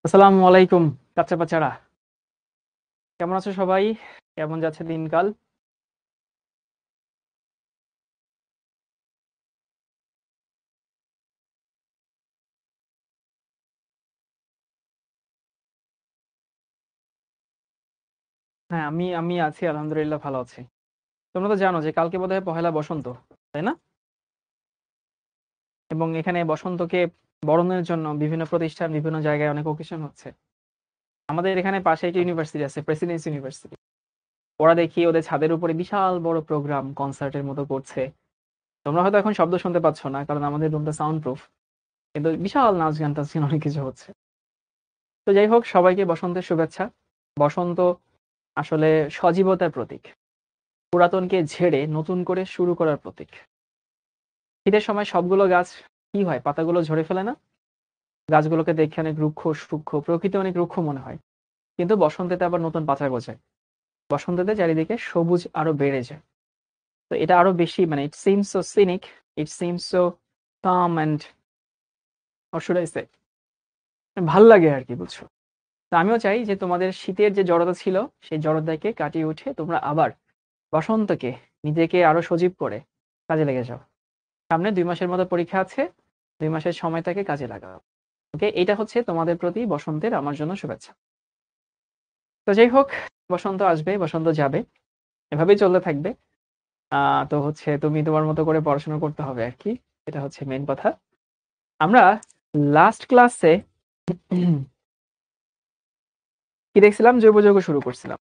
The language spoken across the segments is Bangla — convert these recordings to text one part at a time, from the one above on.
আসসালামু আলাইকুম বাচ্চা বাচ্চারা, কেমন আছো সবাই? কেমন যাচ্ছে দিনকাল? হ্যাঁ, আমি আমি আছি, আলহামদুলিল্লাহ ভালো আছি। তোমরা তো জানো যে কালকে বোধহয় পহেলা বসন্ত, তাই না? এবং এখানে বসন্তকে বরণের জন্য বিভিন্ন প্রতিষ্ঠান বিভিন্ন জায়গায় অনেক অকেশন হচ্ছে। আমাদের এখানে পাশে একটা ইউনিভার্সিটি আছে, প্রেসিডেন্সি ইউনিভার্সিটি। ওরা দেখি ওদের ছাদের উপরে বিশাল বড় প্রোগ্রাম কনসার্টের মতো করছে। তোমরা হয়তো এখন শব্দ শুনতে পাচ্ছ না, কারণ আমাদের রুমটা সাউন্ড প্রুফ। কিন্তু বিশাল নাচ গান টাচ গান অনেক কিছু হচ্ছে। তো যাই হোক, সবাইকে বসন্তের শুভেচ্ছা। বসন্ত আসলে সজীবতার প্রতীক, পুরাতনকে ঝেড়ে নতুন করে শুরু করার প্রতীক। শীতের সময় সবগুলো গাছ কি হয়, পাতাগুলো ঝরে ফেলে না? গাছগুলোকে দেখে অনেক রুক্ষ সূক্ষ্ম, প্রকৃতি অনেক রুক্ষ মনে হয়। কিন্তু বসন্তেতে আবার নতুন পাতা গজায়। বসন্তেতে চারিদিকে সবুজ আরো বেড়ে যায়। তো এটা আরো বেশি, মানে it seems so scenic, it seems so calm and what should I say, ভাল লাগে আর কি, বুঝছো? তো আমিও চাই যে তোমাদের শীতের যে জড়তা ছিল, সেই জড়তাকে কাটিয়ে উঠে তোমরা আবার বসন্তকে নিজেকে আরো সজীব করে কাজে লেগে যাও। সামনে 2 মাসের মতো পরীক্ষা আছে, 2 মাসের সময়টাকে কাজে লাগাও। ওকে, এটা হচ্ছে তোমাদের প্রতি বসন্তের আমার জন্য শুভেচ্ছা। তো যাই হোক, বসন্ত আসবে, বসন্ত যাবে, এভাবেই চলতে থাকবে। তো হচ্ছে তুমি তোমার মতো করে পড়াশোনা করতে হবে আর কি, এটা হচ্ছে মেন কথা। আমরা লাস্ট ক্লাসে কি দেখছিলাম, জৈব যৌগ শুরু করছিলাম।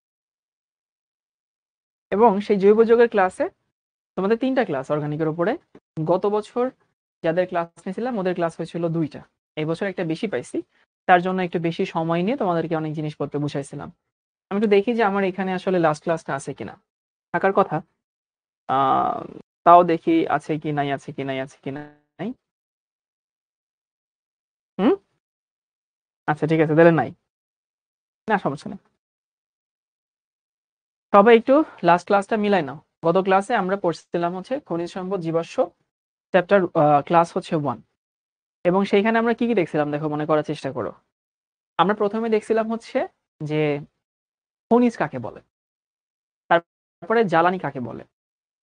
এবং সেই জৈব যৌগের ক্লাসে তোমাদের 3টা ক্লাস অর্গানিকের উপরে। গত বছর যাদের ক্লাস নিয়েছিলাম ওদের ক্লাস হয়েছিল 2টা। এই বছর একটা বেশি পাইছি, তার জন্য একটু বেশি সময় নিয়ে তোমাদেরকে অনেক জিনিসপত্র বুঝাইছিলাম। আমি একটু দেখি যে আমার এখানে আসলে লাস্ট ক্লাসটা আছে কিনা, থাকার কথা। আহ তাও দেখি আছে কি নাই, আছে কি নাই, আছে কি নাই। হুম, আচ্ছা ঠিক আছে, তাহলে নাই, না সমস্যা নেই। সবাই একটু লাস্ট ক্লাসটা মিলাই নাও। গত ক্লাসে আমরা পড়ছিলাম হচ্ছে খনিজ সম্পদ জীবাশ্ম চ্যাপ্টার, ক্লাস হচ্ছে 1। এবং সেইখানে আমরা কি কি দেখছিলাম দেখো, মনে করার চেষ্টা করো। আমরা প্রথমে দেখছিলাম হচ্ছে যে খনিজ কাকে বলে, তারপরে জ্বালানি কাকে বলে,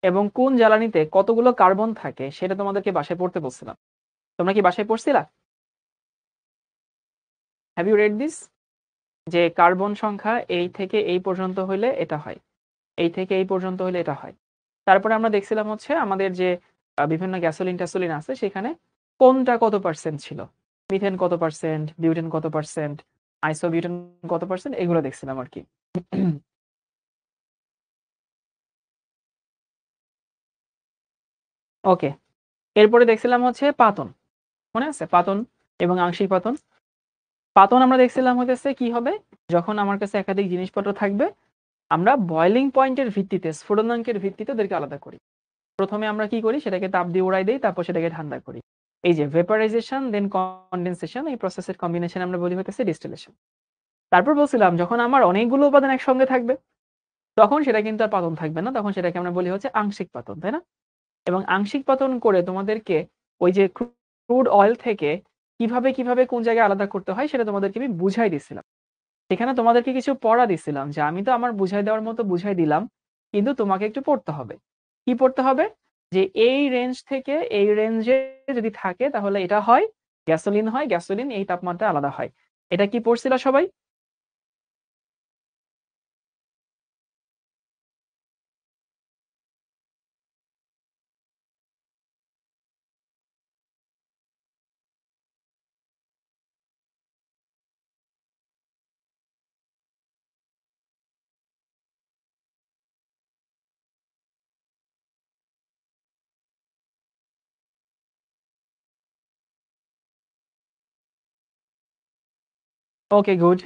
এবং কোন জ্বালানিতে কতগুলো কার্বন থাকে সেটা তোমাদেরকে বাসায় পড়তে বলছিলাম। তোমরা কি বাসায় পড়ছিলা? Have you read this? যে কার্বন সংখ্যা এই থেকে এই পর্যন্ত হইলে এটা হয়, এই থেকে এই পর্যন্ত হইলে এটা হয়। তারপরে আমরা দেখছিলাম হচ্ছে আমাদের যে বিভিন্ন গ্যাসোলিন ট্যাসোলিন আছে সেখানে কোনটা কত পার্সেন্ট ছিল, মিথেন কত পার্সেন্ট, বিউটেন কত পার্সেন্ট, আইসোবিউটেন কত পার্সেন্ট, এগুলো দেখছিলাম আর কি। ওকে, এরপরে দেখছিলাম হচ্ছে পাতন। মনে আছে পাতন এবং আংশিক পাতন? পাতন আমরা দেখছিলাম হইতেছে কি হবে, যখন আমার কাছে একাধিক জিনিসপত্র থাকবে, আমরা বয়লিং পয়েন্টের ভিত্তিতে, স্ফুটনাঙ্কের ভিত্তিতে ওদেরকে আলাদা করি। প্রথমে আমরা কি করি, সেটাকে তাপ দিয়ে উড়াই দেই, তারপর সেটাকে ঠান্ডা করি। এই যে ভেপারাইজেশন দেন কনডেনসেশন, এই প্রসেসের কম্বিনেশন আমরা বলি হইতেছে ডিস্টিলেশন। তারপর বলছিলাম যখন আমার অনেকগুলো উপাদান একসঙ্গে থাকবে, তখন সেটা কিন্তু আর পাতন থাকবে না, তখন সেটাকে আমরা বলি হচ্ছে আংশিক পাতন, তাই না? এবং আংশিক পাতন করে তোমাদেরকে ওই যে ক্রুড অয়েল থেকে কিভাবে কিভাবে কোন জায়গায় আলাদা করতে হয় সেটা তোমাদেরকে আমি বুঝাই দিছিলাম। সেখানে তোমাদেরকে কিছু পড়া দিছিলাম যে আমি তো আমার বুঝাই দেওয়ার মতো বুঝাই দিলাম, কিন্তু তোমাকে একটু পড়তে হবে। কি পড়তে হবে? যে এই রেঞ্জ থেকে এই রেঞ্জে যদি থাকে তাহলে এটা হয় গ্যাসোলিন, হয় গ্যাসোলিন এই তাপমাত্রায় আলাদা হয়। এটা কি পড়ছিলা সবাই? Okay good.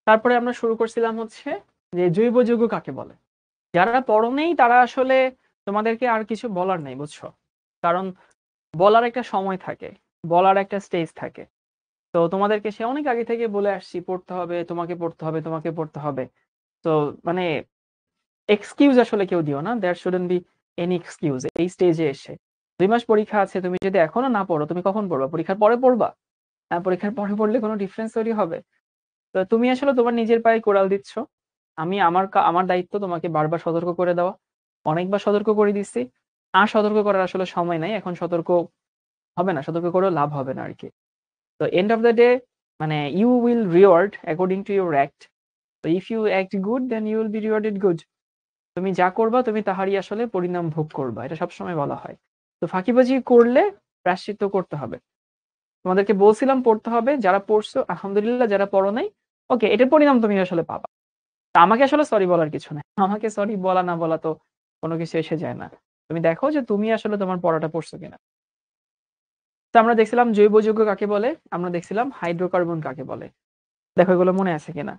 তারপরে আমরা শুরু করছিলাম হচ্ছে যে জৈব যৌগ কাকে বলে। যারা পড়ো নেই তারা আসলে তোমাদেরকে আর কিছু বলার নেই, বুঝছো? কারণ বলার একটা সময় থাকে, বলার একটা স্টেজ থাকে। তো তোমাদেরকে সে অনেক আগে থেকে বলে আসছি পড়তে হবে, তোমাকে পড়তে হবে, তোমাকে পড়তে হবে। তো মানে এক্সকিউজ আসলে কেউ দিও না, দেয়ার শুডেন্ট বি এনি এক্সকিউজ এই স্টেজে এসে। 2 মাস পরীক্ষা আছে, তুমি যদি এখনো না পড়ো তুমি কখন পড়বা? পরীক্ষার পরে পড়বা? পরীক্ষার পরে পড়লে কোনো ডিফারেন্স তৈরি হবে? তো তুমি আসলে তোমার নিজের পায়ে কোড়াল দিচ্ছ। আমি আমার দায়িত্ব তোমাকে বারবার সতর্ক করে দেওয়া। অনেকবার সতর্ক করে দিচ্ছি। আর সতর্ক করার আসলে সময় নাই। এখন সতর্ক হবে না। সতর্ক করেও লাভ হবে না আরকি। তো এন্ড অফ দ্য ডে মানে you will reward according to your act. তো if you act good then you will be rewarded good. তুমি যা করবা তুমি তাহারই আসলে পরিণাম ভোগ করবা। এটা সবসময় বলা হয়। তো ফাঁকিবাজি করলে প্রায়শ্চিত্ত করতে হবে। তোমাদেরকে বলছিলাম পড়তে হবে। যারা পড়ছো আলহামদুলিল্লাহ, যারা পড়ো নাই ওকে, এটার পরিণাম তুমি আসলে পাবা। তা আমাকে আসলে সরি বলার কিছু নাই। আমাকে সরি বলা না বলা তো কোনো কিছু এসে যায় না। তুমি দেখো যে তুমি আসলে তোমার পড়াটা পড়ছো কিনা। তো আমরা দেখছিলাম জৈব যৌগ কাকে বলে, আমরা দেখছিলাম হাইড্রোকার্বন কাকে বলে। দেখো এগুলো মনে আছে কিনা।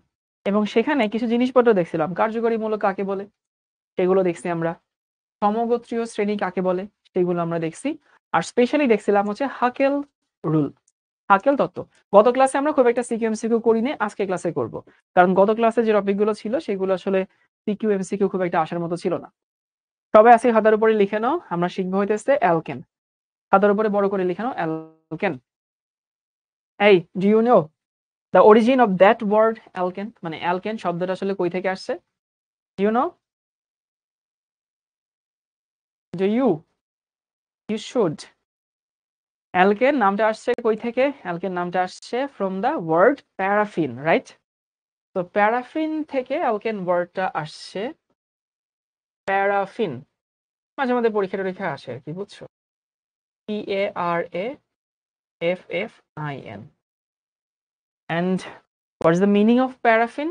এবং সেখানে কিছু জিনিসপত্র দেখছিলাম, কার্যকরী মূলক কাকে বলে সেগুলো দেখছি আমরা। সমগোত্রীয় শ্রেণী কাকে বলে সেগুলো আমরা দেখছি। আর স্পেশালি দেখছিলাম হচ্ছে হাকেল রুল, হাকেল তত্ত্ব। গত ক্লাসে আমরা খুব একটা সিকিউ এমসিকিউ করিনি, আজকে ক্লাসে করব। কারণ গত ক্লাসে যে টপিকগুলো ছিল সেগুলো আসলে সিকিউ এমসিকিউ খুব একটা আসার মতো ছিল না। সবাই আজকে খাতার উপরে লিখে নাও, আমরা শিখবো হইতেছে অ্যালকেন। খাতার উপরে বড় করে লিখে নাও অ্যালকেন। এই do you know the origin of that word alkane, মানে অ্যালকেন শব্দটা আসলে কই থেকে আসছে? Do you know? Do you? You should. Alkane নামটা আসছে কই থেকে? অ্যালকেন নামটা আসছে from the word paraffin, right? তো প্যারাফিন থেকে অ্যালকেন ওয়ার্ডটা আসছে। প্যারাফিন মাঝে মধ্যে পরীক্ষা টরীক্ষা আসে আর কি, বুঝছো? PARAFFIN। And what is the meaning of paraffin?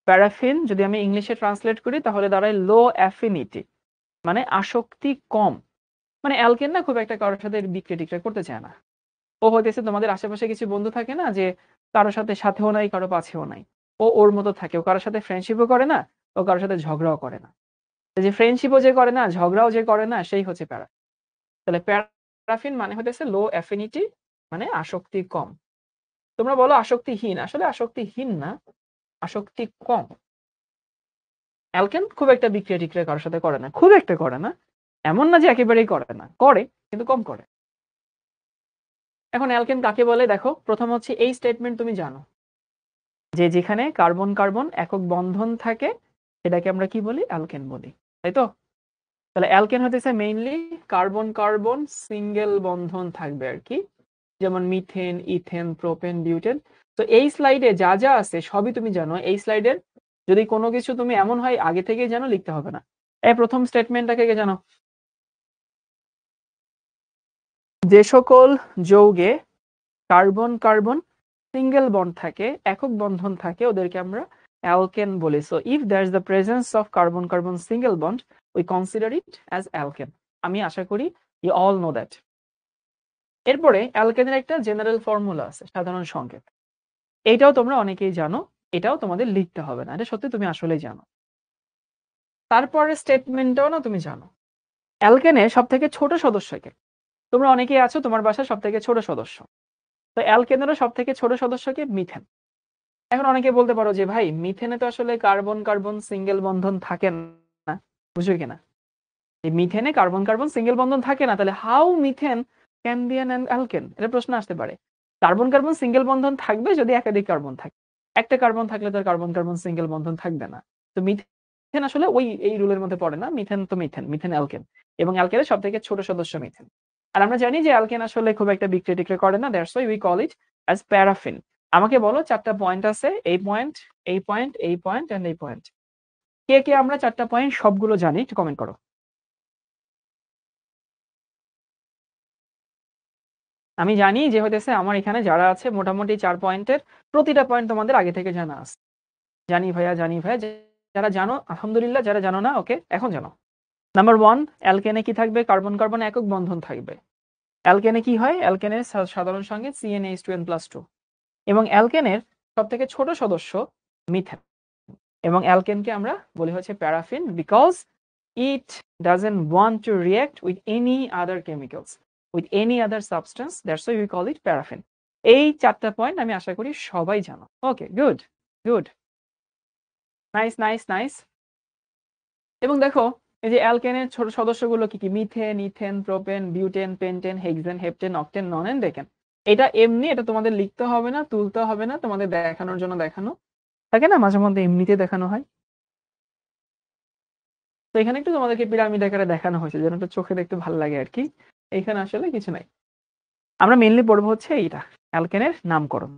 Paraffin যদি আমি ইংলিশে ট্রান্সলেট করি তাহলে দাঁড়ায় লো অ্যাফিনিটি, মানে আসক্তি কম। মানে অ্যালকেন না খুব একটা কারোর সাথে বিক্রিয়া টিক্রিয়া করতে চায় না। ও হইতেছে তোমাদের আশেপাশে কিছু বন্ধু থাকে না, যে কারোর সাথে সাথেও নাই কারো পাছেও নাই, ও ওর মতো থাকে। ও কারোর সাথে ফ্রেন্ডশিপও করে না, ও কারোর সাথে ঝগড়াও করে না। যে ফ্রেন্ডশিপও যে করে না ঝগড়াও যে করে না সেই হচ্ছে প্যারা। তাহলে প্যারাফিন মানে হতেছে লো অ্যাফিনিটি, মানে আসক্তি কম। তোমরা বলো আসক্তিহীন, আসলে আসক্তিহীন না, আসক্তি কম। অ্যালকেন খুব একটা বিক্রিয়া টিক্রিয়া কারোর সাথে করে না, খুব একটা করে না। এমন না যে একেবারেই করে না, করে কিন্তু কম করে। এখন অ্যালকেন কাকে বলে দেখো, প্রথম হচ্ছে এই স্টেটমেন্ট তুমি জানো যে যেখানে কার্বন কার্বন একক বন্ধন থাকে সেটাকে আমরা কি বলি? অ্যালকেন বলি, তাই তো? তাহলে অ্যালকেন হতেছে মেইনলি কার্বন কার্বন সিঙ্গেল বন্ধন থাকবে আর কি, যেমন মিথেন, ইথেন, প্রোপেন, বিউটেন। তো এই স্লাইডে যা যা আছে সবই তুমি জানো। এই স্লাইডের যদি কোনো কিছু তুমি এমন হয় আগে থেকে জানো, লিখতে হবে না। এই প্রথম স্টেটমেন্টটাকে কে জানো? যে সকল যৌগে কার্বন কার্বন সিঙ্গেল বন্ড থাকে, একক বন্ধন থাকে, ওদেরকে আমরা অ্যালকেন বলি। So if there is the presence of carbon carbon single bond we consider it as alkane. আমি আশা করি ইউ অল নো দ্যাট। এরপরে অ্যালকেনের একটা জেনারেল ফর্মুলা আছে, সাধারণ সংকেত। এটাও তোমরা অনেকেই জানো, এটাও তোমাদের লিখতে হবে না, এটা সত্যি তুমি আসলেই জানো। তারপরের স্টেটমেন্টটাও না তুমি জানো। অ্যালকেনের সব থেকে ছোট সদস্যকে, তোমরা অনেকেই আছো তোমার বাসায় সব থেকে ছোট সদস্য, তো অ্যালকেনেরও সব থেকে ছোট সদস্যকে মিথেন। এখন অনেকে বলতে পারো যে ভাই মিথেনে তো আসলে কার্বন কার্বন সিঙ্গেল বন্ধন থাকে না, বুঝছো কিনা? এই মিথেনে কার্বন কার্বন সিঙ্গেল বন্ধন থাকে না, তাহলে how methane can be an alkane? এটা প্রশ্ন আসতে পারে। কার্বন কার্বন সিঙ্গেল বন্ধন থাকবে যদি একাধিক কার্বন থাকে, একটা কার্বন থাকলে তার কার্বন কার্বন সিঙ্গেল বন্ধন থাকবে না। তো মিথেন আসলে ওই এই রুলের মধ্যে পড়ে না। মিথেন তো মিথেন, মিথেন অ্যালকেন, এবং অ্যালকেনের সব থেকে ছোট সদস্য মিথেন। আর আমরা জানি যে অ্যালকেন আসলে খুব একটা বিক্রিয়া টিক্রিয়া করে না, that's why we call it as paraffin. আমাকে বলো চারটা পয়েন্ট আছে, এই পয়েন্ট, এই পয়েন্ট, এই পয়েন্ট এন্ড এই পয়েন্ট। কে কে আমরা চারটা পয়েন্ট সবগুলো জানি একটু কমেন্ট করো। আমি জানি যে হইতেছে আমার এখানে যারা আছে মোটামুটি 4 পয়েন্টের প্রতিটা পয়েন্ট তোমাদের আগে থেকে জানা আছে। জানি ভাইয়া, জানি ভাইয়া। যারা জানো আলহামদুলিল্লাহ, যারা জানো না ওকে এখন জানো। নাম্বার 1, অ্যালকেনে কি থাকবে? কার্বন কার্বন একক বন্ধন থাকবে। অ্যালকেনে কি হয়? অ্যালকেনের সাধারণ সংকেত CnH2n+2, এবং অ্যালকেনের সবথেকে ছোট সদস্য মিথেন। এবং অ্যালকেনকে আমরা বলি হচ্ছে paraffin because it doesn't want to react with any other chemicals, with any other substance, that's why we call it paraffin. এই চারটা পয়েন্ট আমি আশা করি সবাই জানো। Okay, good good, nice nice nice. এবং দেখো এই যে অ্যালকেনের ছোট সদস্যগুলো কি কি? Methane, ethane, propane, butane, pentane, hexane, heptane, octane, nonane and decane. এটা এমনি, এটা তোমাদের লিখতে হবে না, তুলতে হবে না, তোমাদের দেখানোর জন্য দেখানো থাকে না, মাঝে মধ্যে এমনিতে দেখানো হয়। তো এখানে একটু তোমাদেরকে পিরামিড আকারে দেখানো হয়েছে যেন একটু চোখে দেখতে ভালো লাগে আর কি। এখানে আসলে কিছু নাই, আমরা মেইনলি পড়বো হচ্ছে এইটা, অ্যালকেনের নামকরণ।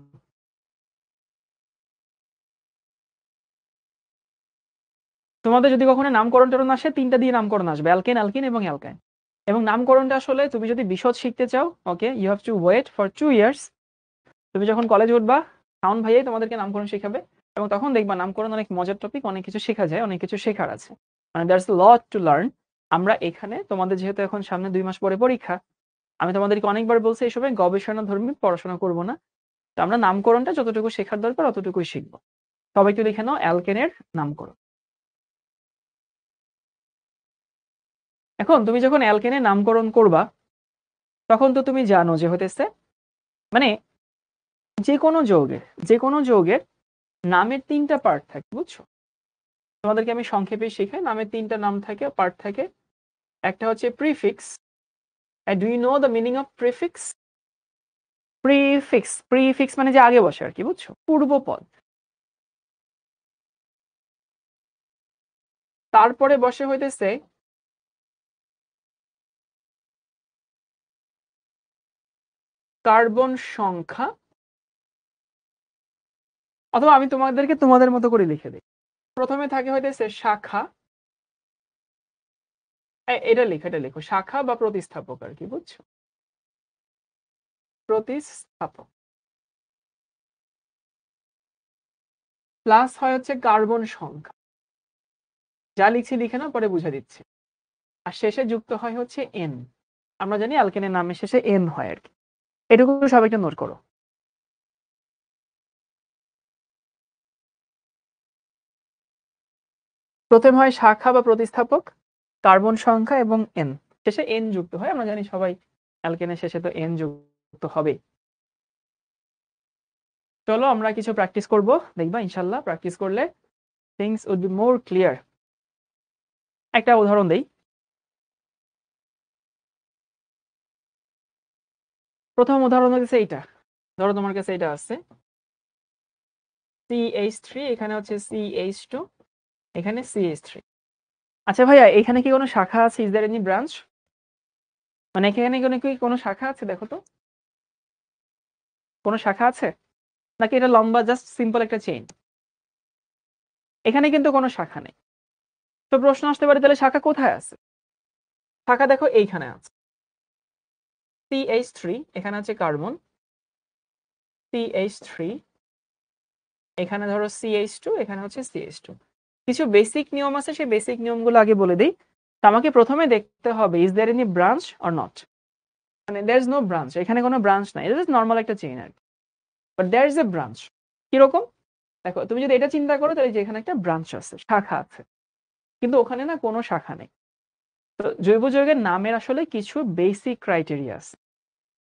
তোমাদের যদি কখনো নামকরণ টরণ আসে, তিনটা দিয়ে নামকরণ আসবে, অ্যালকেন, অ্যালকিন এবং অ্যালকাইন। এবং নামকরণটা আসলে তুমি যদি বিশদ শিখতে চাও, okay, you have to wait for 2 years. তুমি যখন কলেজে উঠবা, শাওন ভাইয়াই তোমাদেরকে নামকরণ শেখাবে, এবং তখন দেখবা নামকরণ অনেক মজার টপিক, অনেক কিছু শেখা যায়, অনেক কিছু শেখার আছে, মানে দ্যাটস লট টু লার্ন। আমরা এখানে তোমাদের যেহেতু এখন সামনে 2 মাস পরে পরীক্ষা, আমি তোমাদেরকে অনেকবার বলছি এইসবে গবেষণা ধর্মী পড়াশোনা করব না। তো আমরা নামকরণটা যতটুকু শেখার দরকার অতটুকুই শিখবো। সবাই একটু লিখে নাও অ্যালকেনের নামকরণ। এখন তুমি যখন অ্যালকেনের নামকরণ করবা, তখন তো তুমি জানো যে হতেছে, মানে যে কোনো যৌগের নামের 3টা পার্ট থাকে, বুঝছো? তোমাদেরকে আমি সংক্ষেপে শিখাই, নামের 3টা নাম থাকে, পার্ট থাকে। একটা হচ্ছে prefix. Do you know the meaning of prefix? Prefix মানে যে আগে বসে আর কি, বুঝছো, পূর্বপদ। তারপরে বসে হইতেছে কার্বন সংখ্যা, অথবা আমি তোমাদেরকে তোমাদের মতো করে লিখে দিই। প্রথমে থাকে হইতেছে শাখা। এটা লেখো শাখা বা প্রতিস্থাপক আর কি, বুঝছো, প্রতিস্থাপক। প্লাস হয় হচ্ছে কার্বন সংখ্যা, যা লিখছি লিখে না, পরে বুঝে দিচ্ছি। আর শেষে যুক্ত হয় হচ্ছে এন। আমরা জানি অ্যালকেনের নামের শেষে এন হয় আর কি। এটুকু সবাইকে নোট করো। প্রথম হয় শাখা বা প্রতিস্থাপক, কার্বন সংখ্যা এবং এন, শেষে এন যুক্ত হয়। আমরা জানি সবাই অ্যালকেনের শেষে তো এন যুক্ত হবে। চলো আমরা কিছু প্র্যাকটিস করব, দেখবা ইনশাল্লাহ প্র্যাকটিস করলে things would be more clear. একটা উদাহরণ দেই। প্রথম উদাহরণ হচ্ছে এইটা, ধরো তোমার কাছে এটা আছে CH3, এখানে হচ্ছে CH2, এখানে CH3। আচ্ছা ভাইয়া, এখানে কি কোনো শাখা আছে? Is there any branch? মানে এখানে কি কোনো শাখা আছে? দেখো তো, কোনো শাখা আছে নাকি এটা লম্বা জাস্ট সিম্পল একটা চেইন? এখানে কিন্তু কোনো শাখা নেই। তো প্রশ্ন আসতে পারে তাহলে শাখা কোথায় আছে? শাখা দেখো এইখানে আছে, CH3, এখানে আছে কার্বন, CH3, এখানে ধরো CH2, এখানে হচ্ছে CH2। কিছু বেসিক নিয়ম আছে, সেই বেসিক নিয়মগুলো আগে বলে দিই। তো আমাকে প্রথমে দেখতে হবে is there any branch or not. মানে দেয়ার ইজ নো ব্রাঞ্চ, এখানে কোনো ব্রাঞ্চ নাই, এটা জাস্ট নর্মাল একটা চেইন আর কি। But there is a branch. কিরকম? দেখো, তুমি যদি এটা চিন্তা করো তাহলে যে এখানে একটা ব্রাঞ্চ আছে, শাখা আছে, কিন্তু ওখানে না কোনো শাখা নেই। তো জৈব যৌগের নামের আসলে কিছু বেসিক ক্রাইটেরিয়া আছে।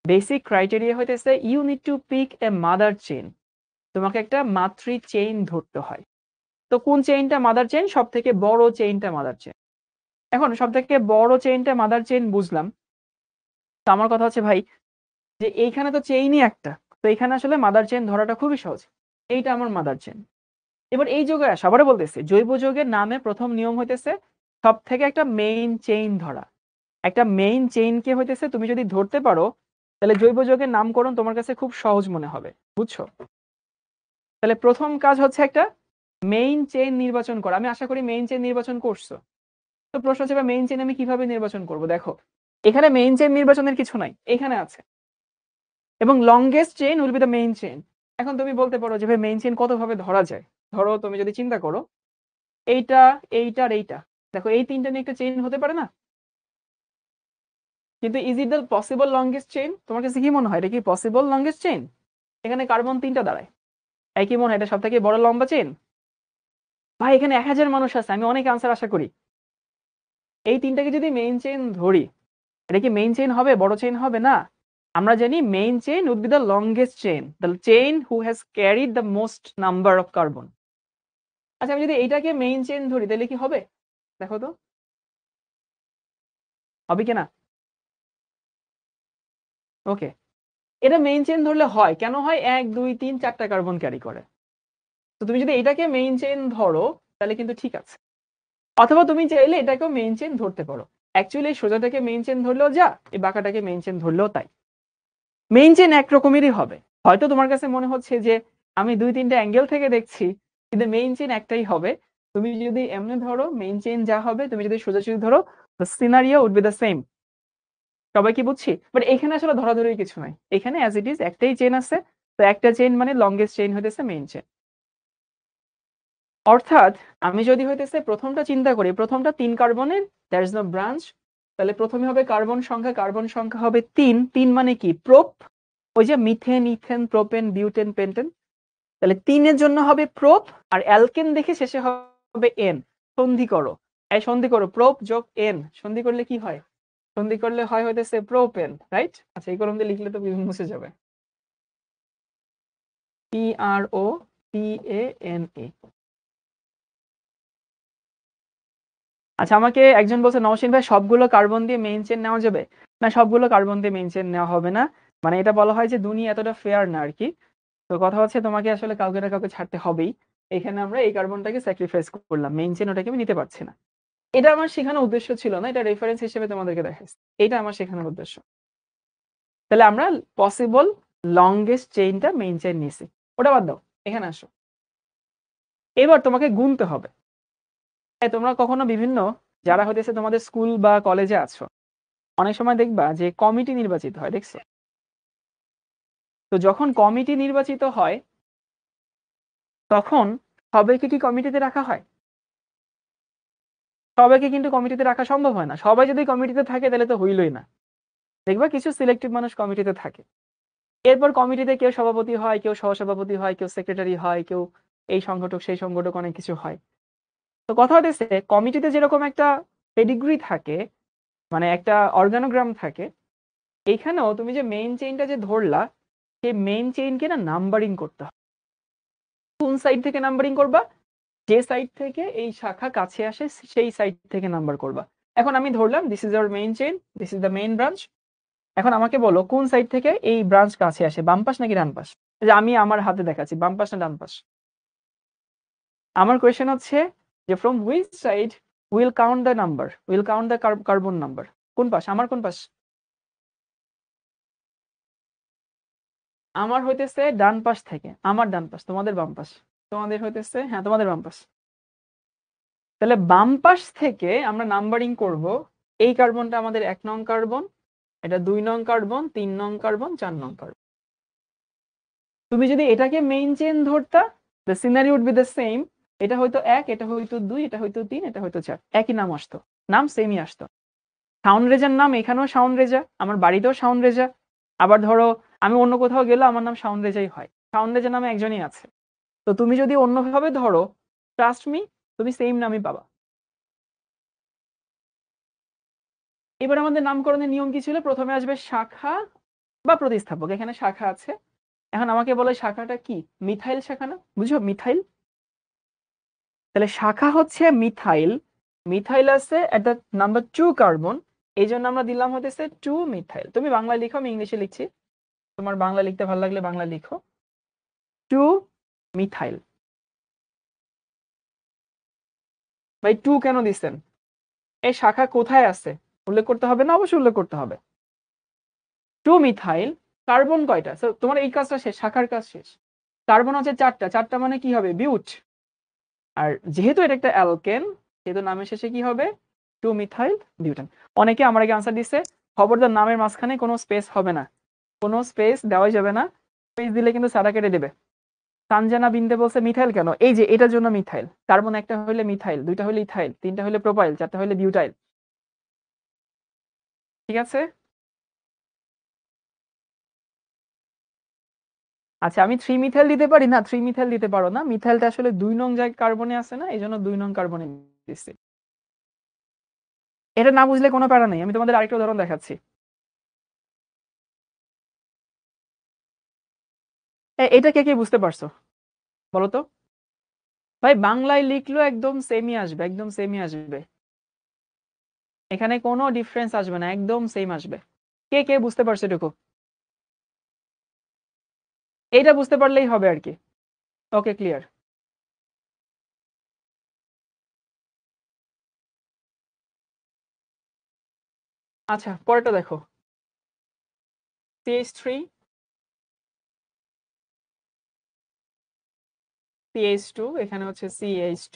বেসিক ক্রাইটেরিয়া হইতেছে you need to pick a mother chain. তোমাকে একটা মাতৃ চেইন ধরতে হয়। তো কোন চেইনটা মাদার চেইন? সব থেকে বড় চেইনটা মাদার চেইন। এখন সব থেকে বড় চেইনটা মাদার চেইন বুঝলাম। তো আমার কথা হচ্ছে ভাই, যে এইখানে তো চেইনই একটা, তো এখানে আসলে মাদার চেইন ধরাটা খুবই সহজ। এইটা আমার মাদার চেইন। এবার এই যৌগে আসা, আবারও বলতেছি, জৈব যৌগের নামে প্রথম নিয়ম হইতেছে সব থেকে একটা মেইন চেইন ধরা। একটা মেইন চেইনকে হইতেছে তুমি যদি ধরতে পারো, তাহলে জৈব যৌগের নামকরণ তোমার কাছে খুব সহজ মনে হবে, বুঝছো? তাহলে প্রথম কাজ হচ্ছে একটা মেইন চেইন নির্বাচন করা। আমি আশা করি মেইন চেইন নির্বাচন করছো। তো প্রশ্ন হচ্ছে মেইন চেইন আমি কিভাবে নির্বাচন করব? দেখো, এখানে মেইন চেইন নির্বাচনের কিছু নাই, এখানে আছে, এবং longest chain will be the main chain. এখন তুমি বলতে পারো যে ভাই মেইন চেইন কত ভাবে ধরা যায়? ধরো তুমি যদি চিন্তা করো, এইটা, এইটা আর এইটা, দেখো এই তিনটা নিয়ে একটা চেইন হতে পারে না? কিন্তু is it the possible longest chain? তোমার কাছে কি মনে হয় এটা কি পসিবল লংগেস্ট চেইন? এখানে কার্বন 3টা দাঁড়ায়, এই কি মনে হয় এটা সব থেকে বড় লম্বা চেইন? ভাই এখানে 1000 মানুষ আছে, আমি অনেক আনসার আশা করি। এই তিনটাকে যদি মেইন চেইন ধরি, এটা কি মেইন চেইন হবে? বড় চেইন হবে না? আমরা জানি main chain would be the longest chain, the chain who has carried the most number of carbon. আচ্ছা, আমি যদি এইটাকে মেইন চেইন ধরি তাহলে কি হবে? দেখো তো, হবে কিনা? ওকে, এটা মেইন চেইন ধরলে হয়, কেন হয়? 1 2 3 4টা কার্বন ক্যারি করে। তো তুমি যদি এটাকে মেইন চেইন ধরো তাহলে কিন্তু ঠিক আছে, অথবা তুমি চাইলে এটাকেও মেইন চেইন ধরতে পারো। অ্যাকচুয়ালি সোজাটাকে মেইন চেইন ধরলেও যা, এই বাঁকাটাকে মেইন চেইন ধরলেও তাই। মেইন চেইন একরকমেরই হবে। হয়তো তোমার কাছে মনে হচ্ছে যে আমি 2-3টা অ্যাঙ্গেল থেকে দেখছি, কিন্তু মেইন চেইন একটাই হবে। তুমি যদি এমনি ধরো মেইন চেইন যা হবে, তুমি যদি সোজাসুজি ধরো, the scenario would be the same। সবাই কি বুঝছি? বাট এখানে আসলে ধরাধরির কিছু নাই, এখানে অ্যাজ ইট ইজ একটাই চেইন আছে। তো একটা চেইন মানে লংগেস্ট চেইন হইতেছে মেইন চেইন। অর্থাৎ আমি যদি হইতেছে প্রথমটা চিন্তা করি, প্রথমটা 3 কার্বনের, দ্যার ইজ নো ব্রাঞ্চ, তাহলে প্রথমে হবে কার্বন সংখ্যা হবে 3। 3 মানে কি? প্রোপ। ওই যে methane, ethane, propane, butane, pentane. তাহলে 3 এর জন্য হবে প্রোপ, আর অ্যালকেন দেখে শেষে হবে এন। সন্ধি করো, এই সন্ধি করো, প্রোপ যোগ এন সন্ধি করলে কি হয়? সন্ধি করলে হয় হইতেছে প্রোপেন, রাইট? আচ্ছা, এই কলম দিয়ে লিখলে তো মুছে যাবে। PROPANA। আচ্ছা, আমাকে একজন বলছে নওশিন ভাই সবগুলো কার্বন দিয়ে মেইন চেইন নেওয়া যাবে? না, সবগুলো কার্বন দিয়ে মেইন চেইন নেওয়া হবে না। মানে এটা বলা হয় যে দুনিয়া এতটা ফেয়ার না আর কি। তো কথা হচ্ছে তোমাকে আসলে কাউকে না কাউকে ছাড়তে হবেই। এখানে আমরা এই কার্বনটাকে স্যাক্রিফাইস করলাম, মেইন চেইন ওটাকে আমি নিতে পারছি না। এটা আমার শেখানোর উদ্দেশ্য ছিল না, এটা রেফারেন্স হিসেবে তোমাদেরকে দেখাচ্ছি, এটা আমার শেখানোর উদ্দেশ্য। তাহলে আমরা পসিবল লংগেস্ট চেইনটা মেইন চেইন নিছি, ওটা বাদ দাও, এখানে আসো। এবার তোমাকে গুনতে হবে। তোমরা কখনো বিভিন্ন যারা হইতেছে তোমাদের স্কুল বা কলেজে আছো, অনেক সময় দেখবা যে কমিটি নির্বাচিত হয়, দেখছো? তো যখন কমিটি নির্বাচিত হয় তখন সবাইকে কি কমিটিতে রাখা হয়? সবাইকে কিন্তু কমিটিতে রাখা সম্ভব হয় না। সবাই যদি কমিটিতে থাকে তাহলে তো হইলই না। দেখবা কিছু সিলেক্টিভ মানুষ কমিটিতে থাকে। এরপর কমিটিতে কেউ সভাপতি হয়, কেউ সহসভাপতি হয়, কেউ সেক্রেটারি হয়, কেউ এই সংগঠক সেই সংগঠক, অনেক কিছু হয়। তো কথা হচ্ছে কমিটিতে যেরকম একটা পেডিগ্রি থাকে, মানে একটা অর্গানোগ্রাম থাকে, এইখানেও তুমি যে মেইন চেইনটা যে ধরলা, সেই মেইন চেইনকে না নাম্বারিং করতে হয়। কোন সাইড থেকে নাম্বারিং করবা? যে সাইড থেকে এই শাখা কাছে আসে সেই সাইড থেকে নাম্বার করবা। এখন আমি ধরলাম this is hour main chain, this is the main branch. এখন আমাকে বলো কোন সাইড থেকে এই ব্রাঞ্চ কাছে আসে, বাম পাশ নাকি ডান পাশ? যে আমি আমার হাতে দেখাচ্ছি, বাম পাশ না ডান পাশ? আমার কোয়েশ্চেন হচ্ছে যে from which side will count the number, will count the carbon number? কোন পাশ? আমার কোন পাশ? আমার হইতেছে ডান পাশ থেকে, আমার ডান পাশ। তোমাদের বাম পাশ। তোমাদের হইতেছে, হ্যাঁ, তোমাদের বাম পাশ। তাহলে বাম পাশ থেকে আমরা নাম্বারিং করব। এই কার্বনটা আমাদের 1 নং কার্বন, এটা 2 নং কার্বন, 3 নং কার্বন, 4 নং কার্বন। তুমি যদি এটাকে মেইন চেইন ধরতা, the scenery would be the same. এটা হয়তো 1, এটা হয়তো 2, এটা হয়তো 3, এটা হয়তো 4, একই নাম আসতো, নাম সেমই আসতো। শাওন রেজার নাম এখানেও শাওন রেজা, আমার বাড়িতেও শাওন রেজা। আবার ধরো আমি অন্য কোথাও গেলে আমার নাম শাওন রেজাই হয়, শাওন রেজা নামে একজনই আছে। তো তুমি যদি অন্যভাবে ধরো, ট্রাস্ট মি, তুমি সেম নামই পাবা। এবার আমাদের নামকরণের নিয়ম কি ছিল? প্রথমে আসবে শাখা বা প্রতিস্থাপক। এখানে শাখা আছে। এখন আমাকে বলে শাখাটা কি? মিথাইল শাখা না? বুঝো, মিথাইল। তাহলে শাখা হচ্ছে মিথাইল। মিথাইল আছে এট দ্য নাম্বার 2 কার্বন, এই জন্য আমরা দিলাম হতেছে 2 মিথাইল। তুমি বাংলা লিখো, আমি ইংলিশে লিখছি, তোমার বাংলা লিখতে ভালো লাগলে বাংলা লিখো। 2 মিথাইল। ভাই 2 কেন দিচ্ছেন? এই শাখা কোথায় আছে উল্লেখ করতে হবে না? অবশ্যই উল্লেখ করতে হবে। 2 মিথাইল। কার্বন কয়টা? তোমার এই কাজটা শেষ, শাখার কাজ শেষ। কার্বন হচ্ছে 4টা, 4টা মানে কি হবে? বিউট। আর যেহেতু এটা একটা অ্যালকেন, সেহেতু নামের শেষে কি হবে? 2 মিথাইল বিউটেন। অনেকে আমার আগে আনসার দিচ্ছে, খবরদার নামের মাঝখানে কোনো স্পেস হবে না, কোনো স্পেস দেওয়াই যাবে না। স্পেস দিলে কিন্তু সারা কেটে দেবে। সানজানা বিনতে বলছে মিথাইল কেন? এই যে এটার জন্য মিথাইল। কার্বন একটা হলে মিথাইল, 2টা হলে ইথাইল, 3টা হলে প্রোপাইল, 4টা হলে বিউটাইল। ঠিক আছে? আচ্ছা, আমি 3 মিথাইল দিতে পারি না? 3 মিথাইল দিতে পারো না, মিথাইলটা আসলে 2 নং জায়গায় কার্বনে আছে না, এই জন্য 2 নং কার্বনে দিচ্ছি। এটা না বুঝলে কোনো প্যারা নেই, আমি তোমাদের আরেকটা উদাহরণ দেখাচ্ছি। এটা কে কে বুঝতে পারছো বলো তো? ভাই বাংলায় লিখলেও একদম সেমই আসবে, একদম সেমই আসবে। এখানে কোনো ডিফারেন্স আসবে না, একদম সেম আসবে। কে কে বুঝতে পারছো এটুকু? এইটা বুঝতে পারলেই হবে আর কি। ওকে, ক্লিয়ার। আচ্ছা, পরেরটা দেখো। CH3 CH2, এখানে হচ্ছে CH2,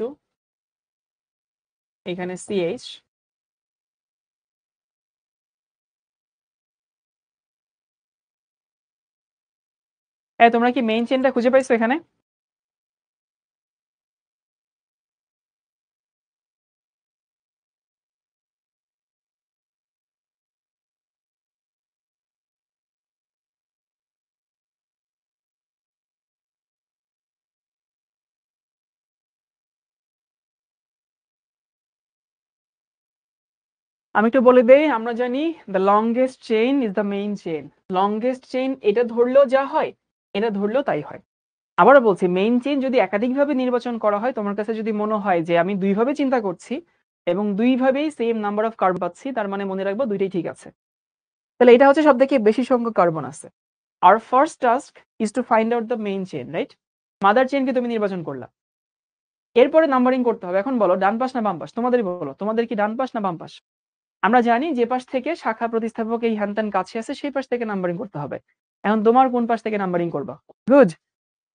এখানে CH। তোমরা কি মেইন চেনটা খুঁজে পাইছো এখানে? আমি একটু বলে দেই, আমরা জানি the longest chain is the main chain. Longest chain এটা ধরলেও যা হয়, এটা ধরলেও তাই হয়। আবারও বলছি, মেইন চেইন যদি একাধিকভাবে নির্বাচন করা হয়, তোমার কাছে যদি মনে হয় যে আমি দুইভাবে চিন্তা করছি এবং দুইভাবেই সেম নাম্বার অফ কার্বন পাচ্ছি, তার মানে মনে রাখবো দুইটাই ঠিক আছে। তাহলে এটা হচ্ছে সব থেকে বেশি সংখ্যক কার্বন আছে। আর first task is to find out the main chain, right? Mother চেইনকে তুমি নির্বাচন করলা, এরপরে নাম্বারিং করতে হবে। এখন বলো ডান পাশ না বাম পাশ, তোমাদেরই বলো, তোমাদের কি ডান পাশ না বাম পাশ? আমরা জানি যে পাশ থেকে শাখা প্রতিস্থাপক এই হ্যান ত্যান কাছে আছে, সেই পাশ থেকে নাম্বারিং করতে হবে। এখন তোমার কোন পাশ থেকে নাম্বারিং করবা? গুড,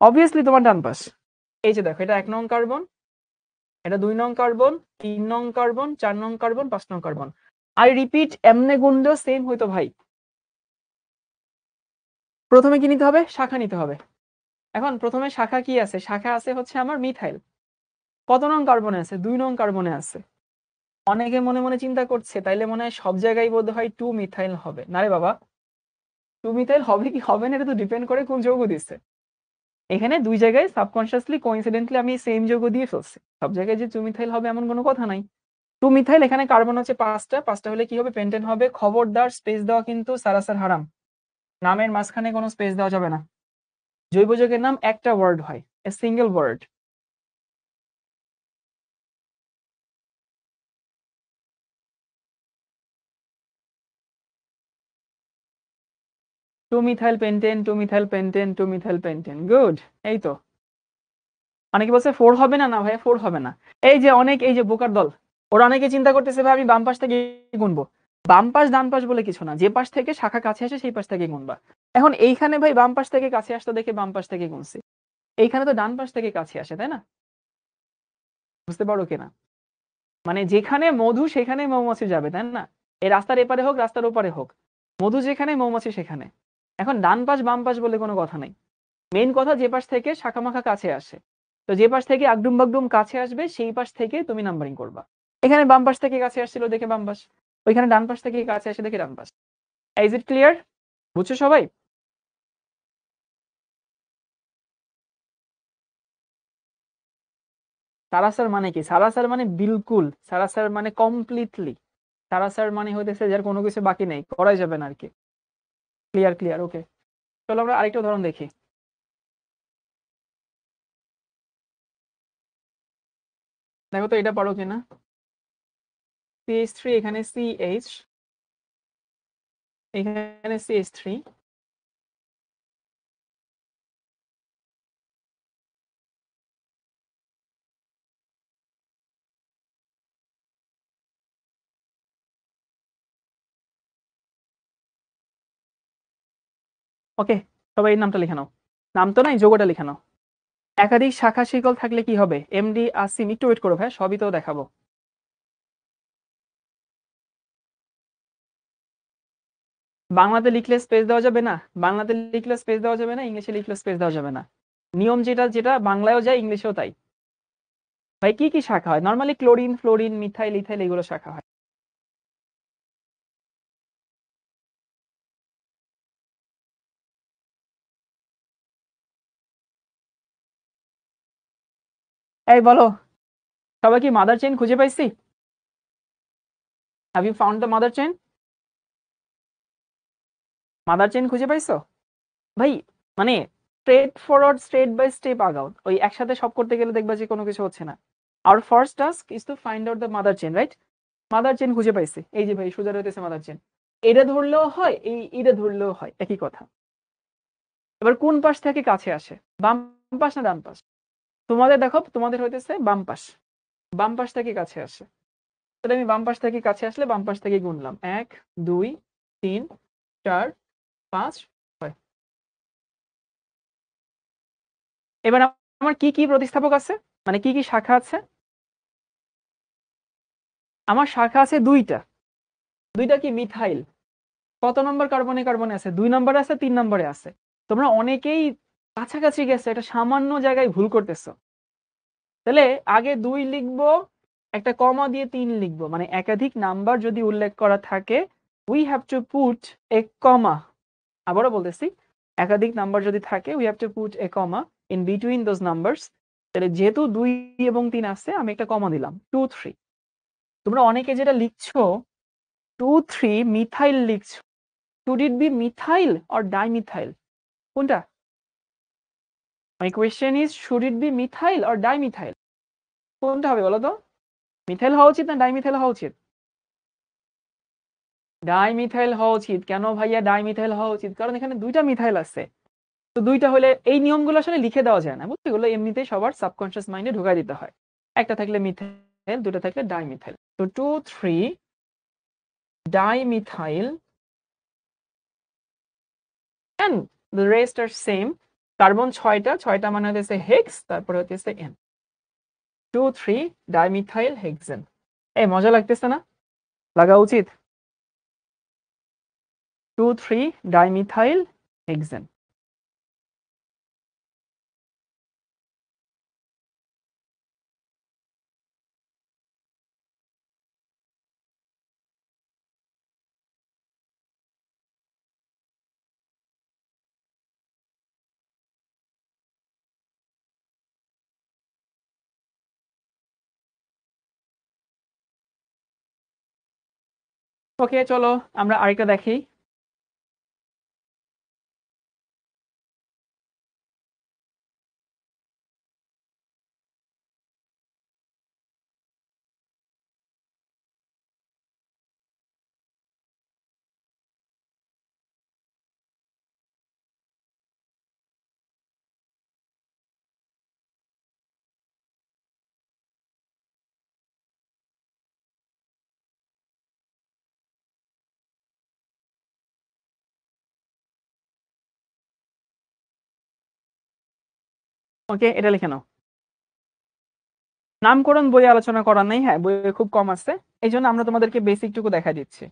অবভিয়াসলি তোমার ডান পাশ। এই যে দেখো, এটা 1 নং কার্বন, এটা 2 নং কার্বন, 3 নং কার্বন, 4 নং কার্বন, 5 নং কার্বন। আই রিপিট, এমনে গুনলেও সেম হইতো ভাই। প্রথমে কি নিতে হবে? শাখা নিতে হবে। এখন প্রথমে শাখা কি আছে? শাখা আছে হচ্ছে আমার মিথাইল। কত নং কার্বনে আছে? 2 নং কার্বনে আছে। অনেকে মনে মনে চিন্তা করছে তাইলে মনে হয় সব জায়গায় বোধ হয় 2 মিথাইল হবে। না রে বাবা, 2 মিথাইল হবে কি হবে না এটা তো ডিপেন্ড করে কোন যৌগ দিচ্ছে। এখানে দুই জায়গায় সাবকনসিয়াসলি কোইন্সিডেন্টলি আমি সেম যৌগ দিয়ে ফেলছি, সব জায়গায় যে 2 মিথাইল হবে এমন কোনো কথা নাই। 2 মিথাইল, এখানে কার্বন হচ্ছে 5টা, 5টা হলে কি হবে? পেন্টেন হবে। খবরদার স্পেস দেওয়া কিন্তু সারাসার হারাম। নামের মাঝখানে কোনো স্পেস দেওয়া যাবে না। জৈব যৌগের নাম একটা ওয়ার্ড হয়, a single word. 2 methyl pentane, 2 methyl pentane, 2 methyl pentane. Good. এই তো। অনেকে বলছে 4 হবে না। না ভাই, 4 হবে না। এই যে অনেক, এই যে বোকার দল, ওরা অনেকে চিন্তা করতেছে ভাই আমি বাম পাশ থেকে গুনবো। বাম পাশ ডান পাশ বলে কিছু না, যে পাশ থেকে শাখা কাছে আসে সেই পাশ থেকে গুনবা। এখন এইখানে ভাই বাম পাশ থেকে কাছে আসতে দেখে বাম পাশ থেকে গুনছি, এইখানে তো ডান পাশ থেকে কাছে আসে, তাই না? বুঝতে পারো কিনা? মানে যেখানে মধু সেখানে মৌমাছি যাবে, তাই না? এই রাস্তার এপারে হোক রাস্তার ওপারে হোক, মধু যেখানে মৌমাছি সেখানে। এখন ডান পাশ বাম পাশ বলে কোনো কথা নেই। মেইন কথা যে পাশ থেকে শাখা মাখা কাছে আসে, তো যে পাশ থেকে আগডুম বাগডুম কাছে আসবে সেই পাশ থেকে তুমি নাম্বারিং করবা। এখানে বাম পাশ থেকে কাছে আসছিল দেখে বাম পাশ, ওইখানে ডান পাশ থেকে কাছে আসে দেখে ডান পাশ। Is it clear? বুঝছো সবাই? সারাসার মানে কি? সারাসার মানে বিলকুল, সারাসার মানে কমপ্লিটলি, সারাসার মানে হইতেছে যার কোনো কিছু বাকি নেই, করাই যাবে না আর কি। ক্লিয়ার ক্লিয়ার, ওকে। চলো আমরা আরেকটা উদাহরণ দেখি। দেখো তো এটা পারো কিনা। CH3, এখানে CH, এখানে CH3। ওকে, সবাই এই নামটা লিখে নাও। নাম তো নাই, যোগটা লিখে নাও। একাধিক শাখা শিকল থাকলে কি হবে? এমডি আসিম, একটু ওয়েট করো ভাই, সবই তো দেখাবো। বাংলাতে লিখলে স্পেস দেওয়া যাবে না, বাংলাতে লিখলে স্পেস দেওয়া যাবে না, ইংলিশে লিখলে স্পেস দেওয়া যাবে না। নিয়ম যেটা যেটা বাংলায়ও যায় ইংলিশেও তাই। ভাই কি কি শাখা হয়? Normally chlorine, fluorine, methyl, ethyl এগুলো শাখা হয়। এই বলো, সবাই কি মাদার চেইন খুঁজে পাইছি? Have you found the mother chain? Mother chain খুঁজে পাইছো? ভাই মানে straight forward, step by step আগাও, ওই একসাথে সব করতে গেলে দেখবা যে কোনো কিছু হচ্ছে না। আর first task is to find out the mother chain, right? Mother chain খুঁজে পাইছি, এই যে ভাই সোজা রইতেছে মাদার চেইন। এটা ধরলেও হয়, এটা ধরলেও হয়, একই কথা। এবার কোন পাশ থেকে কাছে আসে, বাম পাশ না ডান পাশ? তোমাদের দেখো, তোমাদের হইতেছে বাম পাশ, বাম পাশ থেকে কাছে আসে। তাহলে আমি বাম পাশ থেকে কাছে আসলে বাম পাশ থেকে গুনলাম, 1 2 3 4 5 6। এবার আমার কি কি প্রতিস্থাপক আছে, মানে কি কি শাখা আছে? আমার শাখা আছে দুইটা। দুইটা কি মিথাইল। কত নম্বর কার্বনে কার্বনে আছে? 2 নম্বরে আছে, 3 নম্বরে আছে। তোমরা অনেকেই কাছাকাছি গেছে, এটা সামান্য জায়গায় ভুল করতেছো। তাহলে আগে 2 লিখবো, একটা কমা দিয়ে 3 লিখবো, মানে একাধিক নাম্বার যদি উল্লেখ করা থাকে we have to put a comma. আবারও বলতেছি, একাধিক নাম্বার যদি থাকে we have to put a comma in between those numbers. তাহলে যেহেতু 2 এবং 3 আছে, আমি একটা কমা দিলাম, 2 3। তোমরা অনেকে যেটা লিখছো 2 3 মিথাইল লিখছো, should it be methyl or dimethyl? কোনটা? My question is should it be methyl or dimethyl? কোনটা হবে বলো তো? মিথাইল হওয়া উচিত না ডাইমিথাইল হওয়া উচিত? ডাইমিথাইল হওয়া উচিত। কেন ভাইয়া ডাইমিথাইল হওয়া উচিত? কারণ এখানে দুইটা মিথাইল আছে। তো দুইটা হলে এই নিয়মগুলো আসলে লিখে দেওয়া যায় না, বুঝতে? এগুলো এমনিতেই সবার সাবকনশিয়াস মাইন্ডে ঢুকাই দিতে হয়। একটা থাকলে মিথাইল, দুটো থাকলে ডাইমিথাইল। তো 2 3 dimethyl and the rest are same. Carbon 6টা, 6টা মানে হচ্ছে হেক্স, তারপরে হচ্ছে এন। 2 3 dimethyl hexane. এই মজা লাগতেছে না? লাগা উচিত। 2 3 ডাইমিথাইল হেক্সেন। ওকে, চলো আমরা আরেকটা দেখি। ওকে, এটা লিখে নাও। নামকরণ বইয়ে আলোচনা করা নেই, হ্যাঁ বইয়ে খুব কম আছে, এই জন্য আমরা তোমাদেরকে বেসিক টুকু দেখা দিচ্ছি।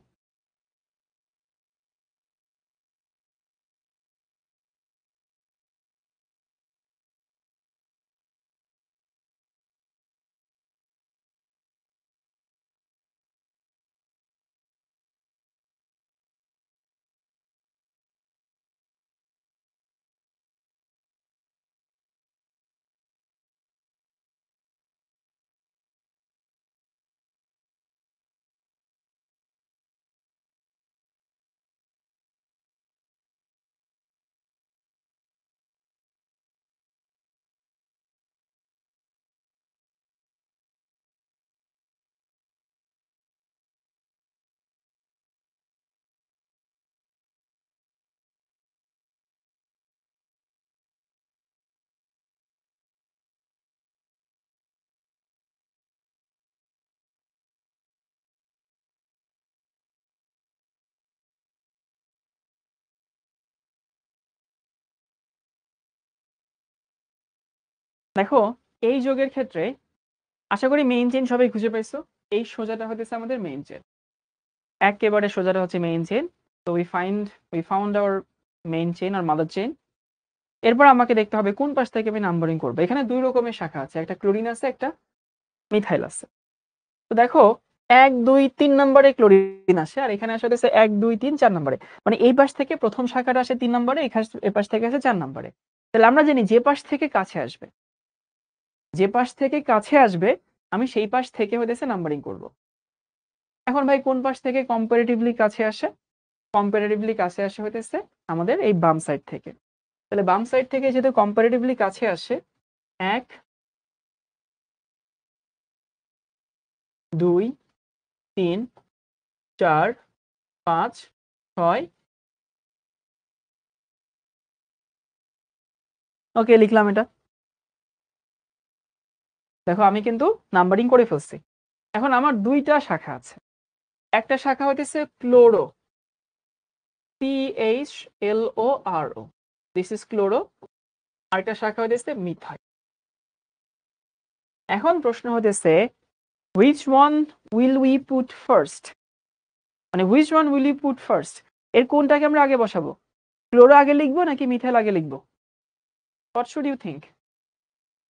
দেখো, এই যোগের ক্ষেত্রে আশা করি মেইন চেইন সবাই খুঁজে পাইছো। এই সোজাটা হতেছে আমাদের মেইন চেইন, একেবারে সোজাটা হচ্ছে মেইন চেইন। তো we found our main chain আর মাদার চেইন। এরপর আমাকে দেখতে হবে কোন পাশ থেকে আমি নাম্বারিং করবো। এখানে 2 রকমের শাখা আছে, একটা ক্লোরিন আছে, একটা মিথাইল আছে। তো দেখো, 1 2 3 নম্বরে ক্লোরিন আসে, আর এখানে আসে হচ্ছে 1 2 3 4 নম্বরে। মানে এই পাশ থেকে প্রথম শাখাটা আসে 3 নম্বরে, এই পাশ থেকে আসে 4 নম্বরে। তাহলে আমরা জানি যে পাশ থেকে কাছে আসবে, যে পাশ থেকে কাছে আসবে আমি সেই পাশ থেকে হইতেছে নাম্বারিং করব। এখন ভাই কোন পাশ থেকে কম্পারেটিভলি কাছে আসে? কম্পারেটিভলি কাছে আসে হইতেছে আমাদের এই বাম সাইড থেকে। তাহলে বাম সাইড থেকে যেহেতু কম্পারেটিভলি কাছে আসে, 1 2 3 4 5 6 ওকে, লিখলাম এটা। দেখো আমি কিন্তু নাম্বারিং করে ফেলছি। এখন আমার দুইটা শাখা আছে। একটা শাখা হইতেছে chloro, CHLORO, this is chloro. আরেকটা শাখা হইতেছে মিথাইল। এখন প্রশ্ন হইতেছে which one will we put first, মানে which one will you put first, এর কোনটাকে আমরা আগে বসাবো? ক্লোরো আগে লিখবো নাকি মিথাইল আগে লিখবো? What should you think?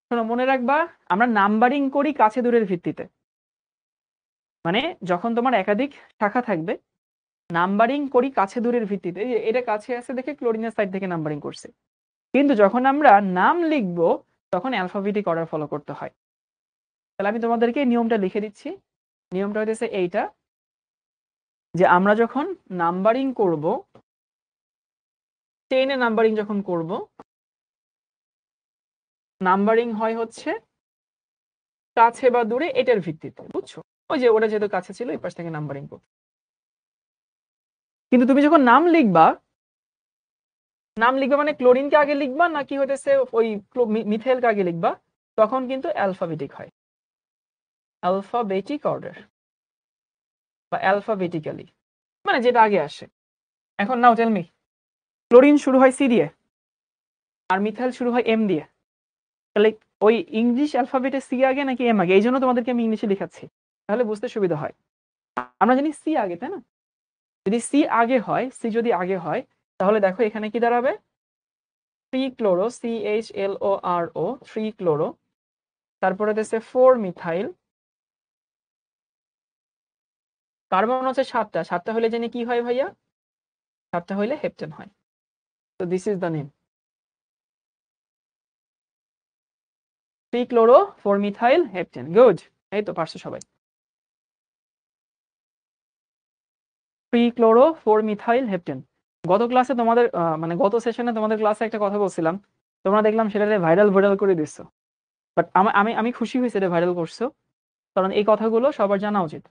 শোনো, মনে রাখবা আমরা নাম্বারিং করি কাছে দূরের ভিত্তিতে। মানে যখন তোমার একাধিক শাখা থাকবে, নাম্বারিং করি কাছে দূরের ভিত্তিতে। এই যে এটা কাছে আছে দেখে ক্লোরিনের সাইড থেকে নাম্বারিং করছে। কিন্তু যখন আমরা নাম লিখবো তখন অ্যালফাবেটিক অর্ডার ফলো করতে হয়। তাহলে আমি তোমাদেরকে নিয়মটা লিখে দিচ্ছি। নিয়মটা হচ্ছে এইটা, যে আমরা যখন নাম্বারিং করব, চেইনে নাম্বারিং যখন করব, নাম্বারিং হয় হচ্ছে কাছে বা দূরে এটার ভিত্তিতে, বুঝছো? ওই যে ওটা যেহেতু কাছে ছিল এই পাশ থেকে নাম্বারিং করব। কিন্তু তুমি যখন নাম লিখবা, নাম লিখবা মানে ক্লোরিনকে আগে লিখবা নাকি হইতেছে ওই মিথাইলকে আগে লিখবা, তখন কিন্তু অ্যালফাবেটিক হয়, অ্যালফাবেটিক অর্ডার বা অ্যালফাবেটিক্যালি, মানে যেটা আগে আসে। এখন নাও টেল মি, ক্লোরিন শুরু হয় সি দিয়ে আর মিথাইল শুরু হয় এম দিয়ে, তাহলে ওই ইংলিশ অ্যালফাবেটে সি আগে নাকি এম আগে? এই জন্য তোমাদেরকে আমি ইংলিশে লিখাচ্ছি, তাহলে বুঝতে সুবিধা হয়। আমরা জানি সি আগে, তাই না? যদি সি আগে হয়, সি যদি আগে হয়, তাহলে দেখো এখানে কি দাঁড়াবে, 3 ক্লোরো, CHLORO, 3 ক্লোরো, তারপরে হচ্ছে 4 মিথাইল, কার্বন হচ্ছে 7টা, 7টা হলে জানি কি হয় ভাইয়া? 7টা হলে হেপটেন হয়। তো this is the name, 3 chloro 4 methyl heptane. Good, এই তো পারছো সবাই। 3 ক্লোরো 4 মিথাইল হেপটেন। গত ক্লাসে তোমাদের মানে গত সেশনে তোমাদের ক্লাসে একটা কথা বলছিলাম, তোমরা দেখলাম সেটাতে ভাইরাল ভাইরাল করে দিচ্ছো। বাট আমি আমি খুশি হয়েছি এটা ভাইরাল করছো, কারণ এই কথাগুলো সবার জানা উচিত।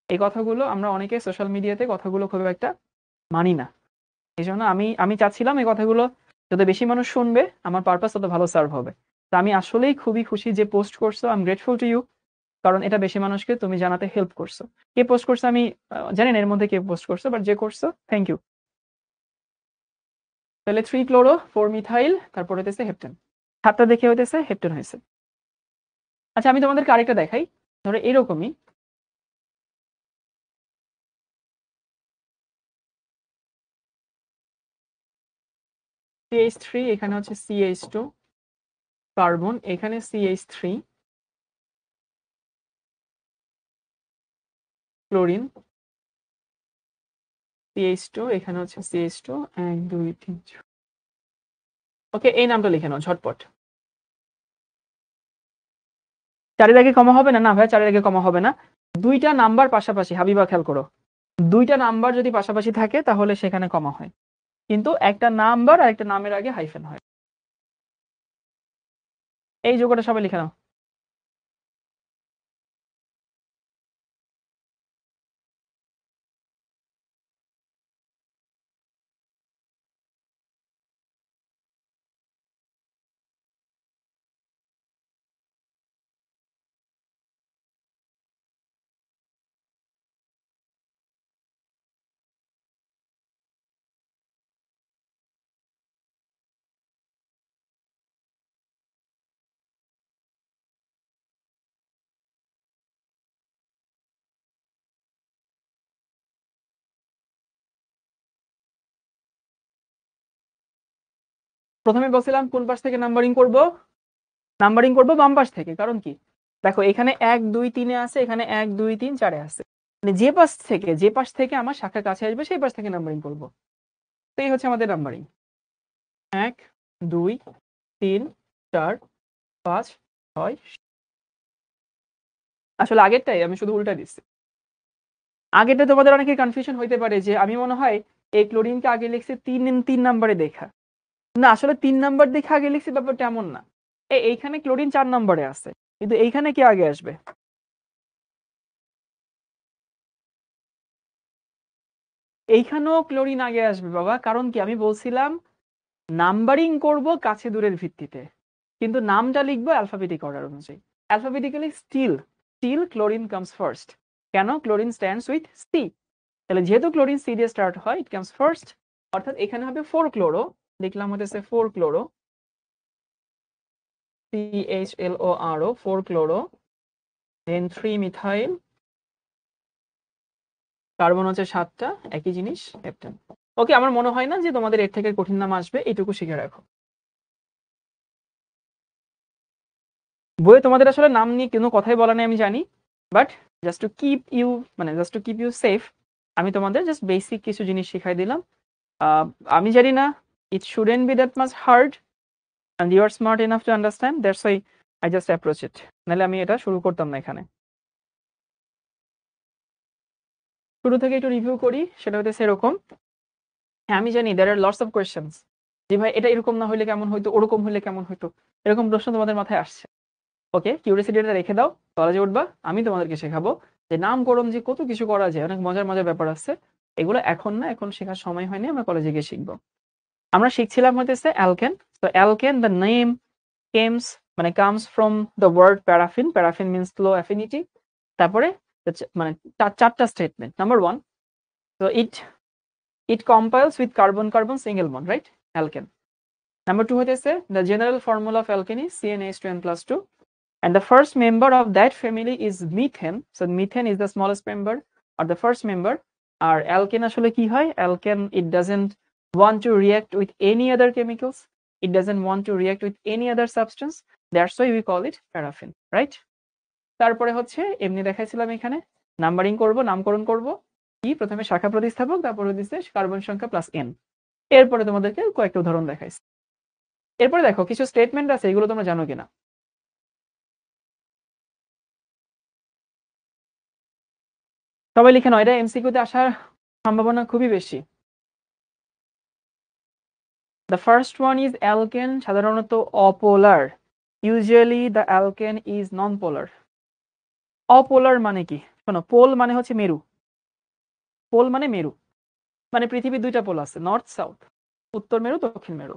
এই কথাগুলো আমরা অনেকে সোশ্যাল মিডিয়াতে কথাগুলো খুব একটা মানি না। এই জন্য আমি আমি চাচ্ছিলাম এই কথাগুলো যত বেশি মানুষ শুনবে আমার পারপাস তত ভালো সার্ভ হবে। তো আমি আসলেই খুবই খুশি যে পোস্ট করছো, I am grateful to you, কারণ এটা বেশি মানুষকে তুমি জানাতে হেল্প করছো। কে পোস্ট করছো আমি জানি না এর মধ্যে কে পোস্ট করছো, বাট যে করছো থ্যাংক ইউ। তাহলে 3 ক্লোরো 4 মিথাইল, তারপরে হইতেছে হেপটেন, 7টা দেখে হইতেছে হেপটেন হয়েছে। আচ্ছা আমি তোমাদেরকে আরেকটা দেখাই, ধরো এরকমই CH3, এখানে হচ্ছে CH2, কার্বন এখানে CH3, ক্লোরিন CH2, এখানে হচ্ছে CH2, 1 2 3 4। ওকে, এই নামটা লিখে নাও ঝটপট। চারের আগে কমা হবে না? না ভাই, চারের আগে কমা হবে না। দুইটা নাম্বার পাশাপাশি, হাবিবা খেয়াল করো, দুইটা নাম্বার যদি পাশাপাশি থাকে তাহলে সেখানে কমা হয়, কিন্তু একটা নাম্বার আর একটা নামের আগে হাইফেন হয়। এই যোগটা সবাই লিখে নাও। প্রথমে বলছিলাম কোন পাশ থেকে নাম্বারিং করব? নাম্বারিং করব বাম পাশ থেকে। কারণ কি, দেখো এখানে 1 2 3 এ আছে, এখানে 1 2 3 4 এ আছে, মানে যে পাশ থেকে আমার শাখা কাছে আসবে সেই পাশ থেকে নাম্বারিং করব। তো এই হচ্ছে আমাদের নাম্বারিং, 1 2 3 4 5 6। আসলে আগেরটাই আমি শুধু উল্টা দিচ্ছি। আগেরটা তোমাদের অনেকের কনফিউশন হইতে পারে যে আমি মনে হয় এই ক্লোরিনকে আগে লিখছি 3 নাম্বারে দেখা। না, আসলে 3 নাম্বার দেখে আগে লিখছি ব্যাপারটা এমন না। এইখানে ক্লোরিন 4 নম্বরে আছে, কিন্তু এইখানে কি আগে আসবে? এইখানেও ক্লোরিন আগে আসবে বাবা। কারণ কি, আমি বলছিলাম নাম্বারিং করব কাছে দূরের ভিত্তিতে, কিন্তু নামটা লিখবো অ্যালফাবেটিক অর্ডার অনুযায়ী। Alphabetically still chlorine comes first. কেন? Chlorine stands with C. তাহলে যেহেতু ক্লোরিন সি দিয়ে স্টার্ট হয়, ইট কামস ফার্স্ট, অর্থাৎ এখানে হবে 4 ক্লোরো, লিখলাম হচ্ছে 4 ক্লোরো, CHLORO, 4 ক্লোরো, দেন 3 মিথাইল, কার্বন হচ্ছে 7টা, একই জিনিস হেপ্টেন। ওকে, আমার মনে হয় না যে তোমাদের এর থেকে কঠিন নাম আসবে, এইটুকু শিখে রাখো। বইয়ে তোমাদের আসলে নাম নিয়ে কোনো কথাই বলা নেই আমি জানি, but just to keep you safe, আমি তোমাদের জাস্ট বেসিক কিছু জিনিস শিখাই দিলাম। আমি জানি না, it shouldn't be that much hard and you are smart enough to understand, that's why I just approach it, নাহলে আমি এটা শুরু করতাম না এখানে। শুরু থেকে একটু রিভিউ করি, সেটা হচ্ছে এরকম। হ্যাঁ, আমি জানি there are lots of questions, যে ভাই এটা এরকম না হইলে কেমন হইতো, ওরকম হইলে কেমন হইতো, এরকম প্রশ্ন তোমাদের মাথায় আসছে। ওকে, কিউরিওসিটিটা রেখে দাও, কলেজে উঠবা, আমি তোমাদেরকে শেখাবো যে নামকরণ যে কত কিছু করা যায়, অনেক মজার মজার ব্যাপার আছে। এগুলো এখন না, এখন শেখার সময় হয়নি, আমরা কলেজে গিয়ে শিখবো। আমরা শিখছিলাম হইতেছে অ্যালকেন। তো alkane, the name comes from the word paraffin. Paraffin means low affinity. তারপরে মানে চারটা statement. Number 1, so it compiles with carbon carbon single bond, right? Alkane. Number 2 হইতেছে the general formula of alkane is CnH2n+2, and the first member of that family is methane. So methane is the smallest member or the first member. R alkane আসলে কি হয়? Alkane, it doesn't want to react with any other chemicals, it doesn't want to react with any other substance, that's why we call it paraffin, right? তারপরে হচ্ছে এমনি দেখাইছিলাম এখানে নাম্বারিং করব, নামকরণ করব, কি প্রথমে শাখা প্রতিস্থাপক, তারপর হচ্ছে কার্বন সংখ্যা প্লাস n। এরপরে তোমাদেরকে কয়েকটা উদাহরণ দেখাইছি। এরপরে দেখো কিছু স্টেটমেন্ট আছে, এগুলো তোমরা জানো কিনা। সবাই লিখে নাও, এটা এমসিকিউতে আসার সম্ভাবনা খুবই বেশি। The first one is alkane সাধারণত apolar, usually the alkane is non-polar. Apolar মানে কি? শোনো, পোল মানে হচ্ছে মেরু, পোল মানে মেরু, মানে পৃথিবীর দুইটা পোল আছে, নর্থ সাউথ, উত্তর মেরু দক্ষিণ মেরু।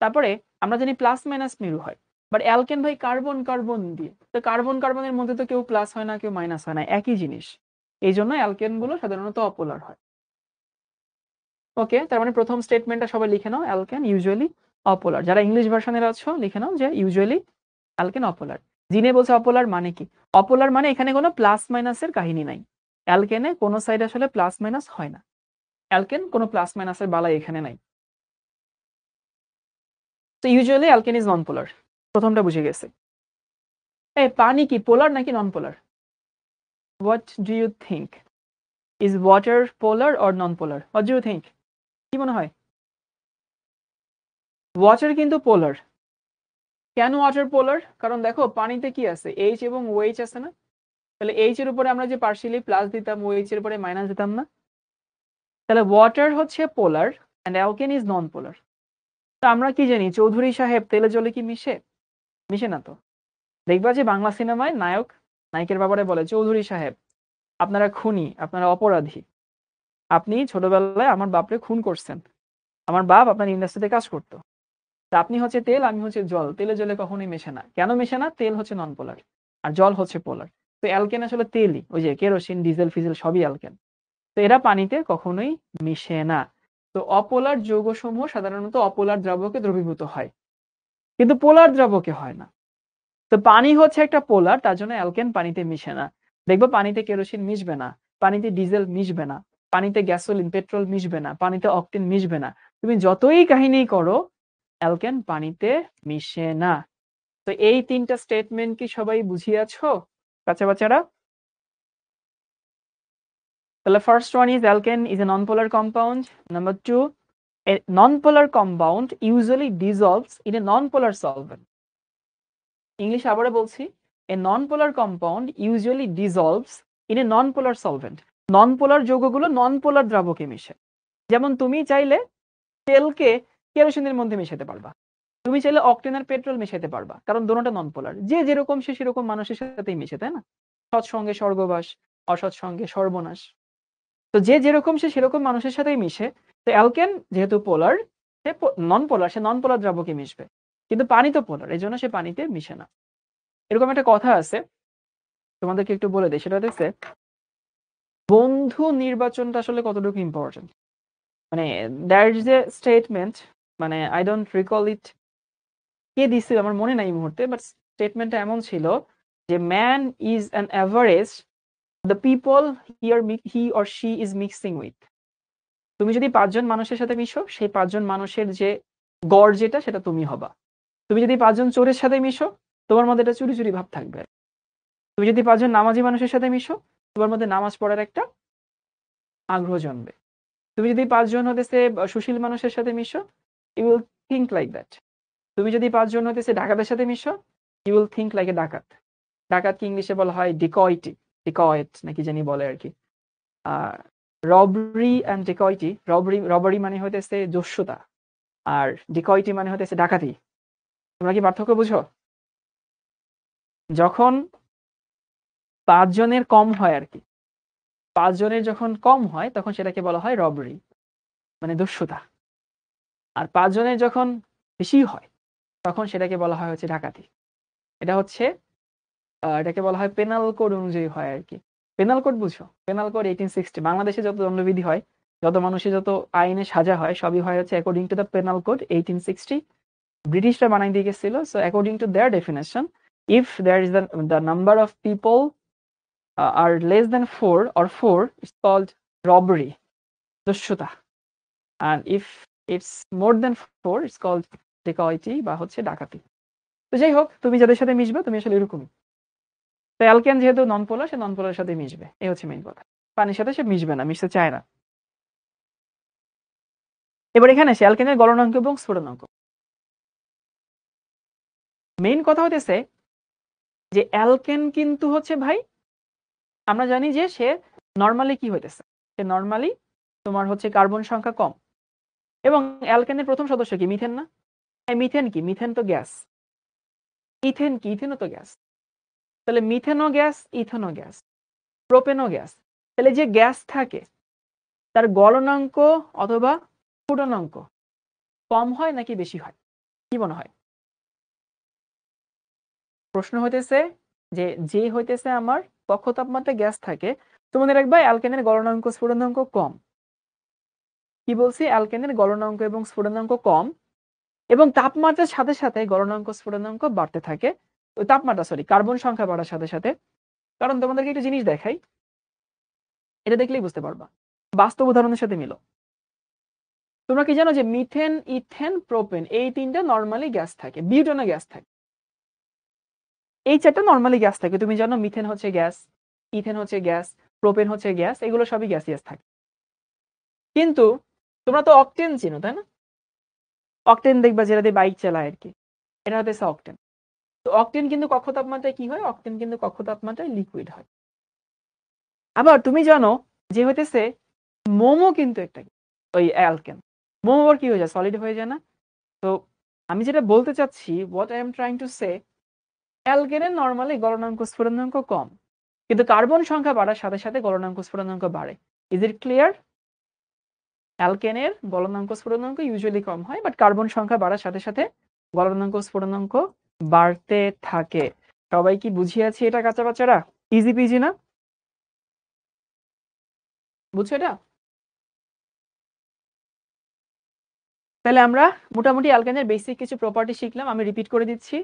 তারপরে আমরা জানি প্লাস মাইনাস মেরু হয়, বাট অ্যালকেন ভাই কার্বন কার্বন দিয়ে, তো কার্বন কার্বনের মধ্যে তো কেউ প্লাস হয় না, কেউ মাইনাস হয় না, একই জিনিস, এই জন্য অ্যালকেন গুলো সাধারণত অপোলার হয়। ওকে, তার মানে প্রথম স্টেটমেন্টটা সবাই লিখে নাও, অ্যালকেন ইউজুয়ালি অপোলার। যারা ইংলিশ ভার্সনের আছো লিখে নাও যে ইউজুয়ালি অ্যালকেন অপোলার। জিনে বলছে অপোলার মানে কি? অপোলার মানে এখানে কোনো প্লাস মাইনাসের কাহিনী নাই, অ্যালকেনে কোনো সাইড আসলে প্লাস মাইনাস হয় না, অ্যালকেন কোনো প্লাস মাইনাসের বালাই এখানে নাই। তো usually alkane is non polar, প্রথমটা বুঝে গেছে। এই পানি কি পোলার নাকি non polar? What do you think, is water polar or non polar? What do you think, কি মনে হয়? ওয়াটার কিন্তু পোলার। কেন ওয়াটার পোলার? কারণ দেখো পানিতে কি আছে, এইচ এবং ওএইচ আছে না, তাহলে এইচ এর উপরে আমরা যে পার্শিয়ালি প্লাস দিতাম, ওএইচ এর উপরে মাইনাস দিতাম না, তাহলে ওয়াটার হচ্ছে পোলার এন্ড অ্যালকেন ইজ নন পোলার। তো আমরা কি জানি, চৌধুরী সাহেব তেলে জলে কি মিশে? মিশে না তো। দেখবা যে বাংলা সিনেমায় নায়ক নায়িকের ব্যাপারে বলে, চৌধুরী সাহেব আপনারা খুনি, আপনারা অপরাধী, আপনি ছোটবেলায় আমার বাপরে খুন করছেন, আমার বাপ আপনার ইন্ডাস্ট্রিতে কাজ করতো, তা আপনি হচ্ছে তেল, আমি হচ্ছে জল, তেলে জলে কখনোই মেশে না। কেন মেশে না? তেল হচ্ছে নন পোলার আর জল হচ্ছে পোলার। তো অ্যালকেন আসলে তেলই, ওই যে কেরোসিন, ডিজেল, ফিজেল সবই অ্যালকেন, তো এরা পানিতে কখনোই মিশে না। তো অপোলার যৌগসমূহ সাধারণত অপোলার দ্রাবকে দ্রবীভূত হয়, কিন্তু পোলার দ্রাবকে হয় না। তো পানি হচ্ছে একটা পোলার, তার জন্য অ্যালকেন পানিতে মিশে না। দেখবো পানিতে কেরোসিন মিশবে না, পানিতে ডিজেল মিশবে না, পানিতে গ্যাসোলিন পেট্রোল মিশবে না, পানিতে অকটেন মিশবে না, তুমি যতই কাহিনী করো অ্যালকেন পানিতে মিশে না। তো এই তিনটা স্টেটমেন্ট কি সবাই বুঝিয়াছো বাচ্চা বাচ্চারা? তাহলে first one is alkane is a non-polar compound. Number 2, a non-polar compound usually dissolves in a non-polar solvent. English আবারও বলছি, a non-polar compound usually dissolves in a non-polar solvent. নন-পোলার যৌগগুলো নন-পোলার দ্রাবকে মিশে। যেমন তুমি চাইলে তেলকে কেরোসিনের মধ্যে মিশাতে পারবা, তুমি চাইলে অকটেন আর পেট্রোল মিশাতে পারবা, কারণ দুটোটা নন-পোলার। যে যেরকম সে সেরকম মানুষের সাথেই মিশে, তাই না? সৎসঙ্গে স্বর্গবাস, অসৎসঙ্গে সর্বনাশ। তো যে যেরকম সে সেরকম মানুষের সাথেই মিশে। তো অ্যালকেন যেহেতু পোলার, সে নন পোলার, সে নন পোলার দ্রাবকে মিশবে, কিন্তু পানি তো পোলার, এই জন্য সে পানিতে মিশে না। এরকম একটা কথা আছে, তোমাদেরকে একটু বলে দিই। সেটা হচ্ছে বন্ধু নির্বাচনটা আসলে কতটুকু ইম্পর্টেন্ট। মানে দ্যার ইজ এ স্টেটমেন্ট, মানে আই ডোন্ট রিকল ইট, কে দিছিল আমার মনে নাই এই মুহূর্তে, বাট স্টেটমেন্টটা এমন ছিল যে man is an average the people he or she is mixing with. তুমি যদি ৫ জন মানুষের সাথে মিশো, সেই ৫ জন মানুষের যে গড় যেটা, সেটা তুমি হবা। তুমি যদি ৫ জন চোরের সাথে মিশো, তোমার মধ্যে একটা চুরি চুরি ভাব থাকবে। তুমি যদি ৫ জন নামাজি মানুষের সাথে মিশো, তোমার মধ্যে নামাজ পড়ার একটা আগ্রহ জন্মবে। তুমি যদি ৫ জন হতেছে সুশীল মানুষের সাথে মিশো, you will think like that. তুমি যদি ৫ জন হতেছে ডাকাতের সাথে মিশো, you will think like a ডাকাত। ডাকাতকে ইংলিশে বলা হয় ডিকয়েটি, ডিকয়েট নাকি জানি বলে আর কি। রবরি অ্যান্ড ডিকয়েটি, রবারি মানে হতেছে দস্যুতা, আর ডিকয়েটি মানে হতেছে ডাকাতি। তোমরা কি পার্থক্য বুঝো? যখন ৫ জনের কম হয় আর কি, ৫ জনের যখন কম হয় তখন সেটাকে বলা হয় রবারি, মানে দস্যুতা। আর ৫ জনের যখন বেশি হয় তখন সেটাকে বলা হয় হচ্ছে ডাকাতি। এটা হচ্ছে এটাকে বলা হয় পেনাল কোড অনুযায়ী হয় আর কি। পেনাল কোড বুঝো? পেনাল কোড 1860, বাংলাদেশে যত দণ্ডবিধি হয়, যত মানুষের যত আইনে সাজা হয়, সবই হয় হচ্ছে according to the penal code 1860। ব্রিটিশরা বানাই দিয়ে গেছিল। So according to their definition, if there is the number of people are less than 4 or 4, it's called robbery, দস্যুতা। and if it's more than 4, it's called dacoity বা হচ্ছে ডাকাতি। তো যাই হোক, তুমি যাদের সাথে মিশবে তুমি আসলে এরকমই। তো অ্যালকেন যেহেতু নন পোলার, সে নন পোলারের সাথে মিশবে, এই হচ্ছে মেইন কথা। পানির সাথে সে মিশবে না, মিশতে চায় না। এবার এখানে সে অ্যালকেনের গলনাঙ্ক এবং স্ফুটনাঙ্ক। মেইন কথা হতেছে যে অ্যালকেন কিন্তু হচ্ছে ভাই, আমরা জানি যে সে নরমালি কি হইতেছে, সে নরমালি তোমার হচ্ছে কার্বন সংখ্যা কম। এবং অ্যালকেনের প্রথম সদস্য কি? মিথেন না? মিথেন কি? মিথেন তো গ্যাস। ইথেন কি? ইথেনও তো গ্যাস। তাহলে মিথেনও গ্যাস, ইথেনও গ্যাস, প্রোপেনও গ্যাস। তাহলে যে গ্যাস থাকে তার গলনাঙ্ক অথবা স্ফুটনাঙ্ক কম হয় নাকি বেশি হয়? কি মনে হয়? প্রশ্ন হইতেছে যে হইতেছে আমার কক্ষ তাপমাত্রায় গ্যাস থাকে, তোমাদের রাখবা অ্যালকেনের গলনাঙ্ক স্ফুটনাঙ্ক কম। কি বলছি? অ্যালকেনের গলনাঙ্ক এবং স্ফুটনাঙ্ক কম, এবং তাপমাত্রার সাথে সাথে গলনাঙ্ক স্ফুটনাঙ্ক বাড়তে থাকে। ওই তাপমাত্রা, সরি, কার্বন সংখ্যা বাড়ার সাথে সাথে। কারণ তোমাদেরকে একটা জিনিস দেখাই, এটা দেখলেই বুঝতে পারবা। বাস্তব উদাহরণের সাথে মিলো। তোমরা কি জানো যে মিথেন, ইথেন, প্রোপেন এই তিনটা নরমালি গ্যাস থাকে, বিউটেনও গ্যাস থাকে। এই চারটা নরমালি গ্যাস থাকে। তুমি জানো মিথেন হচ্ছে গ্যাস, ইথেন হচ্ছে গ্যাস, প্রোপেন হচ্ছে গ্যাস, এগুলো সবই গ্যাসিয়াস থাকে। কিন্তু তোমরা তো অকটেন চিনো, তাই না? অকটেন দেখবা যেটা দিয়ে বাইক চালায় আর কি, এটা হচ্ছে অকটেন। তো অকটেন কিন্তু কক্ষ তাপমাত্রায় কি হয়? অকটেন কিন্তু কক্ষ তাপমাত্রায় লিকুইড হয়। আবার তুমি জানো যে হইতেছে মোমো কিন্তু একটা ওই অ্যালকেন। মোমো আবার কি হয়ে যায়? সলিড হয়ে যায় না? তো আমি যেটা বলতে চাচ্ছি, what I am trying to say, অ্যালকেনের নরমালি গলনাঙ্ক স্ফুটনাঙ্ক কম, কিন্তু কার্বন সংখ্যা বাড়ার সাথে সাথে গলনাঙ্ক স্ফুটনাঙ্ক বাড়ে। Is it clear? অ্যালকেনের গলনাঙ্ক স্ফুটনাঙ্ক ইউজুয়ালি কম হয়, বাট কার্বন সংখ্যা বাড়ার সাথে সাথে গলনাঙ্ক স্ফুটনাঙ্ক বাড়তে থাকে। সবাই কি বুঝিয়াছি এটা কাঁচা বাচ্চারা? ইজি পিজি না? বুঝছো এটা? তাহলে আমরা মোটামুটি অ্যালকেনের বেসিক কিছু প্রপার্টি শিখলাম, আমি রিপিট করে দিচ্ছি।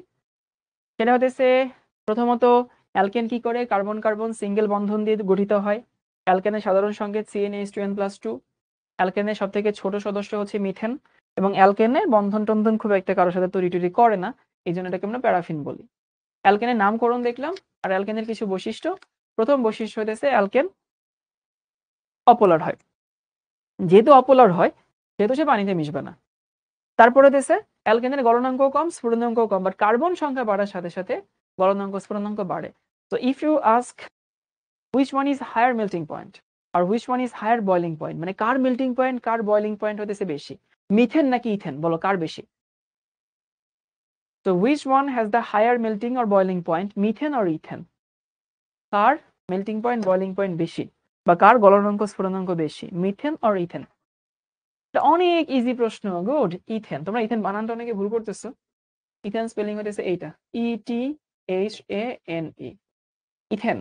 সেটা হতেছে, প্রথমত অ্যালকেন কি করে? কার্বন কার্বন সিঙ্গেল বন্ধন দিয়ে গঠিত হয়। অ্যালকেনের সাধারণ সংকেত CnH2n+2। অ্যালকেনের সব থেকে ছোট সদস্য হচ্ছে মিথেন, এবং অ্যালকেনের বন্ধন টন্ধন খুব একটা কারোর সাথে তৈরি টৈরি করে না, এই জন্য এটাকে আমরা প্যারাফিন বলি। অ্যালকেনের নামকরণ দেখলাম, আর অ্যালকেনের কিছু বৈশিষ্ট্য। প্রথম বৈশিষ্ট্য হতেছে অ্যালকেন অপোলার হয়। যেহেতু অপোলার হয় সেহেতু সে পানিতে মিশবে না। তারপরে হতেছে অ্যালকেনের গলনাঙ্ক কম, স্ফুটনাঙ্ক কম, বাট কার্বন সংখ্যা বাড়ার সাথে সাথে গলনাঙ্ক স্ফুটনাঙ্ক বাড়ে। So if you ask which one is higher melting point or which one is higher boiling point, মানে কার মেল্টিং পয়েন্ট কার বয়লিং পয়েন্ট হতেছে বেশি, মিথেন নাকি ইথেন, বলো কার বেশি? So which one has the higher melting or boiling point, methane or ethane? কার মেল্টিং পয়েন্ট বয়লিং পয়েন্ট বেশি, বা কার গলনাঙ্ক স্ফুটনাঙ্ক বেশি, মিথেন or ইথেন? এটা অনেক ইজি প্রশ্ন। গুড। ইথেন, তোমরা ইথেন বানানটা অনেকে ভুল করতেছো। ইথেন স্পেলিং হচ্ছে এইটা, ETHANE, ইথেন।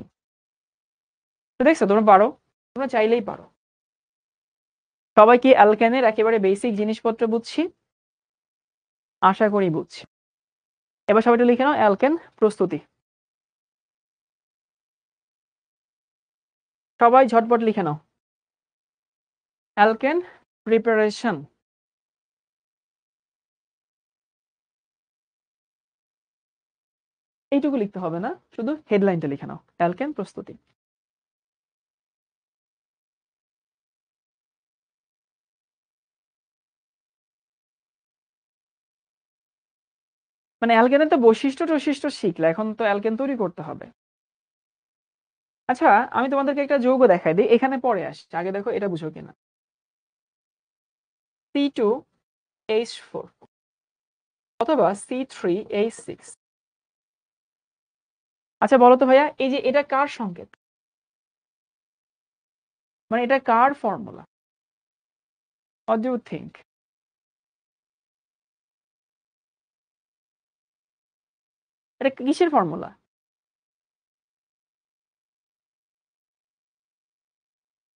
তো দেখছো তোমরা পারো, তোমরা চাইলেই পারো। সবাই কি অ্যালকেনের একেবারে বেসিক জিনিসপত্র বুঝছি? আশা করি বুঝছি। এবার সবাই লিখে নাও অ্যালকেন প্রস্তুতি। সবাই ঝটপট লিখে নাও অ্যালকেন প্রিপারেশন। এইটুকু লিখতে হবে না, শুধু হেডলাইনটা লিখে নাও অ্যালকেন প্রস্তুতি। মানে অ্যালকেনের তো বৈশিষ্ট্য টৈশিষ্ট্য শিখলে, এখন তো অ্যালকেন তৈরি করতে হবে। আচ্ছা, আমি তোমাদেরকে একটা যৌগ দেখাই দিই, এখানে পরে আসছে, আগে দেখো এটা বুঝো কিনা। C2H4 অথবা C3H6। আচ্ছা বলো তো ভাইয়া, এই যে এটা কার সংকেত, মানে এটা কার formula? What do you think? এটা কিসের ফর্মুলা?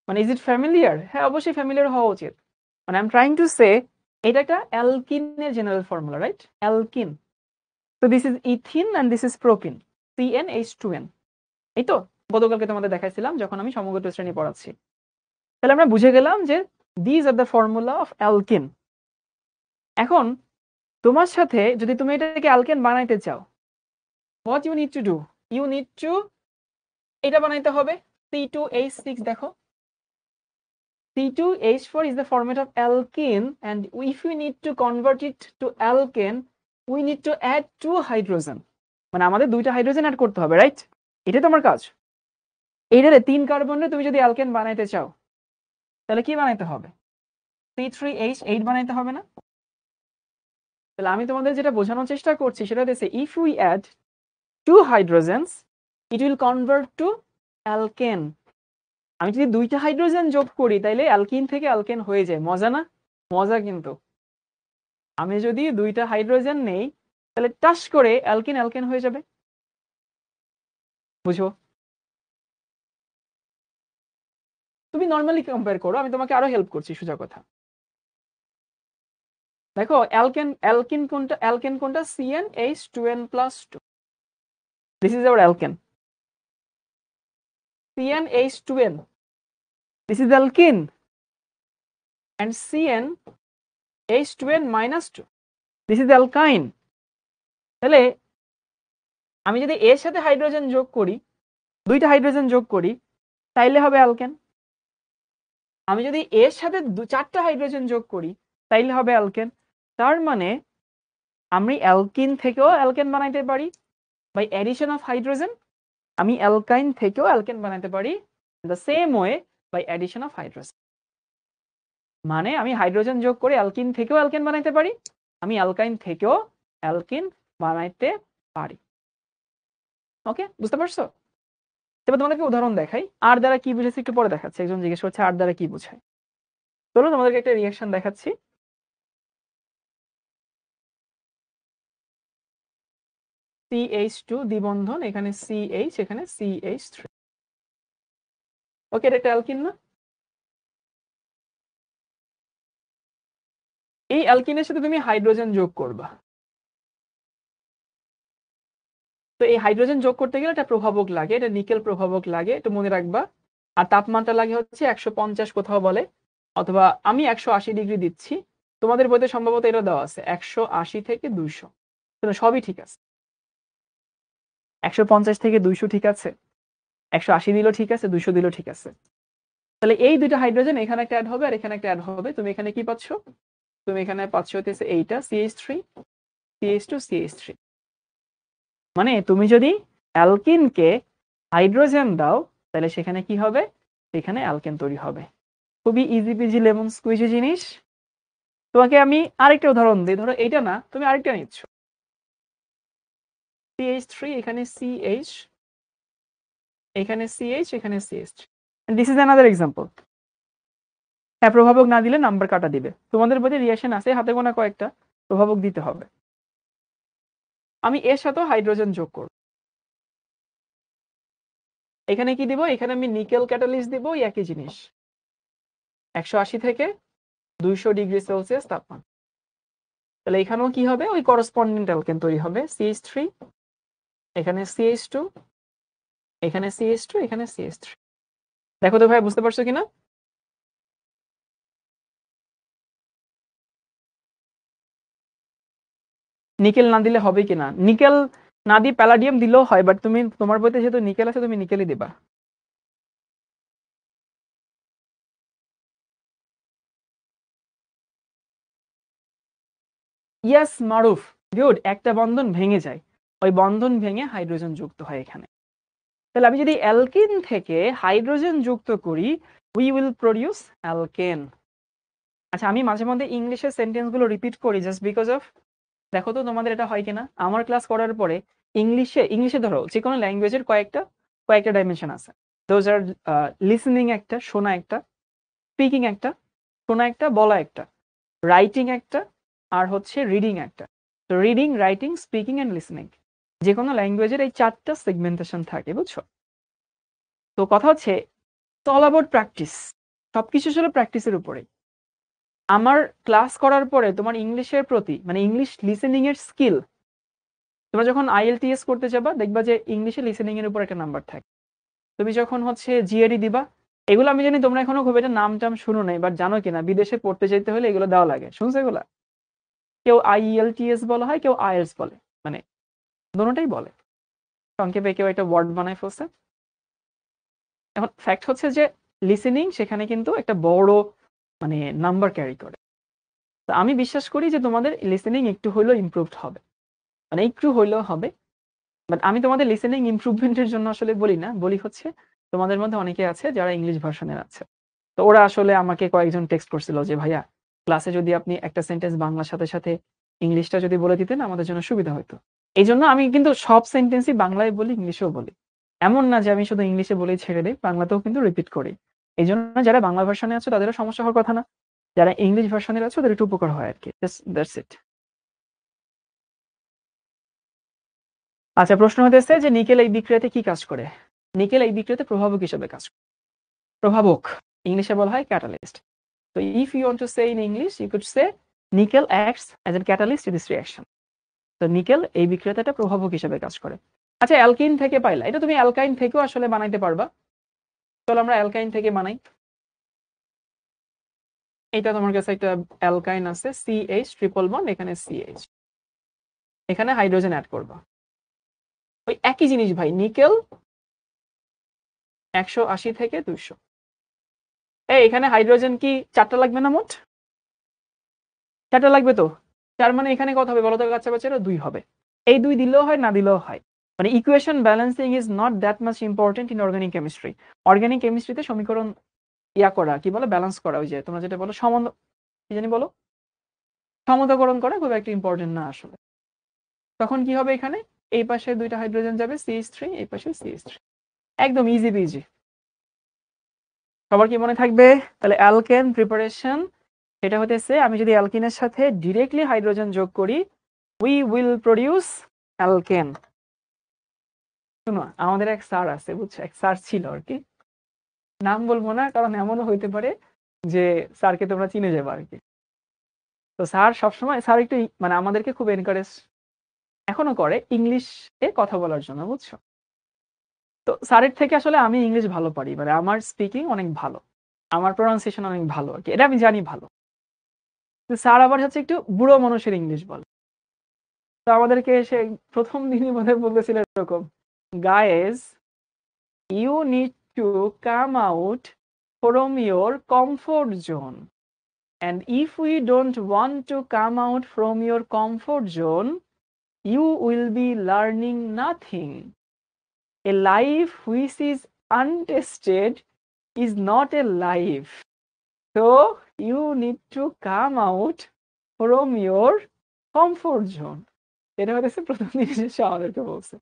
মানে ইজ ইট ফ্যামিলিয়ার? হ্যাঁ অবশ্যই ফ্যামিলিয়ার হওয়া উচিত। মানে I am trying to say এটা একটা অ্যালকিনের জেনারেল ফর্মুলা, রাইট? অ্যালকিন। তো this is ethene and this is propene, CnH2n। এই তো গতকালকে তোমাদের দেখাইছিলাম যখন আমি সমগ্র শ্রেণী পড়াচ্ছি। তাহলে আমরা বুঝে গেলাম যে this are the formula of alkene. এখন তোমার সাথে যদি তুমি এটাকে অ্যালকেন বানাইতে চাও, what you need to do, you need to এটা বানাইতে হবে C2H6। দেখো C2H4 is the format of alkene, and if we need to convert it to alkane, we need to add 2 hydrogen. মানে আমাদের 2টা হাইড্রোজেন অ্যাড করতে হবে, রাইট? এটাই তোমার কাজ। এইটারে 3 কার্বনে তুমি যদি অ্যালকেন বানাইতে চাও তাহলে কি বানাইতে হবে? C3H8 বানাইতে হবে না? তাহলে আমি তোমাদের যেটা বোঝানোর চেষ্টা করছি সেটা হচ্ছে if we add 2 hydrogens it will convert to alkane. আমি যদি 2টা হাইড্রোজেন যোগ করি তাইলে অ্যালকিন থেকে অ্যালকেন হয়ে যায়। মজা না? মজা কিন্তু। আমি যদি 2টা হাইড্রোজেন নেই তাহলে টাস করে অ্যালকিন অ্যালকেন হয়ে যাবে। বুঝো? তুমি নরমালি কম্পেয়ার করো, আমি তোমাকে আরো হেল্প করছি, সোজা কথা। দেখো অ্যালকেন কোনটা? CnH2n+2। This is hour alkane, CnH2n। This is alkyne, and CnH2n-2, this is অ্যালকাইন। তাহলে আমি যদি এর সাথে হাইড্রোজেন যোগ করি, 2টা হাইড্রোজেন যোগ করি, তাইলে হবে অ্যালকেন। আমি যদি এর সাথে 4টা হাইড্রোজেন যোগ করি তাইলে হবে অ্যালকেন। তার মানে আমি অ্যালকিন থেকেও অ্যালকেন বানাইতে পারি বাই অ্যাডিশন অফ হাইড্রোজেন, আমি অ্যালকাইন থেকেও অ্যালকেন বানাইতে পারি the same way by addition of hydrogen. মানে আমি হাইড্রোজেন যোগ করে অ্যালকিন থেকেও অ্যালকেন বানাইতে পারি, আমি অ্যালকাইন থেকেও অ্যালকিন বানাইতে পারি। ওকে, বুঝতে পারছো? এবার তোমাদেরকে উদাহরণ দেখাই। আর দ্বারা কি বুঝেছি একটু পরে দেখাচ্ছি। একজন জিজ্ঞেস করছে আর দ্বারা কি বোঝায়। চলো তোমাদেরকে একটা রিঅ্যাকশন দেখাচ্ছি। CH2 দ্বিবন্ধন, এখানে CH, এখানে CH3। ওকে, এটা একটা অ্যালকিন না? এই অ্যালকিনের সাথে তুমি হাইড্রোজেন যোগ করবা। তো এই হাইড্রোজেন যোগ করতে গেলে একটা প্রভাবক লাগে, এটা নিকেল প্রভাবক লাগে, একটু মনে রাখবা। আর তাপমাত্রা লাগে হচ্ছে 150 কোথাও বলে, অথবা আমি 180 ডিগ্রি দিচ্ছি। তোমাদের বইতে সম্ভবত এটা দেওয়া আছে 180 থেকে 200। সবই ঠিক আছে, 150 থেকে 200 ঠিক আছে, 180 দিলেও ঠিক আছে, 200 দিলেও ঠিক আছে। তাহলে এই 2টা হাইড্রোজেন এখানে একটা অ্যাড হবে আর এখানে একটা অ্যাড হবে। তুমি এখানে কি পাচ্ছ? তুমি এখানে পাচ্ছ হচ্ছে এইটা CH3, CH2, CH3। মানে তুমি যদি অ্যালকিনকে হাইড্রোজেন দাও তাহলে সেখানে কি হবে? সেখানে অ্যালকেন তৈরি হবে। খুবই ইজি পিজি লেমন স্কুইজি জিনিস। তোমাকে আমি আরেকটা উদাহরণ দিই, ধরো এইটা না, তুমি আরেকটা নিচ্ছ, CH3, এখানে CH, এখানে CH, এখানে CH3। This is another example. হ্যাঁ, প্রভাবক না দিলে নাম্বার কাটা দিবে। তোমাদের বইতে রিঅ্যাকশন আছে হাতে গোনা কয়েকটা, প্রভাবক দিতে হবে। আমি এর সাথেও হাইড্রোজেন যোগ করব। এখানে কি দিব? এখানে আমি নিকেল ক্যাটালিস্ট দিব, ওই একই জিনিস, 180 থেকে 200 ডিগ্রি সেলসিয়াস তাপমান। তাহলে এখানেও কি হবে? ওই করসপন্ডেন্ট অ্যালকেন তৈরি হবে, CH3, এখানে CH2, এখানে CH2, এখানে CH3। দেখো তো ভাই, বুঝতে পারছো কিনা? নিকেল না দিলে হবে কিনা? নিকেল না দিয়ে প্যালাডিয়াম দিলেও হয়, বাট তুমি তোমার বইতে যেহেতু নিকেল আছে তুমি নিকেলই দিবা। ইয়াস মারুফ, গুড। একটা বন্ধন ভেঙে যায়, ওই বন্ধন ভেঙে হাইড্রোজেন যুক্ত হয় এখানে। তাহলে আমি যদি অ্যালকিন থেকে হাইড্রোজেন যুক্ত করি, উই উইল প্রডিউস অ্যালকেন। আচ্ছা, আমি মাঝে মধ্যে ইংলিশের সেন্টেন্স গুলো রিপিট করি জাস্ট বিকজ অফ, দেখো তো তোমাদের এটা হয় কিনা। আমার ক্লাস করার পরে ইংলিশে ধরো যে কোনো ল্যাঙ্গুয়েজের কয়েকটা ডাইমেনশন আছে। দোজ আর লিসেনিং একটা, শোনা একটা, স্পিকিং একটা, শোনা একটা, বলা একটা, রাইটিং একটা, আর হচ্ছে রিডিং একটা। তো reading, writing, speaking and listening, যে কোনো ল্যাঙ্গুয়েজের এই 4টা সেগমেন্টেশন থাকে, বুঝছো? তো কথা হচ্ছে অল অ্যাবাউট প্র্যাকটিস, সবকিছু আসলে প্র্যাকটিসের উপরে। আমার ক্লাস করার পরে তোমার ইংলিশের প্রতি, মানে ইংলিশ লিসেনিং এর স্কিল, তোমরা যখন IELTS করতে যাবা দেখবা যে ইংলিশে লিসেনিং এর উপর একটা নাম্বার থাকে। তুমি যখন হচ্ছে GRE দিবা, এগুলো আমি জানি তোমরা এখনো খুব এটা নাম টাম শুনো নাই, বাট জানো কিনা বিদেশে পড়তে যেতে হলে এগুলো দেওয়া লাগে, শুনছো এগুলা? কেউ IELTS বলা হয়, কেউ IELTS বলে, মানে দোনোটাই বলে, সংক্ষেপে কেউ একটা ওয়ার্ড বানায় ফেলছে। এখন ফ্যাক্ট হচ্ছে যে লিসেনিং সেখানে কিন্তু একটা বড় মানে নাম্বার ক্যারি করে। তো আমি বিশ্বাস করি যে তোমাদের লিসেনিং একটু হইলেও ইমপ্রুভড হবে, মানে একটু হইলেও হবে। বাট আমি তোমাদের লিসেনিং ইমপ্রুভমেন্টের জন্য আসলে বলি না, বলি হচ্ছে তোমাদের মধ্যে অনেকে আছে যারা ইংলিশ ভার্সনের আছে। তো ওরা আসলে আমাকে কয়েকজন টেক্সট করছিল যে ভাইয়া, ক্লাসে যদি আপনি একটা সেন্টেন্স বাংলার সাথে সাথে ইংলিশটা যদি বলে দিতেন আমাদের জন্য সুবিধা হতো। এই জন্য আমি কিন্তু সব সেন্টেন্সই বাংলায় বলি, ইংলিশেও বলি। এমন না যে আমি শুধু ইংলিশে বলেই ছেড়ে দিই, বাংলাতেও কিন্তু রিপিট করি। এই জন্য যারা বাংলা ভার্সনে আছে তাদেরও সমস্যা হওয়ার কথা না, যারা ইংলিশ ভার্সনের আছে ওদের একটু উপকার হয় আর কি। That's it. আচ্ছা, প্রশ্ন হতেছে যে নিকেল এই বিক্রিয়াতে কি কাজ করে? নিকেল এই বিক্রিয়াতে প্রভাবক হিসেবে কাজ করে। প্রভাবক ইংলিশে বলা হয় ক্যাটালিস্ট। তো if you want to say in English you could say nickel acts as an catalyst in this reaction. তো নিকেল এই বিক্রিয়াতে একটা প্রভাবক হিসেবে কাজ করে। আচ্ছা, অ্যালকিন থেকে পাইলা, এটা তুমি অ্যালকাইন থেকেও আসলে বানাইতে পারবা। চলো আমরা অ্যালকাইন থেকে বানাই। এটা তোমার কাছে একটা অ্যালকাইন আছে, CH ট্রিপল বন্ড, এখানে CH, এখানে হাইড্রোজেন অ্যাড করবা। ওই একই জিনিস ভাই, নিকেল 180 থেকে 200। এখানে হাইড্রোজেন কি 4টা লাগবে না? মোট 4টা লাগবে তো। তার মানে এখানে কত হবে বলো তো? কাছে কাছে 2 হবে। এই 2 দিলেও হয়, না দিলেও হয়। মানে equation balancing is not that much important in organic chemistry. Organic কেমিস্ট্রিতে সমীকরণ করা, কি বলে, ব্যালেন্স করা, ওই যে তোমরা যেটা বলো কি জানি বলো, সমতাকরণ করা খুব একটা ইম্পর্টেন্ট না আসলে। তখন কি হবে? এখানে এই পাশে 2টা হাইড্রোজেন যাবে, CH3, এই পাশে CH3, একদম ইজি বিজি। সবার কি মনে থাকবে? তাহলে অ্যালকেন প্রিপারেশন এটা হতেছে, আমি যদি অ্যালকিনের সাথে ডিরেক্টলি হাইড্রোজেন যোগ করি, উই উইল প্রডিউস অ্যালকেন। শুনো, আমাদের এক স্যার আছে, বুঝছো, এক স্যার ছিল আর কি, নাম বলবো না কারণ এমনও হইতে পারে যে স্যারকে তোমরা চিনে যাবে আর কি। তো স্যার সবসময়, স্যার একটু মানে আমাদেরকে খুব এনকারেজ এখনো করে ইংলিশে কথা বলার জন্য, বুঝছো। তো স্যারের থেকে আসলে আমি ইংলিশ ভালো পারি, মানে আমার স্পিকিং অনেক ভালো, আমার প্রনাউন্সিয়েশন অনেক ভালো আর কি, এটা আমি জানি ভালো। তো স্যার আবার হচ্ছে একটু বুড়ো মানুষের ইংলিশ বলে। তো আমাদেরকে এসে প্রথম দিনই বোধহয় বলতেছিল এরকম, guys, you need to come out from your comfort zone, and if we don't want to come out from your comfort zone, you will be learning nothing. A life which is untested is not a life. So you need to come out from your comfort zone. এটা হচ্ছে প্রথম দিন এসে আমাদেরকে বলছে।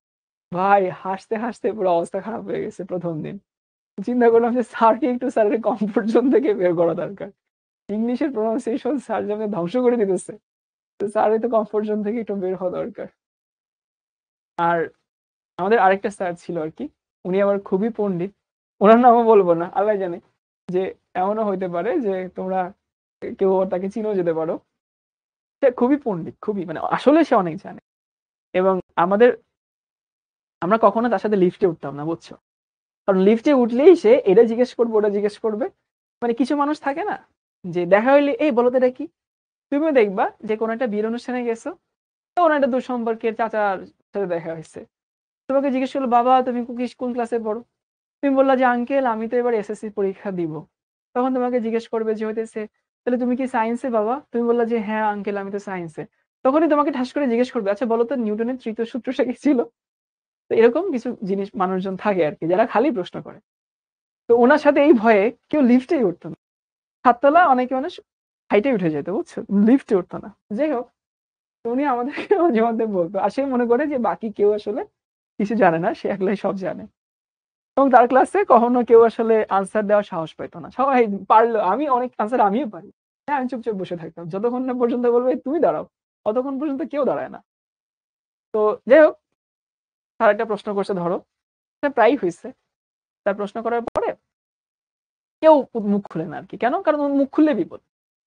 ভাই হাসতে হাসতে পুরো অবস্থা খারাপ হয়ে গেছে প্রথম দিন। চিন্তা করলাম যে স্যারকে একটু স্যারের কমফোর্ট জোন থেকে বের করা দরকার। ইংলিশের প্রোনাউন্সিয়েশন স্যার যেমন ধ্বংস করে দিতেছে, তো স্যারের তো কমফোর্ট জোন থেকে একটু বের হওয়া দরকার। আর আমাদের আরেকটা স্যার ছিল আর কি, উনি আবার খুবই পণ্ডিত, ওনার নামও বলবো না, আল্লাহ জানে, যে এমনও হইতে পারে যে তোমরা কেউ তাকে চিনেও যেতে পারো। সে খুবই পণ্ডিত, খুবই, মানে আসলে সে অনেক জানে। এবং আমরা কখনো তার সাথে লিফটে উঠতাম না, বুঝছো, কারণ লিফটে উঠলেই সে এটা জিজ্ঞেস করবে, ওটা জিজ্ঞেস করবে। মানে কিছু মানুষ থাকে না যে দেখা হইলে এই বলো তো এটা কি। তুমিও দেখবা যে কোনো একটা বিয়ের অনুষ্ঠানে গেছো, তো কোনো একটা দূর সম্পর্কের চাচার সাথে দেখা হয়েছে, তোমাকে জিজ্ঞেস করলো বাবা তুমি কোন ক্লাসে পড়ো, তুমি বললা যে আঙ্কেল আমি তো এবার এসএসসি পরীক্ষা দিব। তখন তোমাকে জিজ্ঞেস করবে যে হইতেছে তাহলে তুমি কি সায়েন্সে বাবা, তুমি বললা যে হ্যাঁ আঙ্কেল আমি তো সায়েন্সে। তখনই তোমাকে ঠাস করে জিজ্ঞেস করবে আচ্ছা বলো তো নিউটনের তৃতীয় সূত্রটা কি ছিল। তো এরকম কিছু জিনিস মানুষজন থাকে আর কি, যারা খালি প্রশ্ন করে। তো ওনার সাথে এই ভয়ে কেউ লিফটেই উঠতো না। সাততলা অনেকে মানুষ হাইটে উঠে যেত, বুঝছো, লিফটে উঠতো না। যাই হোক, তো উনি আমাদেরকে মাঝে মধ্যে বলতো, আর সে মনে করে যে বাকি কেউ আসলে কিছু জানে না, সে একলাই সব জানে। এবং তার ক্লাসে কখনো কেউ আসলে আনসার দেওয়ার সাহস পাইতো না, সবাই পারলো, আমি অনেক আনসার আমিও পারি, হ্যাঁ আমি চুপচাপ বসে থাকতাম, যতক্ষণ না পর্যন্ত বলবে তুমি দাঁড়াও, ততক্ষণ পর্যন্ত কেউ দাঁড়ায় না। তো যাই হোক, তার একটা প্রশ্ন করছে ধরো, প্রায় হয়েছে, তার প্রশ্ন করার পরে কেউ মুখ খুলে না আর কি। কেন? কারণ মুখ খুললে বিপদ।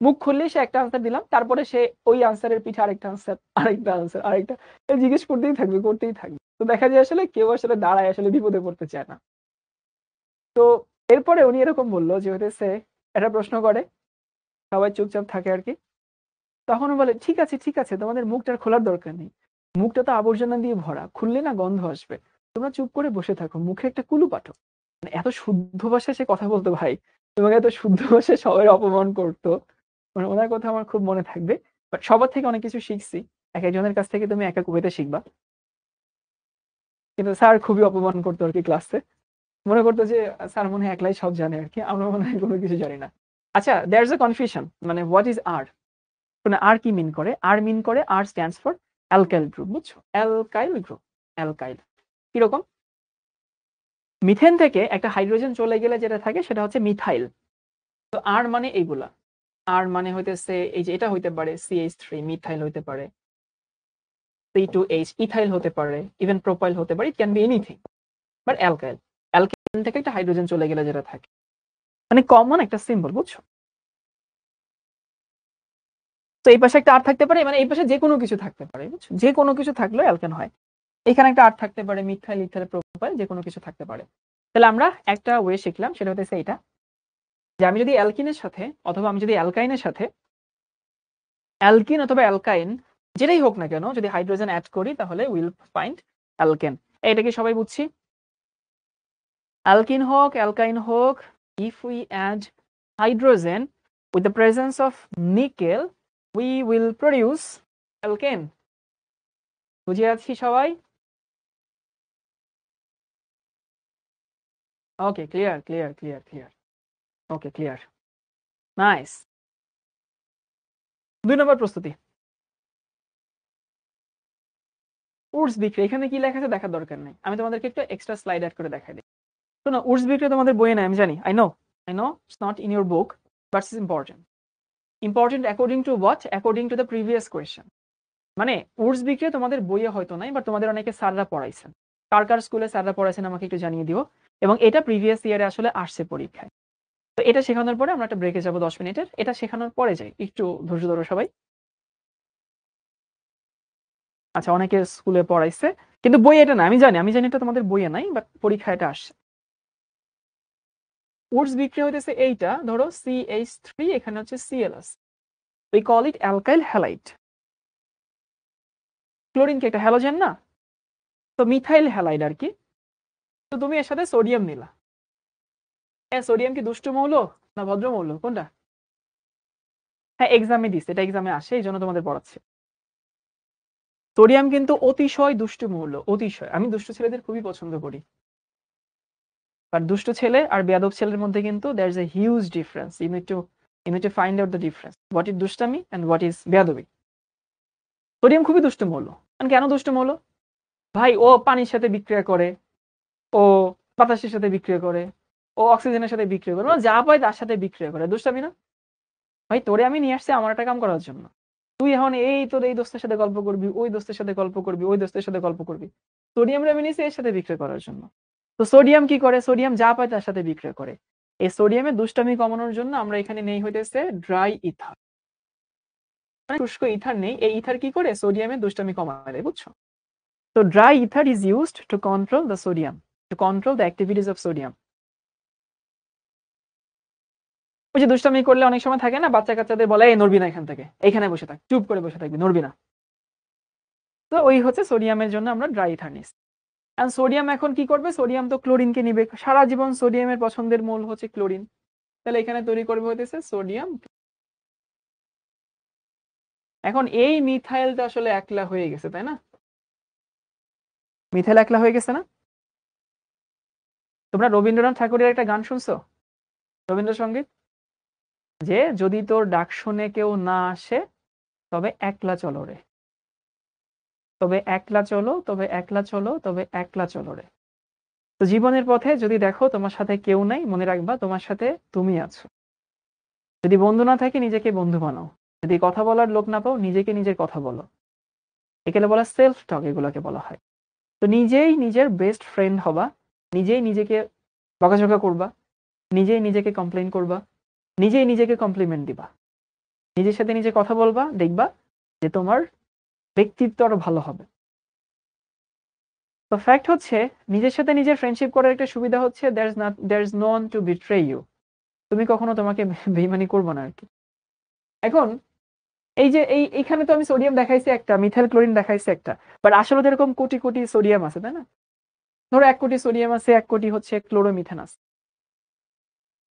মুখ খুললেই সে একটা আনসার দিলাম, তারপরে সে ওই আনসারের পিঠে আরেকটা আনসার, আরেকটা আনসার, আরেকটা, জিজ্ঞেস করতেই থাকবে, করতেই থাকবে। তো দেখা যায় আসলে কেউ আসলে দাঁড়ায় আসলে বিপদে পড়তে চায় না। তো এরপরে উনি এরকম বললো যে হইতেছে একটা প্রশ্ন করে, সবাই চুপচাপ থাকে আর কি। তখন ও বলে ঠিক আছে ঠিক আছে, তোমাদের মুখটা খোলার দরকার নেই, মুখটা তো আবর্জনা দিয়ে ভরা, খুললে না গন্ধ আসবে, তোমরা চুপ করে বসে থাকো, মুখে একটা কুলু পাঠো। মানে এত শুদ্ধ ভাষায় সে কথা বলতো ভাই, এবং এত শুদ্ধ ভাষায় সবাই অপমান করতো। মানে ওনার কথা আমার খুব মনে থাকবে। বাট সবার থেকে অনেক কিছু শিখছি, এক একজনের কাছ থেকে তুমি এক এক ওয়েতে শিখবা। কিন্তু স্যার খুবই অপমান করতো আর কি ক্লাসে, মনে করতো যে স্যার মনে হয় একলাই সব জানে আর কি, আমরা মনে হয় কোনো কিছু জানি না। আচ্ছা, দেয়ার ইজ এ কনফিউশন, মানে হোয়াট ইজ আর, মানে আর কি মিন করে, আর মিন করে আর স্ট্যান্ডস ফর অ্যালকাইল গ্রুপ, বুঝছো, অ্যালকাইল গ্রুপ, অ্যালকাইল। কিরকম, মিথেন থেকে একটা হাইড্রোজেন চলে গেলে যেটা থাকে সেটা হচ্ছে মিথাইল। তো আর মানে এইগুলা, আর মানে হইতেছে এই যে এটা হইতে পারে CH3 মিথাইল হইতে পারে, C2H ইথাইল হতে পারে, ইভেন প্রোপাইল হতে পারে, it can be anything. But alkyl, alkyl থেকে একটা হাইড্রোজেন চলে গেলে যেটা থাকে, মানে কমন একটা সিম্বল, বুঝছো। তো এই পাশে একটা আর থাকতে পারে, মানে এই পাশে যে কোনো কিছু থাকতে পারে, বুঝছো, যে কোনো কিছু থাকলে অ্যালকেন হয়। এখানে একটা আর থাকতে পারে, মিথাইল ইথাইল প্রোপাইল, যে কোনো কিছু থাকতে পারে। তাহলে আমরা একটা ওয়ে শিখলাম, সেটা হচ্ছে এটা, যে আমি যদি অ্যালকিনের সাথে অথবা আমি যদি অ্যালকাইনের সাথে, অ্যালকিন অথবা অ্যালকাইন যেটাই হোক না কেন, যদি হাইড্রোজেন অ্যাড করি তাহলে উইল ফাইন্ড অ্যালকেন। এটা কি সবাই বুঝছি? অ্যালকিন হোক অ্যালকাইন হোক, if we add hydrogen with the presence of nickel we will produce alkane. বুঝে আছি সবাই? Okay, clear clear clear clear, okay clear, nice. 2 নম্বর প্রস্তুতি, উডস বিক্রি, এখানে কি লেখা আছে দেখার দরকার নেই, আমি তোমাদেরকে একটু এক্সট্রা স্লাইড অ্যাড করে দেখাই দিই। শোনো, উডস বিক্রি তোমাদের বইয়ে নাই আমি জানি, I know it's not in your book, but it's important according to what, according to the previous question. মানে উডস বিক্রি তোমাদের বইয়ে হয়তো নাই, বাট তোমাদের অনেকে স্যাররা পড়াইছেন, কার কার স্কুলে স্যাররা পড়াইছেন আমাকে একটু জানিয়ে দিও। এবং এটা প্রিভিয়াস ইয়ারে আসলে আসছে পরীক্ষায়। তো এটা শেখানোর পরে আমরা একটা ব্রেকে যাবো 10 মিনিটের, এটা শেখানোর পরে যাই, একটু ধৈর্য ধরো সবাই। আচ্ছা, অনেকে স্কুলে পড়াইছে কিন্তু বই এটা না, আমি জানি এটা তোমাদের বইয়ে নাই, বাট পরীক্ষায় এটা আসছে। উডস বিক্রি হইতেছে এইটা, ধরো CH3, এখানে হচ্ছে Cl আছে, we call it alkyl halide। Chlorine কি একটা হ্যালোজেন না, তো মিথাইল হ্যালাইড আর কি। তো তুমি এর সাথে সোডিয়াম নিলা, সোডিয়াম কি দুষ্টু মৌল না ভদ্র মৌল কোনটা? হ্যাঁ, এক্সামে দিচ্ছে, এটা এক্সামে আসে, এই জন্য তোমাদের পড়াচ্ছে। সোডিয়াম কিন্তু অতিশয় দুষ্টু মৌল, অতিশয়, আমি দুষ্টু ছেলেদের খুবই পছন্দ করি। আর দুষ্টু ছেলে আর বেয়াদব ছেলের মধ্যে কিন্তু there is a huge difference, you need to find out the difference, what is দুষ্টামি and what is বেয়াদবি। সোডিয়াম খুবই দুষ্টু মৌল। কেন দুষ্টু মৌল? ভাই ও পানির সাথে বিক্রিয়া করে, ও বাতাসের সাথে বিক্রিয়া করে, ও অক্সিজেনের সাথে বিক্রিয়া করে, মানে যা পায় তার সাথে বিক্রিয়া করে, দুষ্টামি না? ভাই তোরে আমি নিয়ে আসছি আমার একটা কাম করার জন্য, তুই এখন এই তোর এই দোস্তের সাথে গল্প করবি, ওই দোস্তের সাথে গল্প করবি, ওই দোস্তের সাথে গল্প করবি। সোডিয়াম আমি নিয়েছি এর সাথে বিক্রয় করার জন্য। তো সোডিয়াম কি করে, সোডিয়াম যা পায় তার সাথে বিক্রয় করে। এই সোডিয়ামের দুষ্টামি কমানোর জন্য আমরা এখানে নেই হইতেছে ড্রাই ইথার, মানে শুষ্ক ইথার নেই, এই ইথার কি করে সোডিয়ামের দুষ্টামি কমায় দেয়, বুঝছো? তো dry ether is used to control the sodium, to control the activities of sodium. ওই যে দুষ্টামি করলে অনেক সময় থাকে না বাচ্চা কাচ্চাদের বলে এই নড়বি না এখান থেকে, এইখানে বসে থাক, চুপ করে বসে থাকবি, নড়বি না। তো ওই হচ্ছে সোডিয়ামের জন্য আমরা ড্রাই ইথার নিচ্ছি। আর সোডিয়াম এখন কি করবে, সোডিয়াম তো ক্লোরিনকে নিবে, সারা জীবন সোডিয়ামের পছন্দের মূল হচ্ছে ক্লোরিন, তাহলে এখানে তৈরি করবে হইতেছে সোডিয়াম। এখন এই মিথাইলটা আসলে একলা হয়ে গেছে, তাই না? মিথাইল একলা হয়ে গেছে না? তোমরা রবীন্দ্রনাথ ঠাকুরের একটা গান শুনছো, রবীন্দ্রসঙ্গীত, যে যদি তোর ডাক শুনে কেউ না আসে তবে একলা চলো রে, তবে একলা চলো, তবে একলা চলো, তবে একলা চলো রে। তো জীবনের পথে যদি দেখো তোমার সাথে কেউ নাই, মনে রাখবা তোমার সাথে তুমি আছো। যদি বন্ধু না থাকে নিজেকে বন্ধু বানাও, যদি কথা বলার লোক না পাও নিজেকে নিজের কথা বলো, এগুলো বলা সেলফ টক, এগুলোকে বলা হয়। তো নিজেই নিজের বেস্ট ফ্রেন্ড হবা, নিজেই নিজেকে বকাঝকা করবা, নিজেই নিজেকে কমপ্লেন করবা, নিজেই নিজেকে কমপ্লিমেন্ট দিবা, নিজের সাথে নিজে কথা বলবা, দেখবা যে তোমার ব্যক্তিত্ব আরো ভালো হবে। তো ফ্যাক্ট হচ্ছে নিজের সাথে নিজের ফ্রেন্ডশিপ করার একটা সুবিধা হচ্ছে there is no one to betray you, তুমি কখনো তোমাকে বেইমানি করবে না আর কি। এখন এই যে এইখানে তো আমি সোডিয়াম দেখাইছি একটা, মিথাইল ক্লোরিন দেখাইছি একটা, বাট আসলে তো এরকম কোটি কোটি সোডিয়াম আছে, তাই না? ধরো 1 কোটি সোডিয়াম আছে, 1 কোটি হচ্ছে ক্লোরোমিথেন আছে।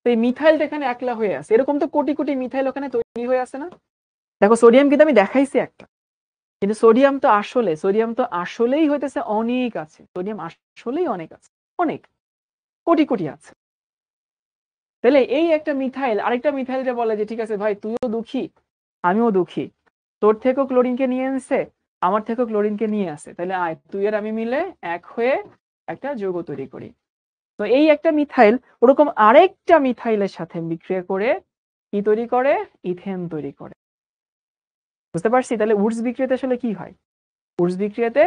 তো এই মিথাইলটা এখানে একলা হয়ে আছে, এরকম তো কোটি কোটি মিথাইল ওখানে তৈরি হয়ে আছে না? দেখো সোডিয়াম কিন্তু আমি দেখাইছি একটা, কিন্তু সোডিয়াম তো আসলেই হইতেছে অনেক আছে, সোডিয়াম আসলেই অনেক আছে, অনেক কোটি কোটি আছে। তাহলে এই একটা মিথাইল আরেকটা মিথাইলকে বলে যে ঠিক আছে ভাই তুইও দুঃখী আমিও দুঃখী, তোর থেকেও ক্লোরিনকে নিয়ে আসছে, আমার থেকেও ক্লোরিনকে নিয়ে আসে, তাহলে আয় তুই আর আমি মিলে এক হয়ে একটা যৌগ তৈরি করি। তো এই একটা মিথাইল ওরকম আরেকটা মিথাইলের সাথে বিক্রিয়া করে কি তৈরি করে, ইথেন তৈরি করে। বুঝতে পারছি? তাহলে উডস বিক্রিয়াতে আসলে কি হয়, উডস বিক্রিয়াতে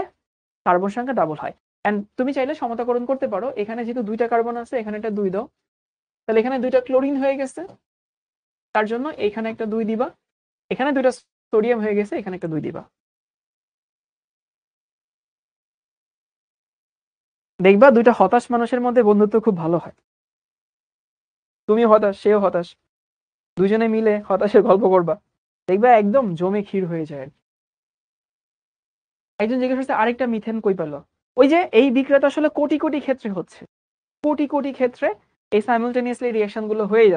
কার্বন সংখ্যা ডাবল হয়। এন্ড তুমি চাইলে সমতাকরণ করতে পারো, এখানে যেহেতু 2টা কার্বন আছে এখানে একটা 2 দাও, তাহলে এখানে 2টা ক্লোরিন হয়ে গেছে, তার জন্য এখানে একটা 2 দিবা, এখানে 2টা সোডিয়াম হয়ে গেছে, এখানে একটা 2 দিবা। দেখবা 2টা হতাশ মানুষের মধ্যে বন্ধুত্ব খুব ভালো হয়, তুমি হতাশ সেও হতাশ, দুজনে মিলে হতাশের গল্প করবা, দেখবা একদম জমে ক্ষীর হয়ে যায়। একজন জিজ্ঞেস করছে আরেকটা মিথেন কই পেলো, ওই যে এই বিক্রিয়াটা আসলে কোটি কোটি ক্ষেত্রে হচ্ছে, কোটি কোটি ক্ষেত্রে এই সাইমultaneously রিঅ্যাকশন গুলো হয়ে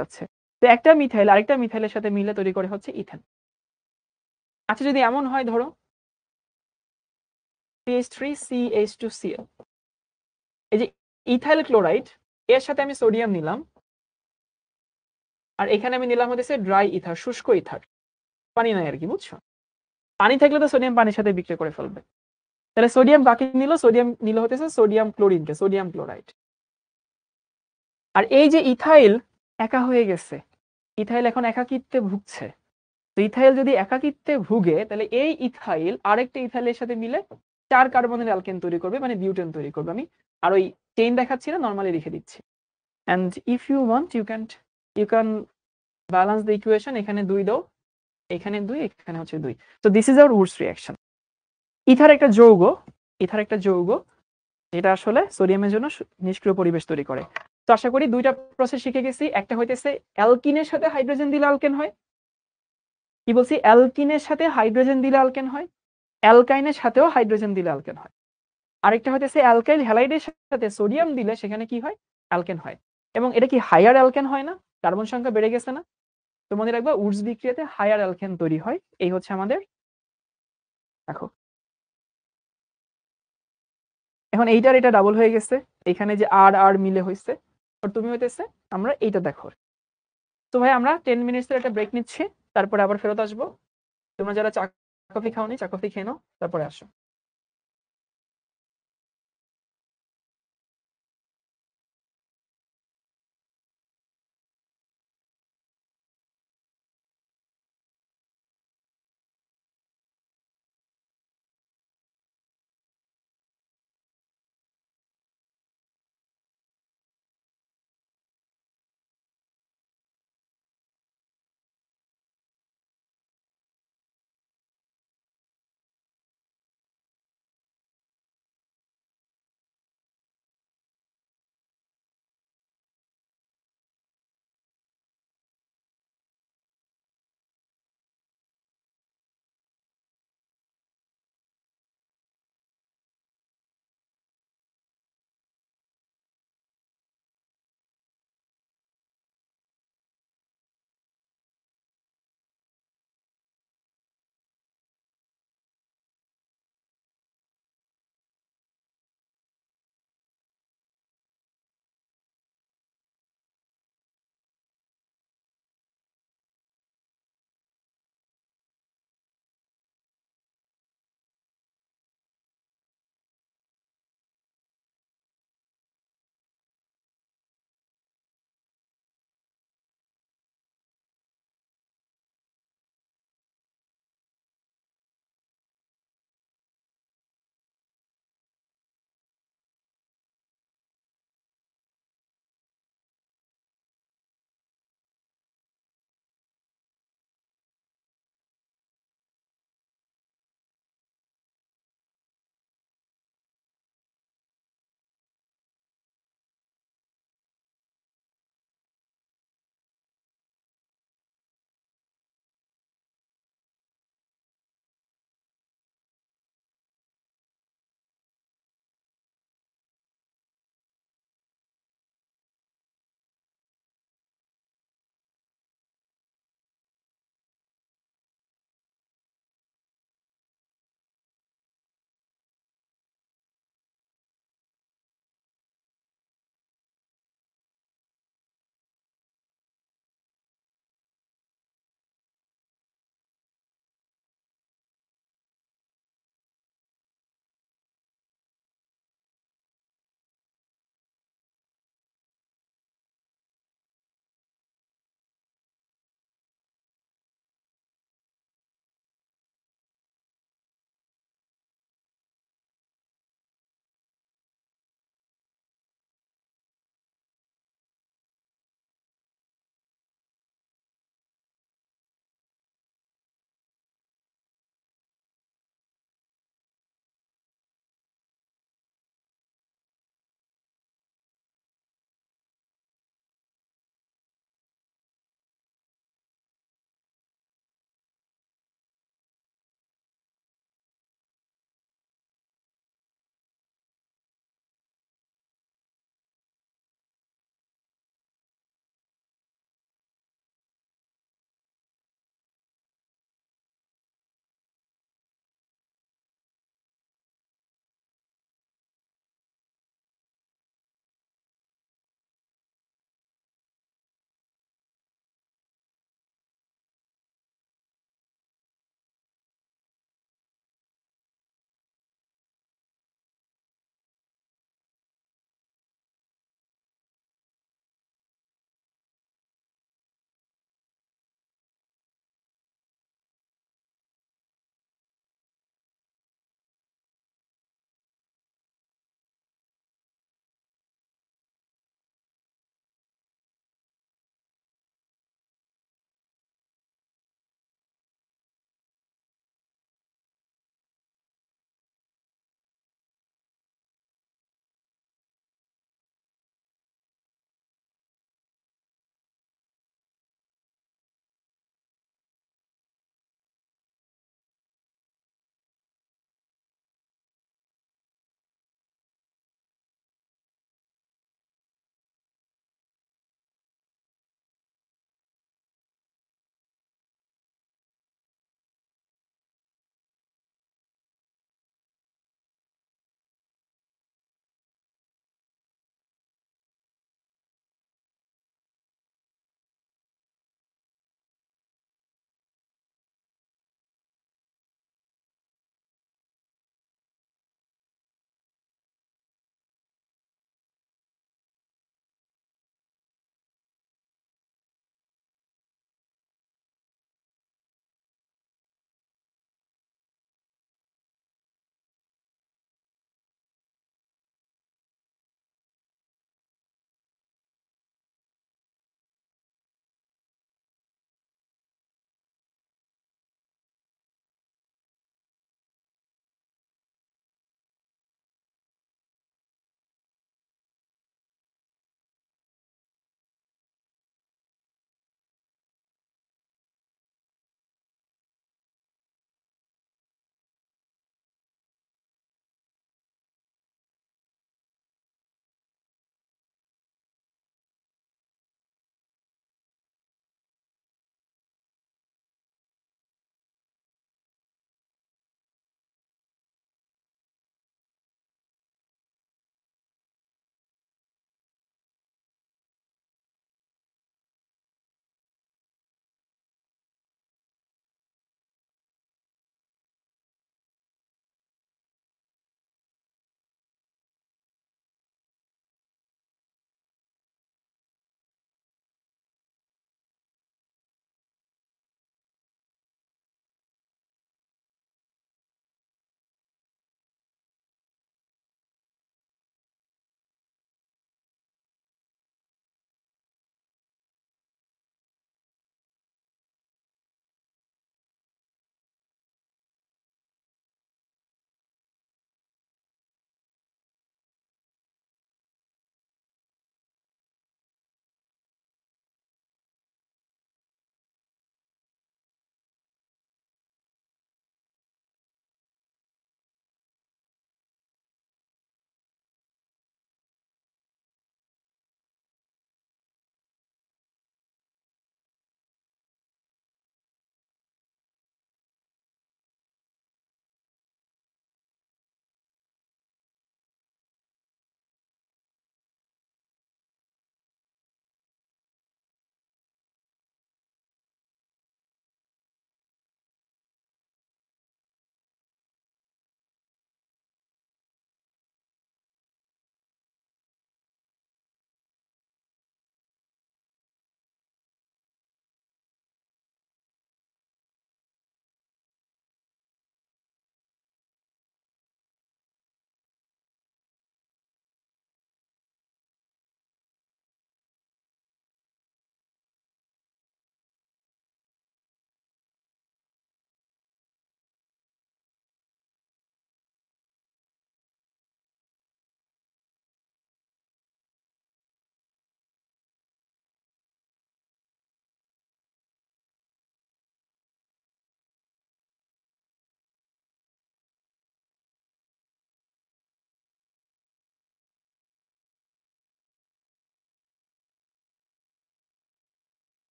যাচ্ছে। তো একটা মিথাইল আরেকটা মিথাইলের সাথে মিলে তৈরি করে হচ্ছে ইথেন। আচ্ছা যদি এমন হয় ধরো CH3CH2Cl, এই যে ইথাইল ক্লোরাইড, এর সাথে আমি সোডিয়াম নিলাম, আর এখানে আমি নিলাম হচ্ছে ড্রাই ইথার, শুষ্ক ইথার, পানি নাই আর কি, বুঝছো? পানি থাকলে তো সোডিয়াম পানির সাথে বিক্রিয়া করে ফেলবে, তাহলে সোডিয়াম কাকে নিল, সোডিয়াম নিল হতেছে সোডিয়াম ক্লোরিনকে, সোডিয়াম ক্লোরাইড। আর এই যে ইথাইল একা হয়ে গেছে, ইথাইল এখন একাকিত্বে ভুগছে। তো ইথাইল যদি একাকিত্বে ভুগে তাহলে এই ইথাইল আরেকটা ইথাইলের সাথে মিলে 4 কার্বনের অ্যালকেন তৈরি করবে, মানে বিউটেন তৈরি করবে। আমি আর ওই চেইন দেখাচ্ছি না, নর্মালি লিখে দিচ্ছি। And if you want you can balance the equation, এখানে 2 দাও, এখানে 2, এখানে হচ্ছে 2। তো this is our Wurtz reaction. Ether একটা যৌগ, ইথার একটা যৌগ যেটা আসলে সোডিয়ামের জন্য নিষ্ক্রিয় পরিবেশ তৈরি করে। তো আশা করি 2টা প্রসেস শিখে গেছি। একটা হইতেছে অ্যালকিনের সাথে হাইড্রোজেন দিলে অ্যালকেন হয়, কি বলছি, অ্যালকিনের সাথে হাইড্রোজেন দিলে অ্যালকেন হয়, অ্যালকাইনের সাথেও হাইড্রোজেন দিলে অ্যালকেন হয়। আরেকটা হইতেছে অ্যালকাইল হ্যালাইডের সাথে সোডিয়াম দিলে সেখানে কি হয়, অ্যালকেন হয়। এবং এটা কি হায়ার অ্যালকেন হয় না, কার্বন সংখ্যা বেড়ে গেছে না? তো মনে রাখবা উডস বিক্রিয়াতে হায়ার অ্যালকেন তৈরি হয়। এই হচ্ছে আমাদের, দেখো এখন এইটার এটা ডাবল হয়ে গেছে, এখানে যে আর আর মিলে হয়েছে, আর তুমি হইতেছে আমরা এইটা দেখো। তো ভাই আমরা 10 মিনিটসের একটা ব্রেক নিচ্ছি, তারপরে আবার ফেরত আসবো। তোমরা যারা চা কফি খাওনি চা কফি খেয়ে নাও, তারপরে আসো।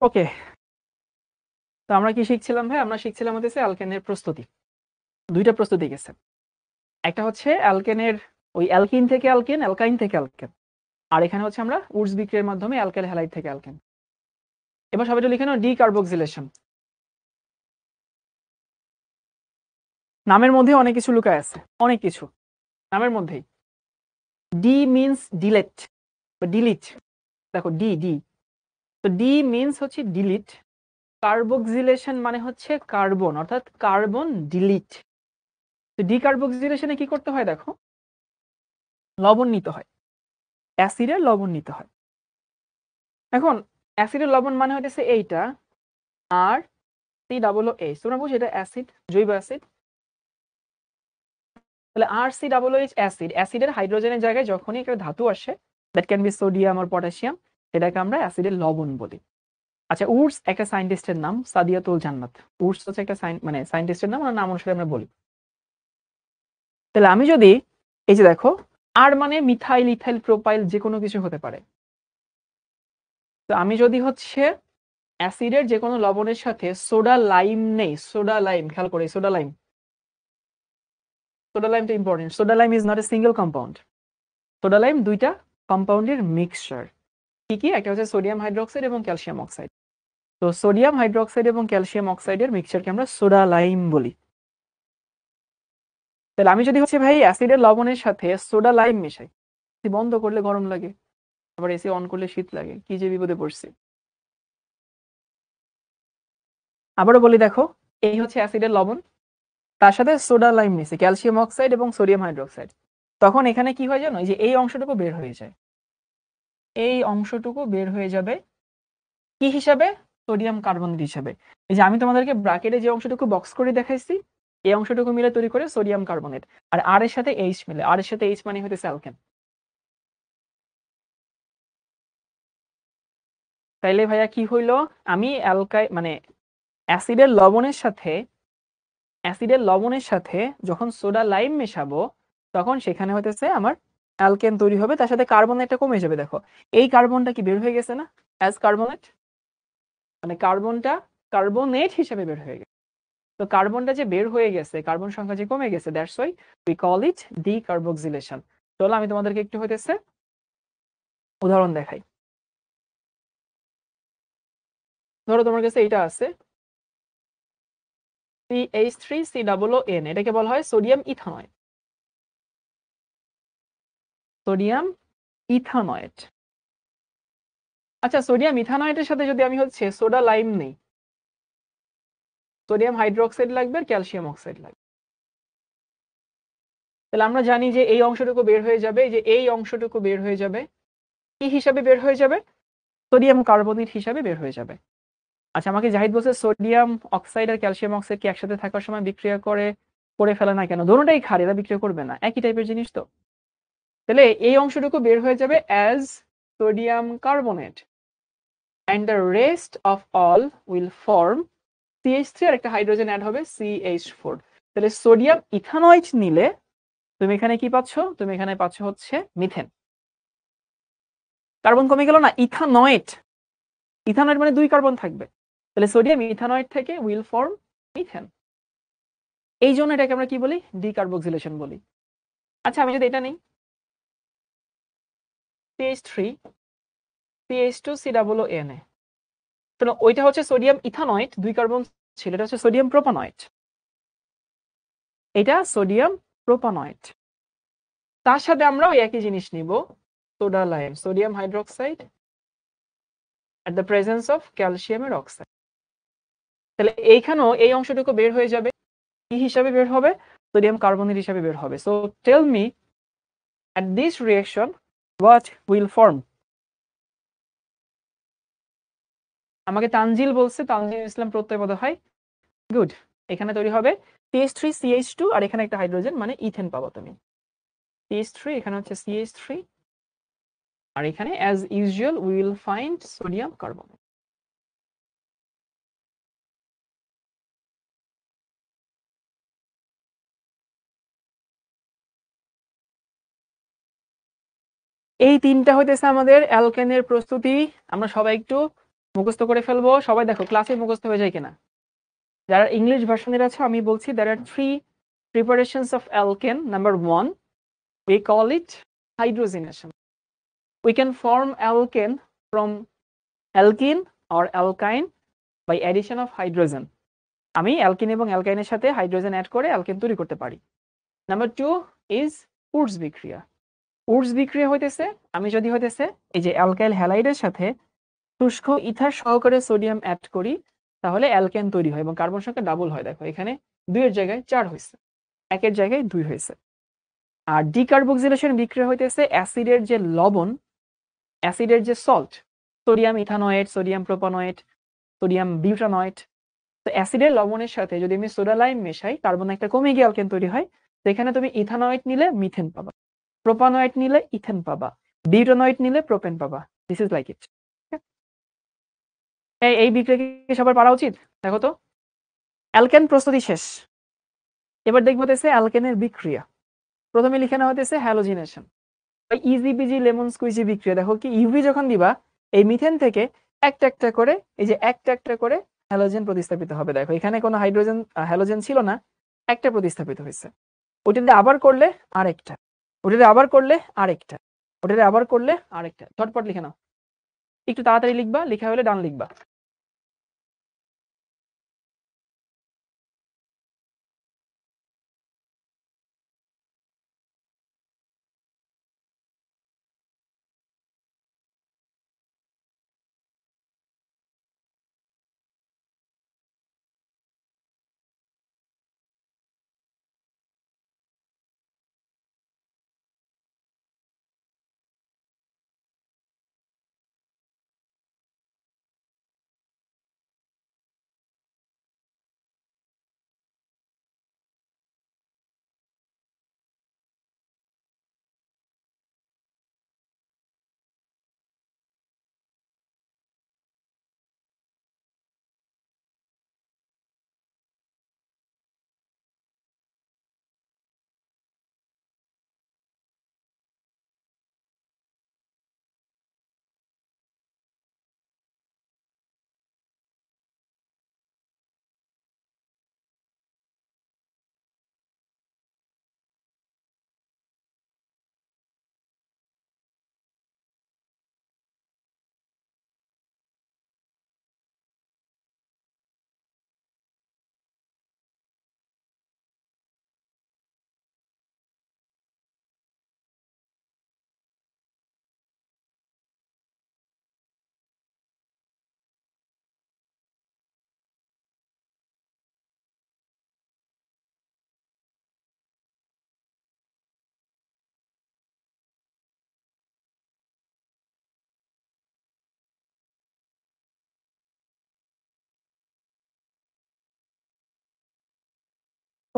ওকে, তো আমরা কি শিখছিলাম ভাই? আমরা শিখছিলাম হচ্ছে অ্যালকেনের প্রস্তুতি। দুইটা প্রস্তুতি গেছে। একটা হচ্ছে অ্যালকেনের ওই অ্যালকিন থেকে অ্যালকেন, অ্যালকাইন থেকে অ্যালকেন। আর এখানে হচ্ছে আমরা উডস বিক্রিয়ার মাধ্যমে অ্যালকাইল হ্যালাইড থেকে অ্যালকেন। এবার সবাই লিখে নাও ডিকার্বক্সিলেশন। নামের মধ্যে অনেক কিছু লুকায় আছে, অনেক কিছু নামের মধ্যেই। ডি মিন্স ডিলেট বা ডিলিট। দেখো ডি ডি, তো ডি মিন্স হচ্ছে ডিলিট। কার্বক্সিলেশন মানে হচ্ছে কার্বন, অর্থাৎ কার্বন ডিলিট। তো ডিকার্বক্সিলেশনে কি করতে হয় দেখো, লবণ নিতে হয়, অ্যাসিডের লবণ নিতে হয়। এখন অ্যাসিডের লবণ মানে হচ্ছে এইটা, R C double O H, তোমরা বুঝো এটা অ্যাসিড, জৈব অ্যাসিড। তাহলে R C double H acid, অ্যাসিডের হাইড্রোজেনের জায়গায় যখনই একটা ধাতু আসে, দ্যাট ক্যান বি সোডিয়াম আর পটাশিয়াম, সেটাকে আমরা অ্যাসিডের লবণ বলি। আচ্ছা, উডস একটা সায়েন্টিস্টের নাম, সাদিয়াতুল জান্নাত। উডস হচ্ছে একটা মানে সায়েন্টিস্টের নাম, ওনার নাম অনুসারে আমরা বলি। তাহলে আমি যদি এই যে দেখো, আর মানে মিথাইল, ইথাইল, প্রোপাইল যে কোনো কিছু হতে পারে। তো আমি যদি হচ্ছে অ্যাসিডের যে কোনো লবণের সাথে সোডা লাইম নেই, সোডা লাইম, খেয়াল করে সোডা লাইম, সোডা লাইমটা important. Soda lime is not a single compound. Soda lime দুইটা কম্পাউন্ডের মিক্সচার। কি কি? একটা হচ্ছে সোডিয়াম হাইড্রোক্সাইড এবং ক্যালসিয়াম অক্সাইড। তো সোডিয়াম হাইড্রোক্সাইড এবং ক্যালসিয়াম অক্সাইডের মিক্সচারকে আমরা সোডা লাইম বলি। তাহলে আমি যদি হচ্ছে ভাই অ্যাসিডের লবণের সাথে সোডা লাইম মিশাই, বন্ধ করলে গরম লাগে, আবার এসি অন করলে শীত লাগে, কি যে বিপদে পড়ছি। আবারও বলি দেখো, এই হচ্ছে অ্যাসিডের লবণ, তার সাথে সোডা লাইম মিশে ক্যালসিয়াম অক্সাইড এবং সোডিয়াম হাইড্রোক্সাইড। তখন এখানে কি হয় জানো, যে এই অংশটুকু বের হয়ে যায়, এই অংশটুকু বের হয়ে যাবে কি হিসাবে? সোডিয়াম কার্বনেট হিসাবে। এই যে আমি তোমাদেরকে ব্র্যাকেটে যে অংশটুকু বক্স করে দেখাইছি, এই অংশটুকু মিলে তৈরি করে সোডিয়াম কার্বনেট। আর আর এর সাথে এইচ মিলে, আর এর সাথে এইচ মানে হচ্ছে অ্যালকেন। তাইলে ভাইয়া কি হইলো, আমি মানে অ্যাসিডের লবণের সাথে, অ্যাসিডের লবণের সাথে যখন সোডা লাইম মেশাবো, তখন সেখানে হতেছে আমার অ্যালকেন তৈরি হবে, তার সাথে কার্বনেটটা কমে যাবে। দেখো এই কার্বনটা কি বের হয়ে গেছে না, অ্যাজ কার্বনেট, মানে কার্বনটা কার্বনেট হিসেবে বের হয়ে গেছে। তো কার্বনটা যে বের হয়ে গেছে, কার্বন সংখ্যা যে কমে গেছে, that's why we call it decarboxylation. চলো আমি তোমাদেরকে একটু হইতেছে উদাহরণ দেখাই। ধরো তোমার কাছে এইটা আছে CH3COON, এটাকে বলা হয় সোডিয়াম ইথানয়েড। সোডিয়াম ইথানয়েড। আচ্ছা, সোডিয়াম ইথানয়েডের সাথে যদি আমি হচ্ছে সোডা লাইম নেই, সোডিয়াম হাইড্রোক্সাইড লাগবে আর ক্যালসিয়াম অক্সাইড লাগবে। তাহলে আমরা জানি যে এই অংশটুকু বের হয়ে যাবে, যে এই অংশটুকু বের হয়ে যাবে কি হিসাবে বের হয়ে যাবে? সোডিয়াম কার্বনেট হিসাবে বের হয়ে যাবে। আচ্ছা, আমাকে জাহিদ বলছে সোডিয়াম অক্সাইড আর ক্যালসিয়াম অক্সাইড কি একসাথে থাকার সময় বিক্রিয়া করে ফেলে না কেন? দুটোটাই ক্ষার, এরা বিক্রিয়া করবে না, একই টাইপের জিনিস তো। তাহলে এই অংশটুকু বের হয়ে যাবে as sodium carbonate, and the rest of all will form CH3 আর একটা হাইড্রোজেন অ্যাড হবে CH4। তাহলে সোডিয়াম ইথানয়েড নিলে তুমি এখানে কি পাচ্ছ? তুমি এখানে পাচ্ছ হচ্ছে মিথেন। কার্বন কমে গেল না, ইথানয়েড, ইথানয়েড মানে দুই কার্বন থাকবে। তাহলে সোডিয়াম ইথানয়েড থেকে উইল ফর্ম মিথেন। এই জন্য এটাকে আমরা কি বলি? ডিকার্বক্সিলেশন বলি। আচ্ছা, আমি যদি এটা নেই CH3 CH2COON, তাহলে ওইটা হচ্ছে সোডিয়াম ইথানয়েড, দুই কার্বন ছিল, এটা হচ্ছে সোডিয়াম প্রোপানয়েড, এটা সোডিয়াম প্রোপানয়েড। তার সাথে আমরা ওই একই জিনিস নিব, soda lime, sodium hydroxide at the presence of ক্যালসিয়ামের অক্সাইড। তাহলে এইখানেও এই অংশটুকু বের হয়ে যাবে, কি হিসাবে বের হবে? সোডিয়াম কার্বনেট হিসাবে বের হবে। So tell me at this reaction what will form? আমাকে তানজিল বলছে, তানজিল ইসলাম প্রত্যয় পদ হয়, গুড। এখানে তৈরি হবে CH3CH2 আর এখানে একটা হাইড্রোজেন, মানে ইথেন পাবো তুমি। CH3, এখানে হচ্ছে CH3, আর এখানে as usual we will find sodium carbonate. এই তিনটা হইতেছে আমাদের অ্যালকেনের প্রস্তুতি। আমরা সবাই একটু মুখস্থ করে ফেলবো সবাই, দেখো ক্লাসে মুখস্থ হয়ে যায় কিনা। যারা ইংলিশ ভার্সনের আছে আমি বলছি, there are three preparations of alkane. Number one, we call it hydrogenation. We can form alkane from alkene or alkyne by addition of hydrogen. আমি অ্যালকিন এবং অ্যালকাইনের সাথে হাইড্রোজেন অ্যাড করে অ্যালকেন তৈরি করতে পারি। নাম্বার টু ইজ উডস বিক্রিয়া। উডস বিক্রিয়া হইতেছে, আমি যদি হইতেছে এই যে অ্যালকাইল হ্যালাইডের সাথে শুষ্ক ইথার সহকারে সোডিয়াম অ্যাড করি, তাহলে অ্যালকেন তৈরি হয় এবং কার্বন সংখ্যা ডাবল হয়। দেখো এখানে 2 এর জায়গায় 4 হয়েছে, 1 এর জায়গায় 2 হয়েছে। আর ডিকার্বক্সিলেশন বিক্রিয়া হইতেছে অ্যাসিডের যে লবণ, অ্যাসিডের যে salt, sodium ethanoate, sodium propanoate, sodium butanoate, তো অ্যাসিডের লবণের সাথে যদি আমি সোডা লাইম মেশাই, কার্বন একটা কমে গিয়ে অ্যালকেন তৈরি হয়। তো এখানে তুমি ইথানয়েড নিলে মিথেন পাবা, প্রোপানয়েড নিলে ইথেন পাবা, বিউটানয়েড নিলে প্রোপেন পাবা। This is like it. এই বিক্রিয়া সবার পারা উচিত। দেখো তো অ্যালকেন প্রস্তুতি শেষ, এবার দেখবো অ্যালকেনের বিক্রিয়া। প্রথমে লিখে নেওয়া হতেছে halogenation. Easy busy lemon squeegee বিক্রিয়া। দেখো কি ইউভি যখন দিবা, এই মিথেন থেকে একটা একটা করে, এই যে একটা একটা করে হ্যালোজেন প্রতিস্থাপিত হবে। দেখো এখানে কোনো হাইড্রোজেন হ্যালোজেন ছিল না, একটা প্রতিস্থাপিত হয়েছে। ওইটাতে আবার করলে আরেকটা, ওটাতে আবার করলে আরেকটা, ওটাতে আবার করলে আরেকটা। ঝটপট লিখে নাও, একটু তাড়াতাড়ি লিখবা, লেখা হলে ডান লিখবা।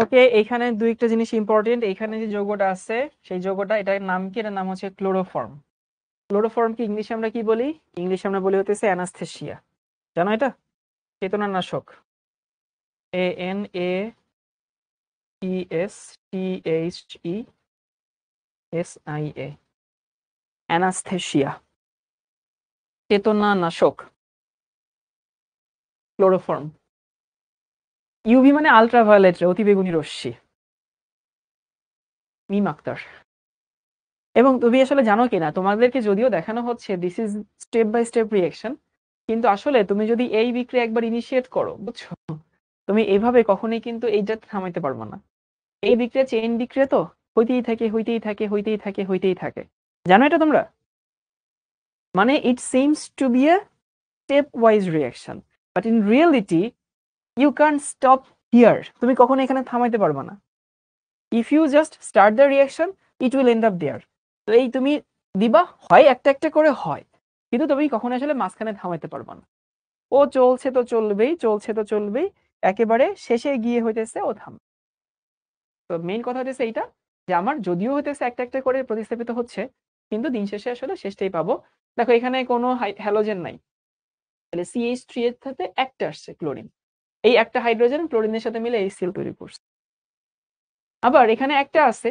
ওকে, এখানে দুই একটা জিনিস ইম্পর্টেন্ট। এখানে যে যৌগটা আছে সেই যৌগটা, এটার নাম কি? এটার নাম হচ্ছে ক্লোরোফর্ম। ক্লোরোফর্ম কি ইংলিশে আমরা কি বলি? ইংলিশে আমরা বলি হতেছে অ্যানাস্থেসিয়া। জানো এটা? চেতনানাশক। ANASTHESIA, অ্যানাস্থেসিয়া, চেতনানাশক, ক্লোরোফর্ম। ইউভি মানে আলট্রাভায়োলেট রে, অতিবেগুনি রশ্মি। মিম আক্তার। এবং তুমি আসলে জানো কিনা, তোমাদেরকে যদিও দেখানো হচ্ছে this is step by step reaction, কিন্তু আসলে তুমি যদি এই বিক্রিয়া একবার ইনিশিয়েট করো, বুঝছো, তুমি এইভাবে কখনোই কিন্তু এইটা থামাইতে পারবে না। এই বিক্রিয়া চেইন বিক্রিয়া তো হইতেই থাকে, হইতেই থাকে, হইতেই থাকে, হইতেই থাকে। জানো এটা তোমরা? মানে it seems to be a step wise reaction, but in reality you can stop here. তুমি কখনো এখানে থামাইতে পারবে না। If you just start the reaction, it will end up there. তো এই তুমি দিবা, হয় একটা একটা করে হয়, কিন্তু তুমি কখনো আসলে মাঝখানে থামাইতে পারবে না। ও চলছে তো চলবেই, চলছে তো চলবেই, একেবারে শেষে গিয়ে হইতেছে ও থাম। তো মেইন কথা হইতেছে এইটা, যে আমার যদিও হইতেছে একটা একটা করে প্রতিস্থাপিত হচ্ছে, কিন্তু দিন শেষে আসলে শেষটাই পাবো। দেখো এখানে কোনো হ্যালোজেন নাই, তাহলে CH3 এর সাথে একটা আসছে ক্লোরিন, এই একটা হাইড্রোজেন ক্লোরিনের সাথে মিলে HCl তৈরি করছে। আবার এখানে একটা আছে,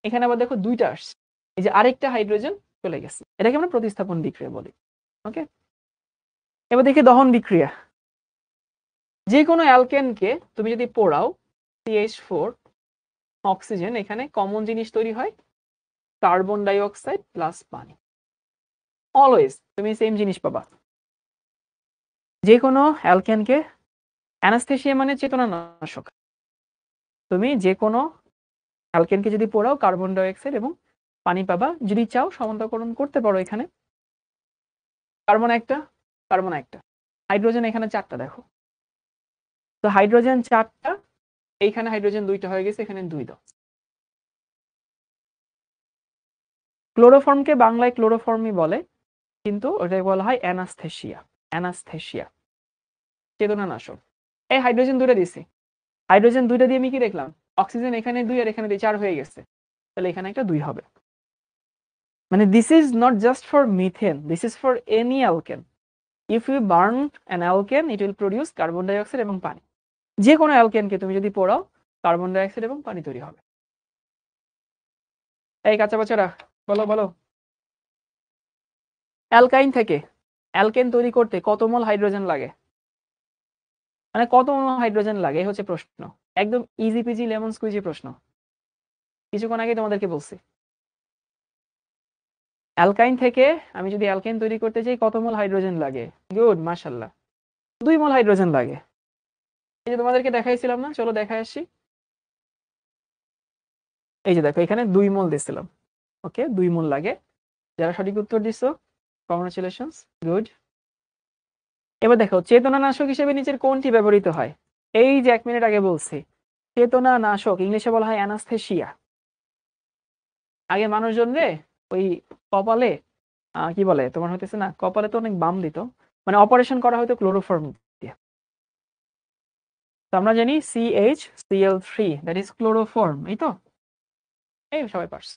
এখানে আবার দেখো দুইটা আসছে, এই যে আরেকটা হাইড্রোজেন চলে গেছে, এটাকে আমরা প্রতিস্থাপন বিক্রিয়া বলি। ওকে, এবার দেখি দহন বিক্রিয়া। যে কোনো অ্যালকেনকে তুমি যদি পোড়াও, CH4 অক্সিজেন, এখানে কমন জিনিস তৈরি হয়, কার্বন ডাই অক্সাইড প্লাস পানি। অলওয়েজ তুমি সেম জিনিস পাবা। যে কোনো অ্যালকেনকে, অ্যানাস্থেসিয়া মানে চেতনানাশক, তুমি যে কোনো অ্যালকেনকে যদি পোড়াও কার্বন ডাই অক্সাইড এবং পানি পাবা। যদি চাও সমান্তরাকরণ করতে পারো, এখানে কার্বন একটা, কার্বন একটা, হাইড্রোজেন এখানে 4টা, দেখো তো হাইড্রোজেন 4টা, এইখানে হাইড্রোজেন 2টা হয়ে গেছে, এখানে 2 দাও। ক্লোরোফর্মকে বাংলায় ক্লোরোফর্মই বলে, কিন্তু ওটাকে বলা হয় অ্যানাস্থেসিয়া। অ্যানাস্থেসিয়া চেতনানাশক। এই হাইড্রোজেন 2টা দিছি, হাইড্রোজেন 2টা দিয়ে আমি কি দেখলাম, অক্সিজেন এখানে 2 আর এখানে 2, 4 হয়ে গেছে, তাহলে এখানে একটা 2 হবে। মানে this is not just for methane, this is for any alkane. If you burn an alkane, it will produce carbon dioxide এবং পানি। যে কোনো অ্যালকেনকে তুমি যদি পোড়াও, কার্বন ডাই অক্সাইড এবং পানি তৈরি হবে। এই কাঁচা বাচ্চারা বলো বলো, অ্যালকাইন থেকে অ্যালকেন তৈরি করতে কত মোল হাইড্রোজেন লাগে? মানে কত মোল হাইড্রোজেন লাগে, এই হচ্ছে প্রশ্ন। একদম ইজি পিজি লেমন স্কুইজি প্রশ্ন, কিছুক্ষণ আগে তোমাদেরকে বলছি। অ্যালকাইন থেকে আমি যদি অ্যালকেন তৈরি করতে চাই, কত মোল হাইড্রোজেন লাগে? গুড, মাশাআল্লাহ, 2 মোল হাইড্রোজেন লাগে। এই যে তোমাদেরকে দেখাইছিলাম না, চলো দেখাই আসি। এই যে দেখো, এখানে 2 মোল দিয়েছিলাম। ওকে, 2 মোল লাগে। যারা সঠিক উত্তর দিছো, কংগ্রাচুলেশনস, গুড। এবার দেখো, চেতনানাশক হিসেবে নিচের কোনটি ব্যবহৃত হয়? এই যে 1 মিনিট আগে বলছি, চেতনানাশক ইংলিশে বলা হয় অ্যানাস্থেসিয়া। আগে মানুষজন রে ওই কপালে কি বলে তোমার হইতেছে না, কপালে তো অনেক বাম দিত, মানে অপারেশন করা হয়তো ক্লোরোফর্ম দিয়ে। তো আমরা জানি CH Cl3, that is chloroform, এই তো, এই সবাই পারছে।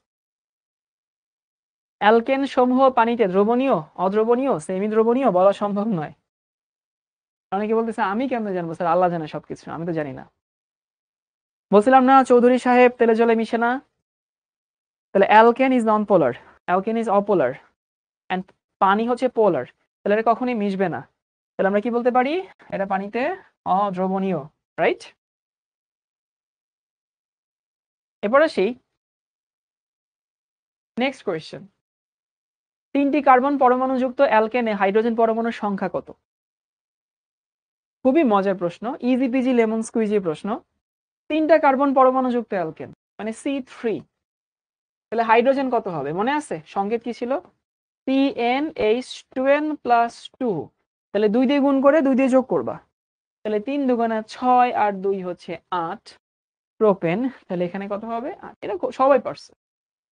অ্যালকেন সমূহ পানিতে দ্রবণীয়, অদ্রবণীয়, সেমি দ্রবণীয় বলা সম্ভব নয়। অনেকে বলতেছে আমি কেমনে জানবো স্যার, আল্লাহ জানে সবকিছু, আমি তো জানি না। বলছিলাম না চৌধুরী সাহেব তেলে জলে মিশে না, তাহলে alkane is non polar, alkane is apolar, and পানি হচ্ছে পোলার, তাহলে এটা কখনোই মিশবে না। তাহলে আমরা কি বলতে পারি, এটা পানিতে অদ্রবণীয়, রাইট? এরপর আসি নেক্সট কোয়েশ্চেন। 3টি কার্বন পরমাণুযুক্ত অ্যালকেনে হাইড্রোজেন পরমাণুর সংখ্যা কত? খুবই মজার প্রশ্ন, ইজি পিজি লেমন স্কুইজি প্রশ্ন। 3টা কার্বন পরমাণুযুক্ত অ্যালকেন মানে C3, তাহলে হাইড্রোজেন কত হবে মনে আছে? সংকেত কি ছিল? CnH2n+2, তাহলে 2 দিয়ে গুণ করে 2 দিয়ে যোগ করবা, তাহলে 3 দুগুণে 6 আর 2 হচ্ছে 8 প্রোপেন, তাহলে এখানে কত হবে? 8। এটা সবাই পারছে।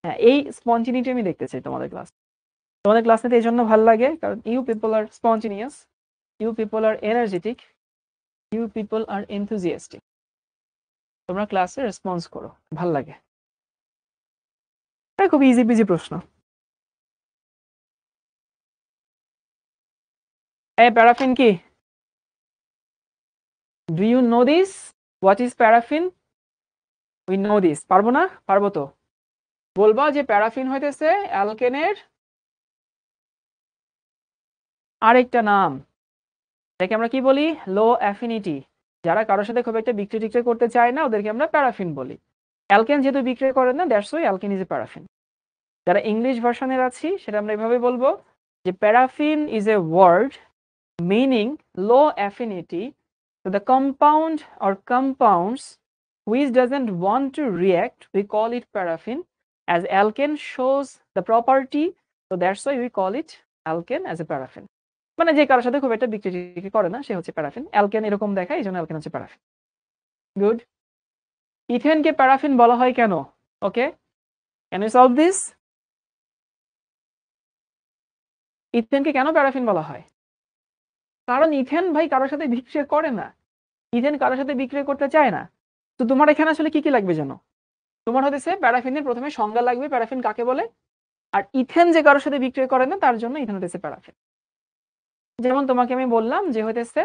হ্যাঁ, এই স্পন্টিনিটি আমি দেখতে চাই তোমাদের ক্লাস। তোমাদের ক্লাস নিতে এই জন্য ভালো লাগে, কারণ you people are spontaneous, you people are energetic, you people are enthusiastic. তোমরা ক্লাসে রেসপন্স করো, ভাল লাগে। এটা খুব ইজি পিজি প্রশ্ন। এই প্যারাফিন কি? Do you know this? What is paraffin? We know this. পারবো না? পারবো তো। বলবা যে প্যারাফিন হইতেছে অ্যালকেনের আরেকটা নাম, এটাকে আমরা কি বলি? লো অ্যাফিনিটি। যারা কারোর সাথে খুব একটা বিক্রিয়া টিক্রিয়া করতে চায় না, ওদেরকে আমরা প্যারাফিন বলি। অ্যালকেন যেহেতু বিক্রিয়া করে না, that's why alkane is a paraffin. যারা ইংলিশ ভার্সনের আছি, সেটা আমরা এভাবে বলবো যে paraffin is a word meaning low affinity to the compound or compounds which doesn't want to react. We call it paraffin. As alkane shows the property, so that's why we call it alkane as a paraffin. মানে যে কারোর সাথে খুব একটা বিক্রিয়া করে না, সে হচ্ছে প্যারাফিন। অ্যালকেন এরকম দেখায়, এই জন্য অ্যালকেন হচ্ছে প্যারাফিন। গুড। ইথেনকে প্যারাফিন বলা হয় কেন? ওকে, ক্যান ইউ সলভ দিস? ইথেনকে কেন প্যারাফিন বলা হয়? কারণ ইথেন ভাই কারোর সাথে বিক্রিয়া করে না, ইথেন কারোর সাথে বিক্রিয়া করতে চায় না। তো তোমার এখানে আসলে কি কি লাগবে জানো? তোমার হতেছে প্যারাফিনের প্রথমে সংজ্ঞা লাগবে, প্যারাফিন কাকে বলে। আর ইথেন যে কারোর সাথে বিক্রিয়া করে না, তার জন্য ইথেন হতেছে প্যারাফিন। যেমন তোমাকে আমি বললাম যে হইতেছে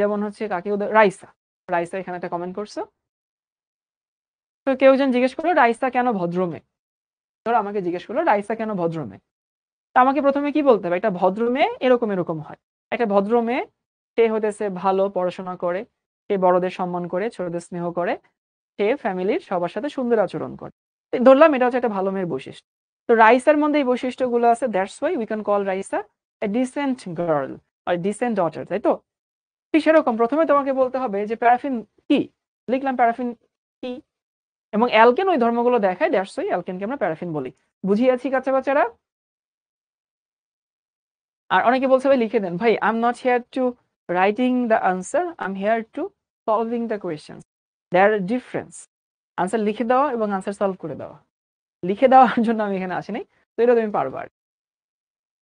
যেমন হচ্ছে কাকে, রাইসা। রাইসা এখানে একটা কমেন্ট করছো, তো কেউ একজন জিজ্ঞেস করলো রাইসা কেন ভদ্রমে। ধরো আমাকে জিজ্ঞেস করলো রাইসা কেন ভদ্রমে, তা আমাকে প্রথমে কি বলতে হবে? একটা ভদ্র মেয়ে এরকম এরকম হয়, একটা ভদ্র মেয়ে, সে হইতেছে ভালো পড়াশোনা করে, সে বড়দের সম্মান করে, ছোটদের স্নেহ করে, সে ফ্যামিলির সবার সাথে সুন্দর আচরণ করে। ধরলাম এটা হচ্ছে একটা ভালো মেয়ের বৈশিষ্ট্য। তো রাইসার মধ্যে এই বৈশিষ্ট্যগুলো আছে, that's why we can call Raisa a decent girl আর ডিসেন্ট ডটার, তাই তো? ঠিক সেরকম প্রথমে তোমাকে বলতে হবে যে প্যারাফিন কি। লিখলাম প্যারাফিন কি, এবং অ্যালকেন ওই ধর্মগুলো দেখায়, দ্যাটস ওয়াই অ্যালকেনকে আমরা প্যারাফিন বলি। বুঝিয়েছি কাচ্চা বাচ্চারা? আর অনেকে বলছে ভাই লিখে দেন। ভাই, I am not here to writing the answer, I am here to solving the question. There are difference. Answer লিখে দেওয়া এবং আনসার সলভ করে দেওয়া। লিখে দেওয়ার জন্য আমি এখানে আসি নাই, তো এটা তুমি পারবা।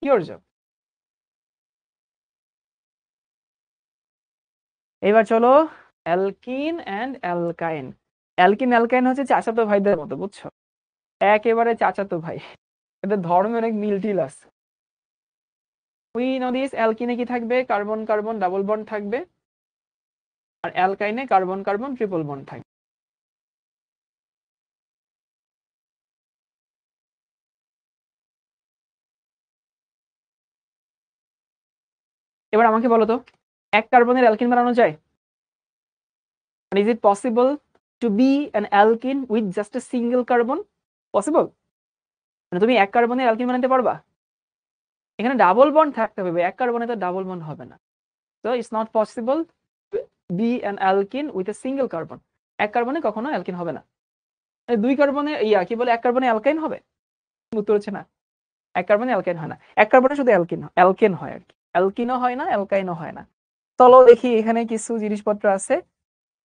Your job. এবার চলো অ্যালকিন অ্যান্ড অ্যালকাইন। অ্যালকিন অ্যালকাইন হচ্ছে চাচাতো ভাইদের মতো, বুঝছো? একেবারে চাচাতো ভাই, এদের ধর্মে অনেক মিল টিল আছে। We know this. অ্যালকিনে কি থাকবে? কার্বন কার্বন ডাবল বন্ড থাকবে, আর অ্যালকাইনে কার্বন কার্বন ট্রিপল বন্ড থাকবে। এবার আমাকে বলো তো, এক কার্বনের অ্যালকিন বানানো যায়? Is it possible to be an alkyne with just a single carbon? Possible? মানে তুমি এক কার্বনের অ্যালকিন বানাতে পারবা? এখানে ডাবল বন্ড থাকতে হবে, এক কার্বনে তো ডাবল বন্ড হবে না। So it's not possible be an alkyne with a single carbon. এক কার্বনে কখনো অ্যালকিন হবে না। দুই কার্বনে কি বলে, এক কার্বনে অ্যালকাইন হবে? উত্তর হচ্ছে না, এক কার্বনে অ্যালকাইন হয় না। এক কার্বনে শুধু অ্যালকেন হয় আর কি, অ্যালকিনও হয় না, অ্যালকাইনও হয় না। চলো দেখি এখানে কিছু জিনিসপত্র আছে।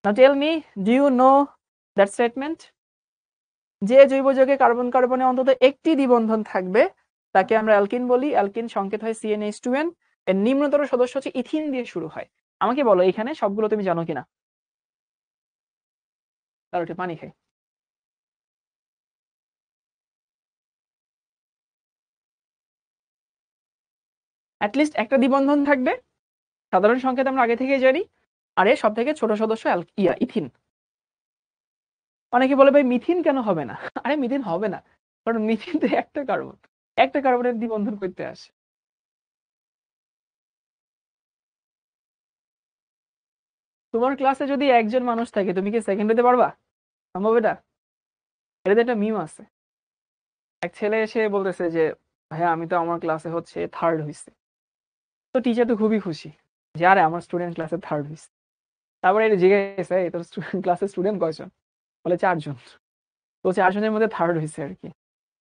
Now tell me, do you know that statement? যে জৈব যৌগে কার্বন কার্বনে অন্তত একটি দ্বিবন্ধন থাকবে তাকে আমরা অ্যালকিন বলি। অ্যালকিন সংকেত হয় CnH2n। এর নিম্নতর সদস্য হচ্ছে ইথিন দিয়ে শুরু হয়। আমাকে বলো এখানে সবগুলো তুমি জানো কিনা? তার একটু পানি খাই। অ্যাটলিস্ট একটা দ্বিবন্ধন থাকবে, সাধারণ সংকেত আমরা আগে থেকেই জানি। আর এর সব থেকে ছোট সদস্য ইথিন। অনেকে বলে ভাই মিথিন কেন হবে না? আরে মিথিন হবে না, কারণ মিথিন তো একটা কার্বন, একটা কার্বনের দ্বিবন্ধন করতে আসে। তোমার ক্লাসে যদি একজন মানুষ থাকে, তুমি কি সেকেন্ড হতে পারবা? সম্ভব এটা? এটাতে একটা মিম আছে। এক ছেলে এসে বলতেছে যে ভাইয়া আমি তো আমার ক্লাসে হচ্ছে থার্ড হইছে। তো টিচার তো খুবই খুশি যে আরে আমার স্টুডেন্ট ক্লাসে থার্ড হইছে। তারপরে এটা জিজ্ঞেস, তোর ক্লাসের স্টুডেন্ট কয়জন? বলে 4 জন। তো 4 জনের মধ্যে থার্ড হইছে আর কি।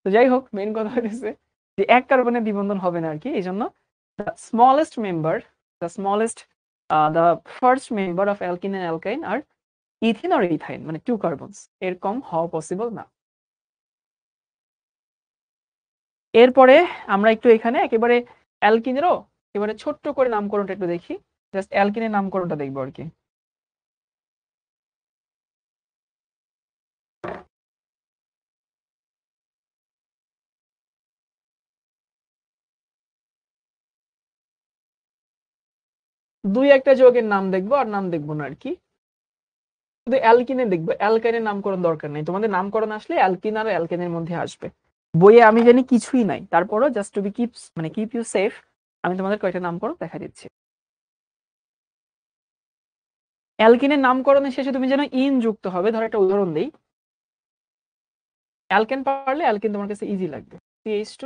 তো যাই হোক, মেইন কথা হচ্ছে যে এক কার্বনের দ্বিবন্ধন হবে না আর কি। এই জন্য the smallest member, the smallest the first member of alkene and alkyne are ethene আর ইথাইন, মানে 2 কার্বনস। এর কম হওয়া পসিবল না। এরপরে আমরা একটু এখানে একেবারে অ্যালকিনেরও একেবারে ছোট্ট করে নামকরণটা একটু দেখি। জাস্ট অ্যালকিনের নামকরণটা দেখবো আর কি। দুই একটা যৌগের নাম দেখবো, আর নাম দেখবো না আর কি। শুধু অ্যালকিনে দেখবো, অ্যালকাইনের নামকরণ দরকার নেই। তোমাদের নামকরণ আসলে অ্যালকিন আর অ্যালকেনের মধ্যে আসবে। বইয়ে আমি জানি কিছুই নাই, তারপরও just to be keep you safe, আমি তোমাদের কয়েকটা নামকরণ দেখা দিচ্ছি। অ্যালকিনের নামকরণের শেষে তুমি যেন ইন যুক্ত হবে। ধর একটা উদাহরণ দেই, অ্যালকেন পারলে অ্যালকিন তোমার কাছে ইজি লাগবে। CH2,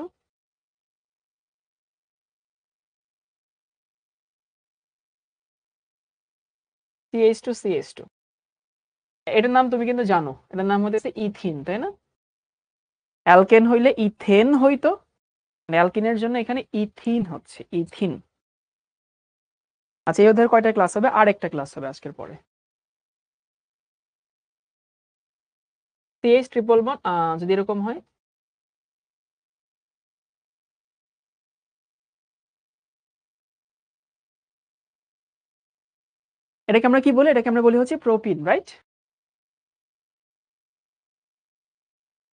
CH2, CH2। এটার নাম তুমি কিন্তু জানো, এটার নাম হচ্ছে ইথিন, তাই না? অ্যালকেন হইলে ইথেন হইতো, অ্যালকিনের জন্য এখানে ইথিন হচ্ছে, ইথিন। আচ্ছা, এই অধ্যায়ের কয়টা ক্লাস হবে? আর একটা ক্লাস হবে আজকের পরে। CH ট্রিপল বন্ড যদি এরকম হয়, এটাকে আমরা কি বলি? এটাকে আমরা বলি হচ্ছে প্রোপিন, রাইট?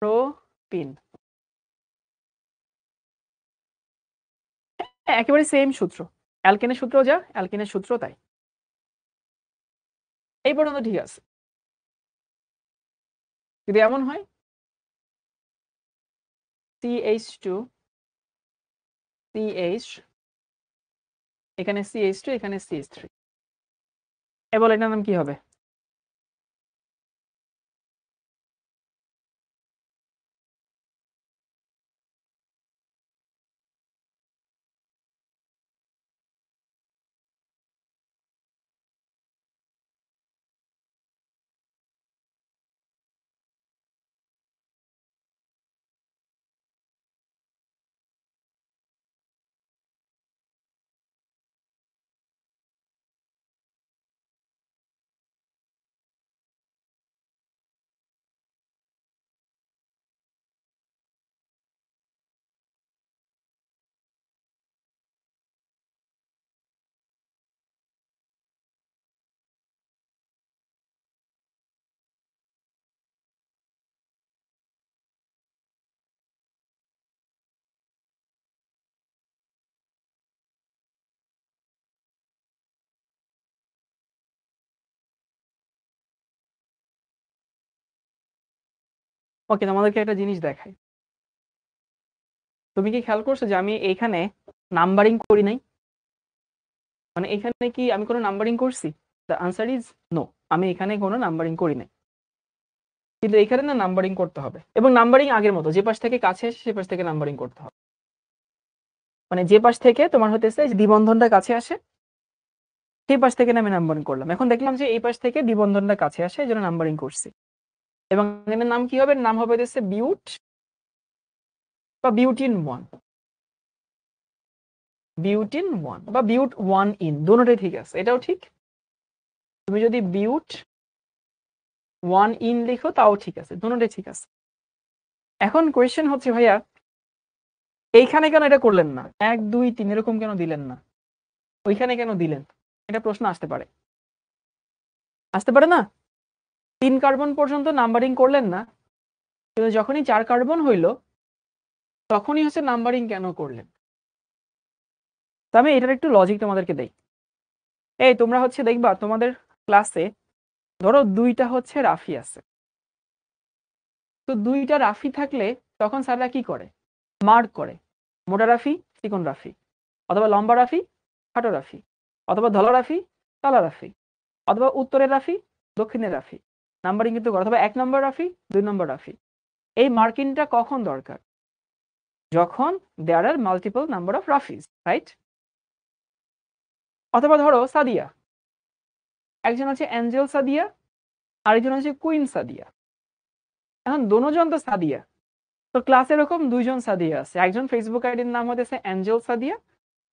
প্রোপিন। একেবারে সেম সূত্র, অ্যালকেনের সূত্র যা, অ্যালকিনের সূত্র তাই। এই পর্যন্ত ঠিক আছে। যদি এমন হয় CH2, CH, এখানে CH2, এখানে CH3। এবার এটার নাম কি হবে? ওকে, তোমাদেরকে একটা জিনিস দেখাই। তুমি কি খেয়াল করছো যে আমি এইখানে নাম্বারিং করি নাই? মানে এখানে কি আমি কোনো নাম্বারিং করছি? দ্য আনসার ইজ নো, আমি এখানে কোনো নাম্বারিং করি নাই। কিন্তু এখানে না নাম্বারিং করতে হবে, এবং নাম্বারিং আগের মতো, যে পাশ থেকে কাছে আসে সে পাশ থেকে নাম্বারিং করতে হবে। মানে যে পাশ থেকে তোমার হতেছে দ্বিবন্ধনটা কাছে আসে সেই পাশ থেকে আমি নাম্বারিং করলাম। এখন দেখলাম যে এই পাশ থেকে দ্বিবন্ধনটা কাছে আসে, এই জন্য নাম্বারিং করছি। এবং এর নাম কি হবে? নাম হবে হচ্ছে বিউট বা বিউটিন 1, বিউটিন 1 বা বিউট 1 ইন, দুটোটাই ঠিক আছে, এটাও ঠিক। তুমি যদি বিউট 1 ইন লিখো তাও ঠিক আছে, দুটোটাই ঠিক আছে। এখন কোয়েশ্চেন হচ্ছে ভাইয়া এইখানে কেন এটা করলেন না? 1 2 3 এরকম কেন দিলেন না? ওইখানে কেন দিলেন? এটা প্রশ্ন আসতে পারে, আসতে পারে না? 3 কার্বন পর্যন্ত নাম্বারিং করলেন না, কিন্তু যখনই 4 কার্বন হইলো তখনই হচ্ছে নাম্বারিং কেন করলেন? তো আমি এটার একটু লজিক তোমাদেরকে দেই। এই তোমরা হচ্ছে দেখবা তোমাদের ক্লাসে ধরো 2টা হচ্ছে রাফি আছে, তো 2টা রাফি থাকলে তখন স্যাররা কি করে? মার্ক করে, মোটা রাফি, চিকন রাফি, অথবা লম্বা রাফি, খাটো রাফি, অথবা ধলা রাফি, কালা রাফি, অথবা উত্তরের রাফি, দক্ষিণের রাফি, নাম্বারিং কিন্তু করে, অথবা 1 নম্বর রাফি, 2 নম্বর রাফি। এই মার্কিংটা কখন দরকার? যখন there are multiple number of রাফিজ, রাইট? অথবা ধরো সাদিয়া, একজন আছে অ্যাঞ্জেল সাদিয়া, আরেকজন আছে কুইন সাদিয়া। এখন দুজন তো সাদিয়া, তো ক্লাসে এরকম 2জন সাদিয়া আছে, একজন ফেসবুক আইডির নাম হতেছে অ্যাঞ্জেল সাদিয়া,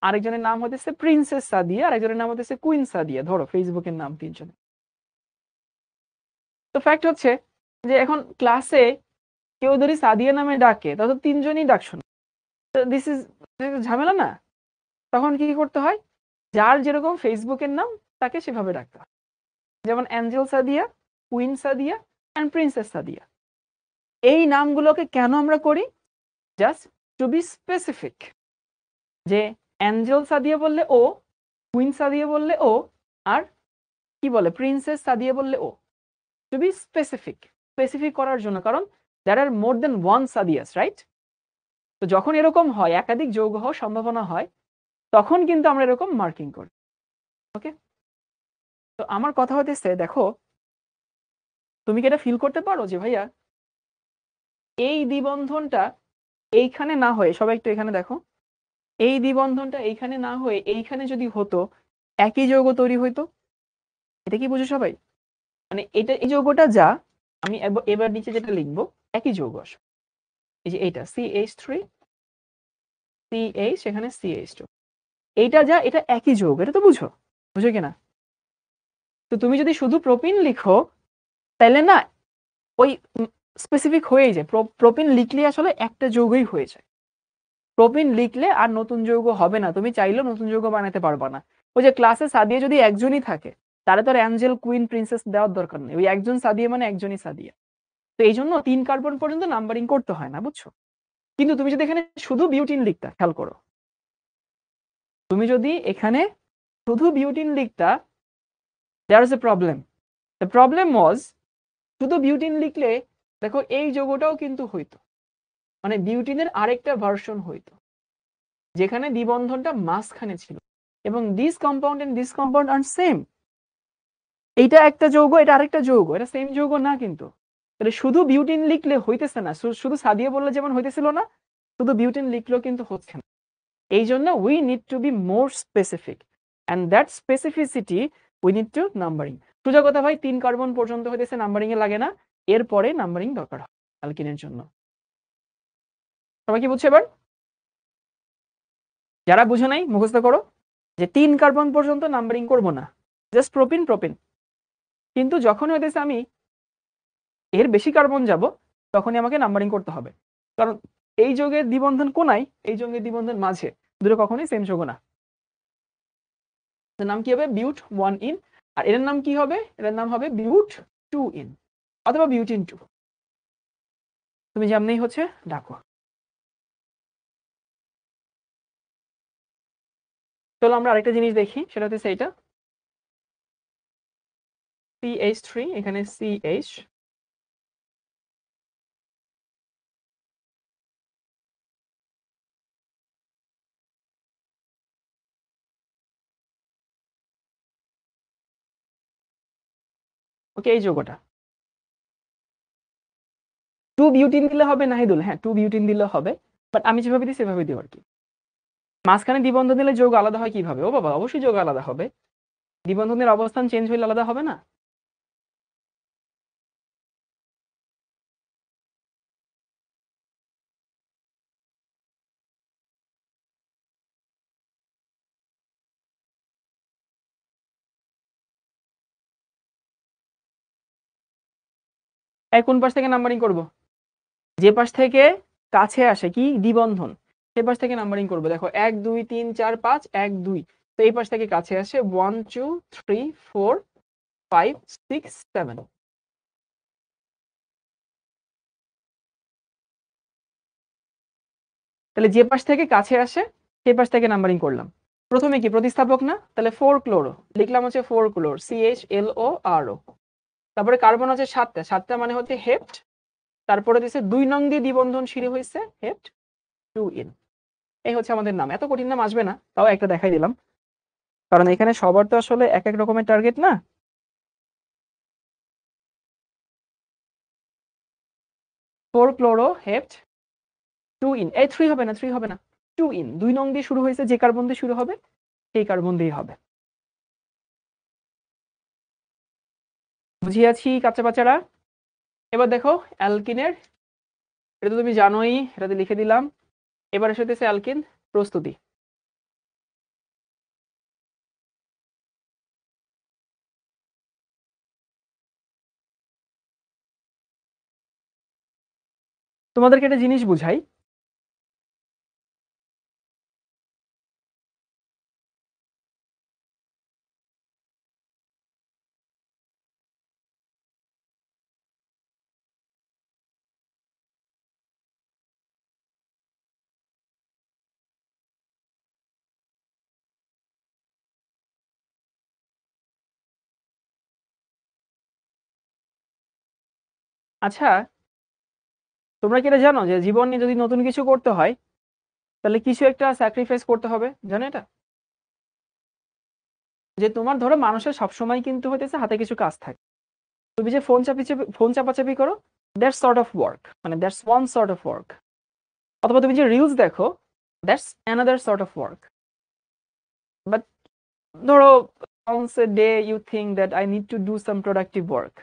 আরেকজনের নাম হতেছে প্রিন্সেস সাদিয়া, আরেকজনের নাম হতেছে কুইন সাদিয়া, ধরো ফেসবুকের নাম 3জন। তো ফ্যাক্ট হচ্ছে যে এখন ক্লাসে কেউ যদি সাদিয়া নামে ডাকে তাহলে 3জনই ডাকছো না, দিস ইজ ঝামেলা না? তখন কি করতে হয়? যার যেরকম ফেসবুকের নাম তাকে সেভাবে ডাকতে হয়, যেমন Angel Sadia, queen Sadia and princess Sadia. এই নামগুলোকে কেন আমরা করি? জাস্ট টু বি স্পেসিফিক, যে অ্যাঞ্জেল সাদিয়া বললে ও, কুইন সাদিয়া বললে ও, আর কি বলে প্রিন্সেস সাদিয়া বললে ও। টু বি স্পেসিফিক, স্পেসিফিক করার জন্য, কারণ there are more than 1 Sadias, right? তো যখন এরকম হয়, একাধিক যৌগ হওয়ার সম্ভাবনা হয়, তখন কিন্তু আমরা এরকম মার্কিং করি। ওকে, তো আমার কথা হতেছে, দেখো তুমি কি এটা ফিল করতে পারো যে ভাইয়া এই দ্বিবন্ধনটা এইখানে না হয়ে, সবাই একটু এখানে দেখো, এই দ্বিবন্ধনটা এইখানে না হয়ে এইখানে যদি হতো, একই যৌগ তৈরি হইতো? এটা কি বুঝো সবাই? মানে এটা, এই যৌগটা যা, আমি এবার নিচে যেটা লিখবো একই যৌগ আসলে, এই যে এইটা CH3 CH, সেখানে CH2, এইটা যা, এটা একই যৌগ, এটা তো বুঝো, বুঝো কিনা? তো তুমি যদি শুধু প্রোপিন লিখো তাহলে না ওই স্পেসিফিক হয়েই যায়, প্রোপিন লিখলে আসলে একটা যৌগই হয়ে যায়। প্রোপিন লিখলে আর নতুন যৌগ হবে না, তুমি চাইলেও নতুন যৌগ বানাতে পারবা না। ওই যে ক্লাসে সাদিয়া যদি একজনই থাকে, তাহলে তো আর অ্যাঞ্জেল কুইন প্রিন্সেস দেওয়ার দরকার নেই, ওই একজন সাদিয়া মানে একজনই সাদিয়া। তো এই জন্য 3 কার্বন পর্যন্ত নাম্বারিং করতে হয় না, বুঝছো? কিন্তু তুমি যদি এখানে শুধু বিউটিন লিখতা, খেয়াল করো, তুমি যদি এখানে শুধু বিউটিন লিখতা, there is a problem. The problem was, শুধু বিউটিন লিখলে দেখো এই যৌগটাও কিন্তু হইতো, মানে বিউটিনের আরেকটা ভার্সন হইতো, যেখানে দ্বিবন্ধনটা মাঝখানে ছিল। এবং this compound and this compound are same. এইটা একটা যৌগ, এটা আরেকটা যৌগ, এটা সেম যৌগ না কিন্তু। তাহলে শুধু বিউটিন লিখলে হইতেছে না, শুধু সাদিয়া বললে যেমন হইতেছিল না, শুধু বিউটিন লিখলেও কিন্তু হচ্ছে না। এই জন্য we need to be more specific, and that specificity we need to numbering. সোজা কথা ভাই, 3 কার্বন পর্যন্ত হইতেছে নাম্বারিং এ লাগে না, এরপরে নাম্বারিং দরকার হয় অ্যালকিনের জন্য। সবাই কি বুঝছে এবার? যারা বুঝো নাই মুখস্থ করো যে 3 কার্বন পর্যন্ত নাম্বারিং করব না, জাস্ট প্রোপিন প্রোপিন। কিন্তু যখন হইতেছে আমি এর বেশি কার্বন যাব, তখনই আমাকে নাম্বারিং করতে হবে, কারণ এই যৌগের দ্বিবন্ধন কোনায়, এই যৌগের দ্বিবন্ধন মাঝে, দুটো কখনোই সেম যৌগ না। নাম কি হবে? বিউট 1 ইন। আর এর নাম কি হবে? এর নাম হবে বিউট 2 ইন অথবা বিউটিন 2, তুমি যেমনি হচ্ছে ডাকো। চলো আমরা আরেকটা জিনিস দেখি, সেটা হচ্ছে এইটা CH3, এখানে CH, ওকে, এই যৌগটা 2 বিউটিন দিলে হবে নাহিদুল? হ্যাঁ 2 বিউটিন দিলে হবে, বাট আমি যেভাবে দিই সেভাবে দিও আর কি। মাঝখানে দ্বিবন্ধন দিলে যৌগ আলাদা হয় কিভাবে? ও বাবা, অবশ্যই যৌগ আলাদা হবে, দ্বিবন্ধনের অবস্থান চেঞ্জ হইলে আলাদা হবে না? কোন পাশ থেকে নাম্বারিং করব? যে পাশ থেকে কাছে আসে কি দ্বিবন্ধন, সে পাশ থেকে নাম্বারিং করবো। দেখো 1 2 3 4 5, 1 2, তো এই পাশ থেকে কাছে আসে 1 2 3 4 5 6 7। তাহলে যে পাশ থেকে কাছে আসে সেই পাশ থেকে নাম্বারিং করলাম। প্রথমে কি প্রতিস্থাপক না? তাহলে 4 ক্লোরো লিখলাম হচ্ছে 4 ক্লোর, CHLORO। তারপরে কার্বন আছে 7টা, 7টা মানে হচ্ছে হেপ্ট। তারপরে দিছে 2 নং দিয়ে দ্বিবন্ধন শুরু হয়েছে, হেপ্ট 2 ইন। এই হচ্ছে আমাদের নাম। এত কঠিন নাম আসবে না, তাও একটা দেখাই দিলাম, কারণ এখানে সবার তো আসলে এক এক রকমের টার্গেট না। 4 ক্লোরো হেপ্ট 2 ইন, এই 3 হবে না, 3 হবে না, 2 ইন। 2 নং দিয়ে শুরু হয়েছে, যে কার্বন দিয়ে শুরু হবে সেই কার্বন দিয়ে হবে। বুঝিয়াছি কাচ্চা বাচ্চারা? এবার দেখো অ্যালকিনের, এটা তো তুমি জানোই, এটাতে লিখে দিলাম। এবার এসে হতেছে অ্যালকিন প্রস্তুতি। তোমাদেরকে একটা জিনিস বুঝাই, আচ্ছা তোমরা কি এটা জানো যে জীবনে যদি নতুন কিছু করতে হয় তাহলে কিছু একটা স্যাক্রিফাইস করতে হবে, জানো এটা? যে তোমার ধরো মানুষের সবসময় কিন্তু হইতেছে হাতে কিছু কাজ থাকে, তুমি যে ফোন চাপাচাপি করো, দ্যাটস সর্ট অফ ওয়ার্ক, মানে that's one sort of work. অথবা তুমি যে রিলস দেখো, that's another sort of work. But ধরো once a day you think that I need to do some productive work,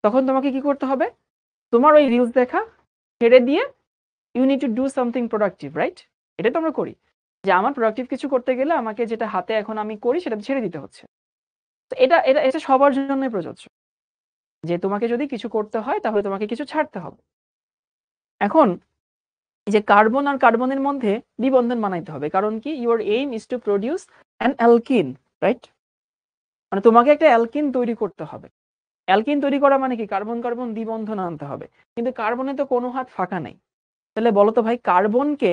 তখন তোমাকে কি করতে হবে? তোমার ওই রিলস দেখা ছেড়ে দিয়ে you need to do something productive, right? এটা তো আমরা করি, যে আমার প্রোডাক্টিভ কিছু করতে গেলে আমাকে যেটা হাতে এখন আমি করি সেটা ছেড়ে দিতে হচ্ছে। তো এটা এটা এটা সবার জন্যই প্রযোজ্য, যে তোমাকে যদি কিছু করতে হয় তাহলে তোমাকে কিছু ছাড়তে হবে। এখন এই যে কার্বন আর কার্বনের মধ্যে দ্বিবন্ধন বানাইতে হবে, কারণ কি your aim is to produce an alkyne, right? মানে তোমাকে একটা অ্যালকিন তৈরি করতে হবে। অ্যালকিন তৈরি করা মানে কি কার্বন কার্বন দ্বিবন্ধন আনতে হবে, কিন্তু কার্বনে তো কোনো হাত ফাঁকা নেই। তাহলে বলো তো ভাই, কার্বনকে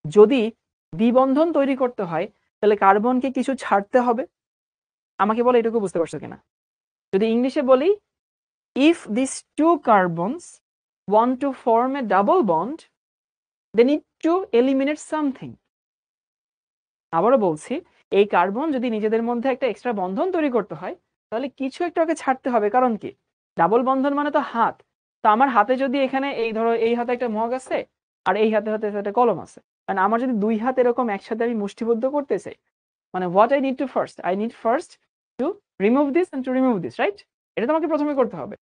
যদি দ্বিবন্ধন তৈরি করতে হয় তাহলে কার্বনকে কিছু ছাড়তে হবে। আমাকে বলো এটুকু বুঝতে পারছো কিনা? যদি ইংলিশে বলি, if this two carbons want to form a double bond they need to eliminate something। আবারও বলছি, এই কার্বন যদি নিজেদের মধ্যে একটা এক্সট্রা বন্ধন তৈরি করতে হয় তাহলে কিছু একটা ওকে ছাড়তে হবে, কারণ কি ডাবল বন্ধন মানে তো হাত। তো আমার হাতে যদি এখানে এই ধরো এই হাতে একটা মগ আছে আর এই হাতে হাতে একটা কলম আছে, মানে আমার যদি দুই হাত এরকম একসাথে আমি মুষ্টিবদ্ধ করতে চাই, মানে what I need to first, I need first to remove this and to remove this, right? এটা তোমাকে প্রথমে করতে হবে।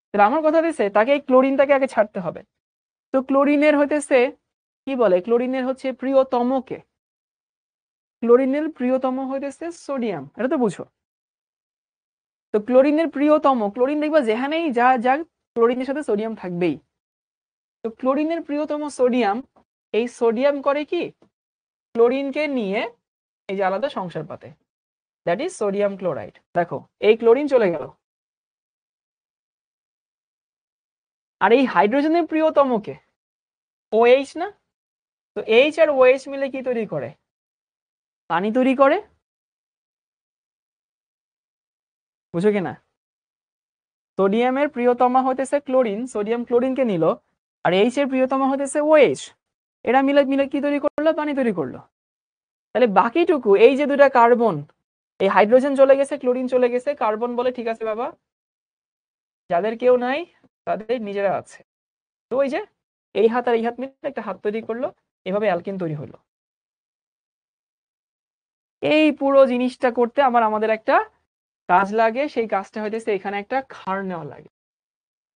তাহলে আমার কথা দিচ্ছে তাকে এই ক্লোরিনটাকে আগে ছাড়তে হবে। তো ক্লোরিনের হইতেছে কি বলে, ক্লোরিনের হচ্ছে প্রিয়তমকে, ক্লোরিনের প্রিয়তম হইতেছে সোডিয়াম, এটা তো বুঝো। তো ক্লোরিনের প্রিয়তম, ক্লোরিন দেখবা যেখানেই যা যা ক্লোরিনের সাথে সোডিয়াম থাকবেই। তো ক্লোরিনের প্রিয়তম সোডিয়াম, এই সোডিয়াম করে কি ক্লোরিনকে নিয়ে এই যে আলাদা সংসার পাতে, দ্যাট ইজ সোডিয়াম ক্লোরাইড। দেখো এই ক্লোরিন চলে গেল। আর এই হাইড্রোজেনের প্রিয়তমকে OH না, তো H আর OH মিলে কি তৈরি করে, পানি তৈরি করে, বুঝো কিনা? সোডিয়ামের প্রিয়তমা হইতেছে ক্লোরিন, সোডিয়াম ক্লোরিনকে নিল, আর এইচ এর প্রিয়তমা হইতেছে OH, এরা মিলে মিলে কি তৈরি করলো, পানি তৈরি করলো। তাহলে বাকিটুকু এই যে দুটা কার্বন, এই হাইড্রোজেন চলে গেছে, ক্লোরিন চলে গেছে, কার্বন বলে ঠিক আছে বাবা, যাদের কেউ নাই তাদের নিজেরা আছে। তো ওই যে এই হাত আর এই হাত মিলে একটা হাত তৈরি করলো, এভাবে অ্যালকিন তৈরি হলো। এই পুরো জিনিসটা করতে আমাদের একটা কাজ লাগে, সেই কাজটা হইতেছে এখানে একটা ক্ষার নেওয়া লাগে।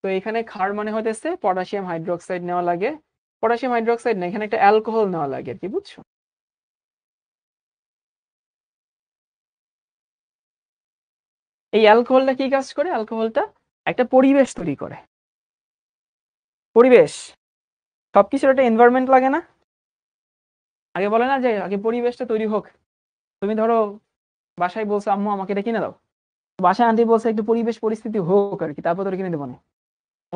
তো এখানে ক্ষার মানে হইতেছে পটাশিয়াম হাইড্রোক্সাইড নেওয়া লাগে, পটাশিয়াম হাইড্রোক্সাইড না, এখানে একটা অ্যালকোহল নেওয়া লাগে আর কি, বুঝছো? এই অ্যালকোহলটা কি কাজ করে, অ্যালকোহলটা একটা পরিবেশ তৈরি করে। পরিবেশ, সবকিছুর একটা এনভায়রনমেন্ট লাগে না? আগে বলে না যে আগে পরিবেশটা তৈরি হোক। তুমি ধরো বাসায় বলছো আম্মু আমাকে এটা কিনে দাও, বাসায় আন্টি বলছে একটু পরিবেশ পরিস্থিতি হোক আর কি, তারপর তোর কিনে দেবো না।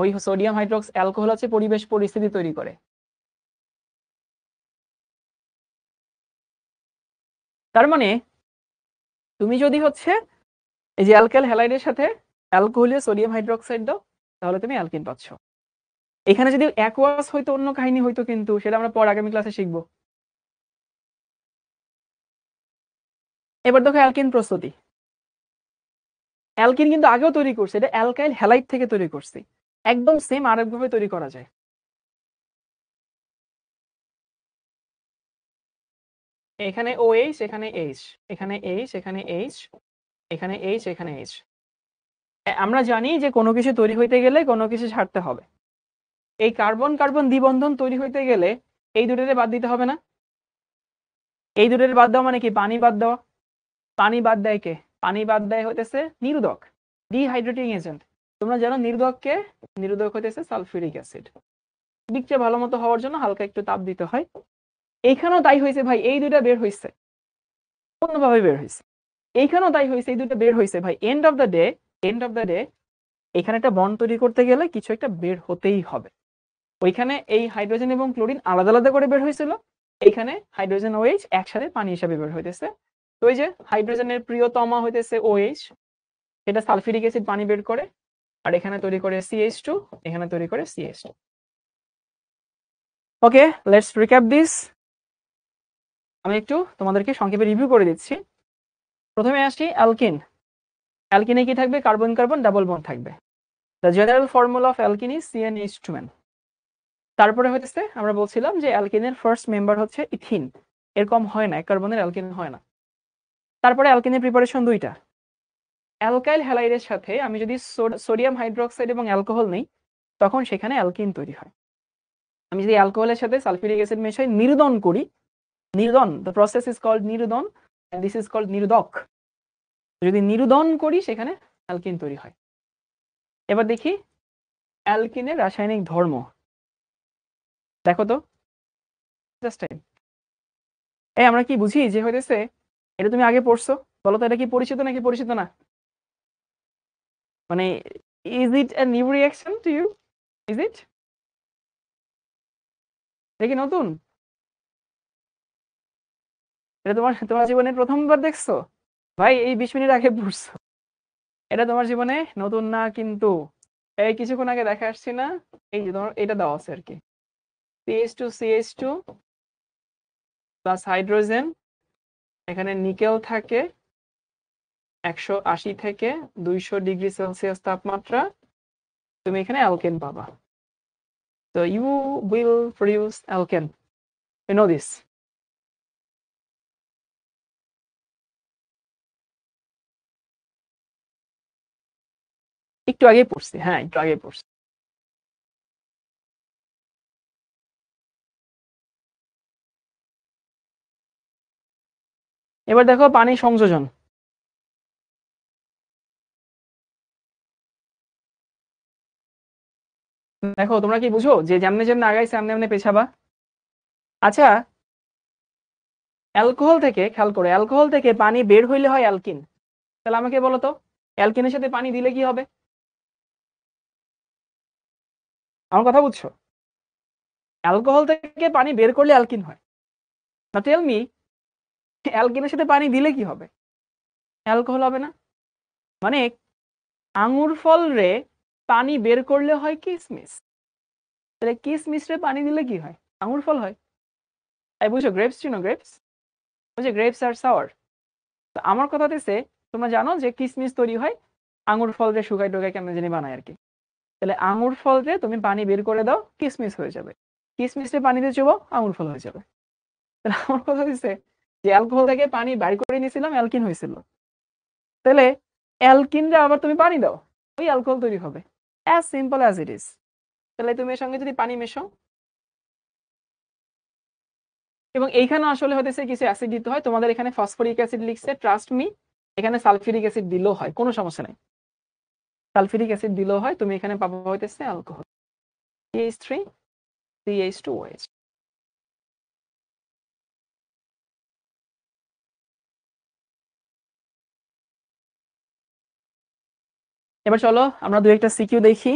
ওই সোডিয়াম হাইড্রক্স অ্যালকোহল হচ্ছে পরিবেশ পরিস্থিতি তৈরি করে। তার মানে তুমি যদি হচ্ছে এই যে অ্যালকাইল হ্যালাইডের সাথে অ্যালকোহলীয় সোডিয়াম হাইড্রোক্সাইড দাও, তাহলে তুমি অ্যালকিন পাচ্ছ। এখানে যদি অ্যাকোয়াস হয়তো অন্য কাহিনী হয়তো, কিন্তু সেটা আমরা পরে আগামী ক্লাসে শিখবো। এবার দেখো অ্যালকিন প্রস্তুতি। অ্যালকিন কিন্তু আগেও তৈরি করছে, এটা অ্যালকাইল হ্যালাইড থেকে তৈরি করছে, একদম সেম আরেকভাবে তৈরি করা যায়। এখানে OH, এখানে H, এখানে H, এখানে H, এখানে H, এখানে H। আমরা জানি যে কোনো কিছু তৈরি হইতে গেলে কোনো কিছু ছাড়তে হবে। এই কার্বন কার্বন দ্বিবন্ধন তৈরি হইতে গেলে এই দুটোরে বাদ দিতে হবে না? এই দুটোরে বাদ দেওয়া মানে কি, পানি বাদ দেওয়া। পানি বাদ দেয় কে, পানি বাদ দেয় হইতেছে নিরোধক, ডিহাইড্রেটিং এজেন্ট। তোমরা জানো নিরোধককে, নিরোধক হইতেছে সালফিউরিক অ্যাসিড। বিক্রিয়া ভালো মতো হওয়ার জন্য হালকা একটু তাপ দিতে হয়। এইখানেও তাই হয়েছে ভাই, এই দুইটা বের হয়েছে, অন্যভাবে বের হয়েছে। এইখানেও তাই হয়েছে, এই দুইটা বের হয়েছে ভাই। And of the day, and of the day এখানে একটা বন্ড তৈরি করতে গেলে কিছু একটা বের হতেই হবে। ওইখানে এই হাইড্রোজেন এবং ক্লোরিন আলাদা আলাদা করে বের হয়েছিল, এইখানে হাইড্রোজেন OH একসাথে পানি হিসাবে বের হইতেছে। তো ওই যে হাইড্রোজেনের প্রিয়তমা হইতেছে OH, সেটা সালফিউরিক অ্যাসিড পানি বের করে, আর এখানে তৈরি করে CH2, এখানে তৈরি করে CH2। Okay, let's recap this. আমি একটু তোমাদেরকে সংক্ষেপে রিভিউ করে দিচ্ছি। প্রথমে আসি অ্যালকিন। অ্যালকিনে কি থাকবে, কার্বন কার্বন ডাবল বন্ড থাকবে। The general formula of alkyne is CnH2n। তারপরে হইতেছে আমরা বলছিলাম যে অ্যালকিনের ফার্স্ট মেম্বার হচ্ছে ইথিন, এরকম হয় না, এক কার্বনের অ্যালকিন হয় না। তারপরে অ্যালকিনের প্রিপারেশন দুইটা, অ্যালকাইল হ্যালাইডের সাথে আমি যদি সোডিয়াম হাইড্রোক্সাইড এবং অ্যালকোহল নেই, তখন সেখানে অ্যালকিন তৈরি হয়। আমি যদি অ্যালকোহলের সাথে সালফিউরিক অ্যাসিড মেশাই, নির্দন করি, নির্দন, দ্য প্রসেস ইজ কল্ড নির্দন, এন্ড দিস ইজ কল্ড নিরোধক। যদি নির্দন করি সেখানে অ্যালকিন তৈরি হয়। এবার দেখি অ্যালকিনের রাসায়নিক ধর্ম, দেখো তো জাস্ট টাইম। এই আমরা কি বুঝি যে হইতেছে, এটা তুমি আগে পড়ছো, বলো তো এটা কি পরিচিত নাকি পরিচিত না? মানে is it a new reaction to you, is it, এটা কি নতুন? এটা তোমার তোমার জীবনে প্রথমবার দেখছো? ভাই এই 20 মিনিট আগে পড়ছো, এটা তোমার জীবনে নতুন না কিন্তু। এই কিছুক্ষণ আগে দেখে আসছি না, এই যে তোমার এটা দেওয়া আছে আর কি, CH2 CH2 প্লাস হাইড্রোজেন এখানে নিকেল থাকে 180 থেকে 200 ডিগ্রি সেলসিয়াস তাপমাত্রা, তুমি এখানে অ্যালকেন পাবা। So you will produce alkane. You know this. একটু আগে পড়ছি, হ্যাঁ একটু আগে পড়ছি। এবার দেখো পানি সংযোজন। দেখো তোমরা কি বুঝো যে যেমনে যেমনে আগাইছে এমনি এমনি পেছাবা। আচ্ছা, অ্যালকোহল থেকে খেয়াল করো, অ্যালকোহল থেকে পানি বের হইলে হয় অ্যালকিন। তাহলে আমাকে বলো তো অ্যালকিনের সাথে পানি দিলে কি হবে? আমার কথা বুঝছো? অ্যালকোহল থেকে পানি বের করলে অ্যালকিন হয়। না টেল মি, অ্যালকিনের সাথে পানি দিলে কি হবে? অ্যালকোহল হবে না। মানে আঙুর ফল রে পানি বের করলে হয় কিসমিস, তাহলে কিসমিস রে পানি দিলে কি হয়? আঙুর ফল হয়। তাই বুঝছো? গ্রেপস চিনো? গ্রেপস, ওই যে গ্রেপস আর সাওয়ার। তো আমার কথা হচ্ছে তোমরা জানো যে কিসমিস তৈরি হয় আঙুর ফল রে শুকাই টুকাই কেমন জানি বানায় আর কি। তাহলে আঙুর ফল রে তুমি পানি বের করে দাও, কিসমিস হয়ে যাবে। কিসমিস রে পানিতে চুবো, আঙুর ফল হয়ে যাবে। তাহলে আমার কথা হচ্ছে যে অ্যালকোহল থেকে পানি বাইর করে নিয়েছিলাম, অ্যালকিন হয়েছিল। তাহলে অ্যালকিন রে আবার তুমি পানি দাও, ওই অ্যালকোহল তৈরি হবে। As simple as it is. তাহলে তুমি এর সঙ্গে যদি পানি মেশো, এবং এইখানে আসলে হতেছে কিছু অ্যাসিড দিতে হয়, তোমাদের এখানে ফসফরিক অ্যাসিড লিখছে, ট্রাস্ট মি। এখানে সালফিউরিক অ্যাসিড দিলেও হয়, কোনো সমস্যা নাই। সালফিউরিক অ্যাসিড দিলেও হয়, তুমি এখানে পাবো হইতেছে অ্যালকোহল, CH3 CH2OH। এবার চলো আমরা দুই একটা সিকিউ দেখি।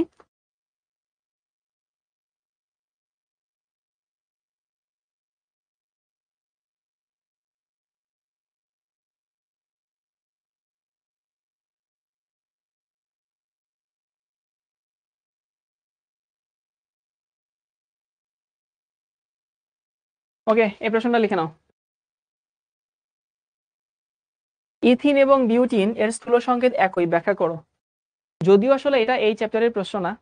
ওকে, এই প্রশ্নটা লিখে নাও। ইথিন এবং বিউটিন এর স্থূল সংকেত একই, ব্যাখ্যা করো। যদিও আসলে এটা এই চ্যাপ্টারের প্রশ্ন না,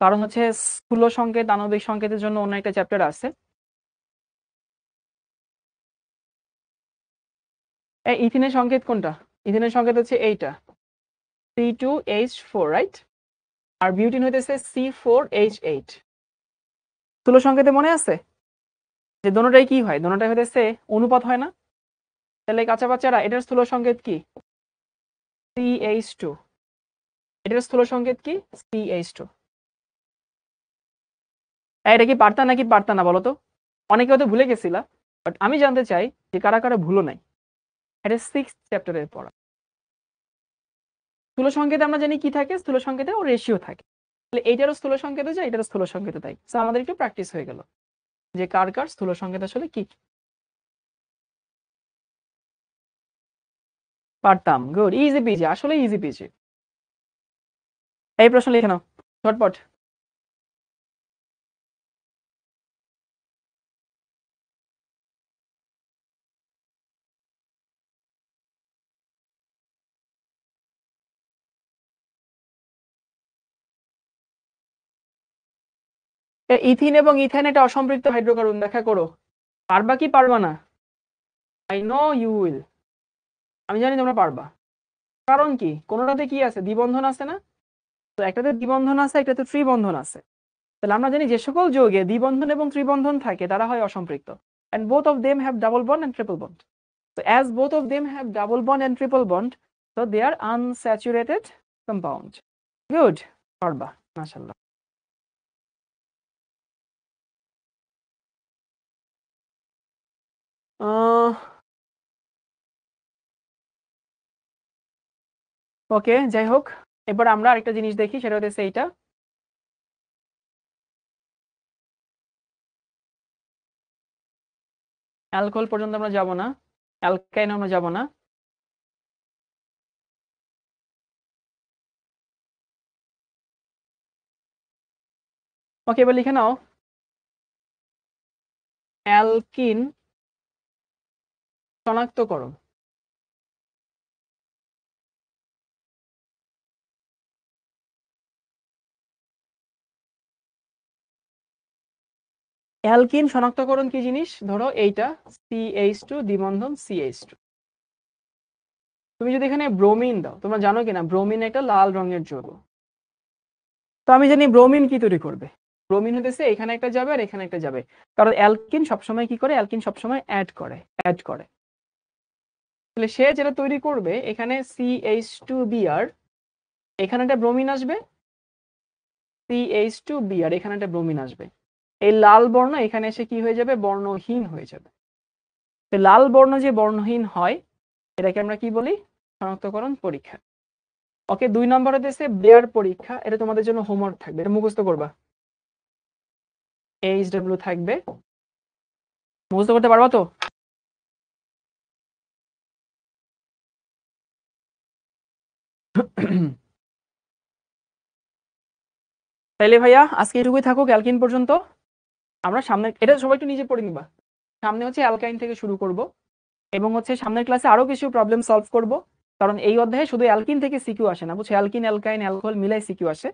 কারণ হচ্ছে স্থূল সংকেত আণবিক সংকেতের জন্য অন্য একটা চ্যাপ্টার আছে। এই ইথিনের সংকেত কোনটা? ইথিনের সংকেত হচ্ছে এইটা, C2H4, রাইট? আর বিউটিন হইতেছে C4H8। স্থূল সংকেতে মনে আছে যে দোনোটাই কি হয়? দোনোটাই হইতেছে অনুপাত, হয় না? তাহলে কাঁচা বাচ্চারা, এটার স্থূল সংকেত কি? CH2। এটার স্থূল সংকেত কি? CH2। এটা কি পারতা নাকি পারতা না বলো তো? অনেকে হয়তো ভুলে গেছিলা, বাট আমি জানতে চাই যে কারা কারা ভুলো নাই। এটা 6th চ্যাপ্টারের পড়া। স্থূল সংকেতে আমরা জানি কি থাকে, স্থূল সংকেতে ও রেশিও থাকে। তাহলে এইটারও স্থূল সংকেত যায়, এটারও স্থূল সংকেত তাই। সো আমাদের একটু প্র্যাকটিস হয়ে গেল যে কার কার স্থূল সংকেত আসলে কি। পারতাম, গুড, ইজি পিজি, আসলে ইজি পিজি। এই প্রশ্ন লিখে নাও ঝটপট। ইথিন এবং ইথেন এটা অসম্পৃক্ত হাইড্রোকার্বন, ব্যাখ্যা করো। পারবা কি পারবা না? আই নো ইউ উইল, আমি জানি তোমরা পারবা। কারণ কি, কোনোটাতে কি আছে? দ্বিবন্ধন আছে না? তো একটাতে দ্বিবন্ধন আছে, একটাতে ত্রিবন্ধন আছে। তাহলে আমরা জানি যে সকল যৌগে দ্বিবন্ধন এবং ত্রিবন্ধন থাকে তারা হয় অসম্পৃক্ত। and both of them have double bond and triple bond. So as both of them have double bond and triple bond, so they are unsaturated compound. Good, পারবা মাশাআল্লাহ। ওকে, যাই হোক, এবার আমরা আরেকটা জিনিস দেখি, সেটা হচ্ছে এইটা। অ্যালকোহল পর্যন্ত আমরা যাব না, অ্যালকাইন আমরা যাব না। ওকে, এবার লিখে নাও অ্যালকিন শনাক্তকরণ। অ্যালকিন শনাক্তকরণ কি জিনিস? ধরো এইটা CH2 দ্বিবন্ধন CH2। তুমি যদি এখানে ব্রোমিন দাও, তোমরা জানো কিনা ব্রোমিন একটা লাল রঙের যৌগ। তো আমি জানি ব্রোমিন কি তৈরি করবে, ব্রোমিন হতেছে এখানে একটা যাবে আর এখানে একটা যাবে, কারণ অ্যালকিন সবসময় কি করে, অ্যালকিন সবসময় অ্যাড করে। তাহলে সে যেটা তৈরি করবে এখানে CH2Br, এখানে একটা ব্রোমিন আসবে, CH2Br এখানে একটা ব্রোমিন আসবে। এই লাল বর্ণ এখানে এসে কি হয়ে যাবে, বর্ণহীন হয়ে যাবে। তো লাল বর্ণ যে বর্ণহীন হয় এটাকে আমরা কি বলি, শনাক্তকরণ পরীক্ষা। ওকে, 2 নম্বর হতেছে বেয়ার পরীক্ষা। এটা তোমাদের জন্য হোমওয়ার্ক থাকবে, এটা মুখস্থ করবা। HW থাকবে, মুখস্থ করতে পারবা তো? তাইলে ভাইয়া আজকে এটুকুই থাকুক অ্যালকিন পর্যন্ত। আমরা সামনে এটা সবাই একটু নিজে পড়ে নিবা। সামনে হচ্ছে অ্যালকাইন থেকে শুরু করব, এবং হচ্ছে সামনের ক্লাসে আরো কিছু প্রবলেম সলভ করব। কারণ এই অধ্যায়ে শুধু অ্যালকিন থেকে সিকিউ আসে না, বুঝছো, অ্যালকিন অ্যালকাইন অ্যালকোহল মিলাই সিকিউ আসে।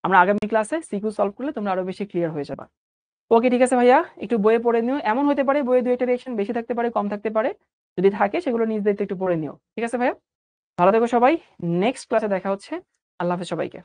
আমরা আগামী ক্লাসে সিকিউ সলভ করলে তোমরা আরো বেশি ক্লিয়ার হয়ে যাবে। ওকে ঠিক আছে ভাইয়া, একটু বইয়ে পড়ে নিও। এমন হতে পারে বইয়ে 2-1টা রিঅ্যাকশন বেশি থাকতে পারে, কম থাকতে পারে। যদি থাকে সেগুলো নিজ দায়িত্বে একটু পড়ে নিও। ঠিক আছে ভাইয়া, ভালো থেকো সবাই। নেক্সট ক্লাসে দেখা হচ্ছে। আল্লাহ হাফেজ সবাইকে।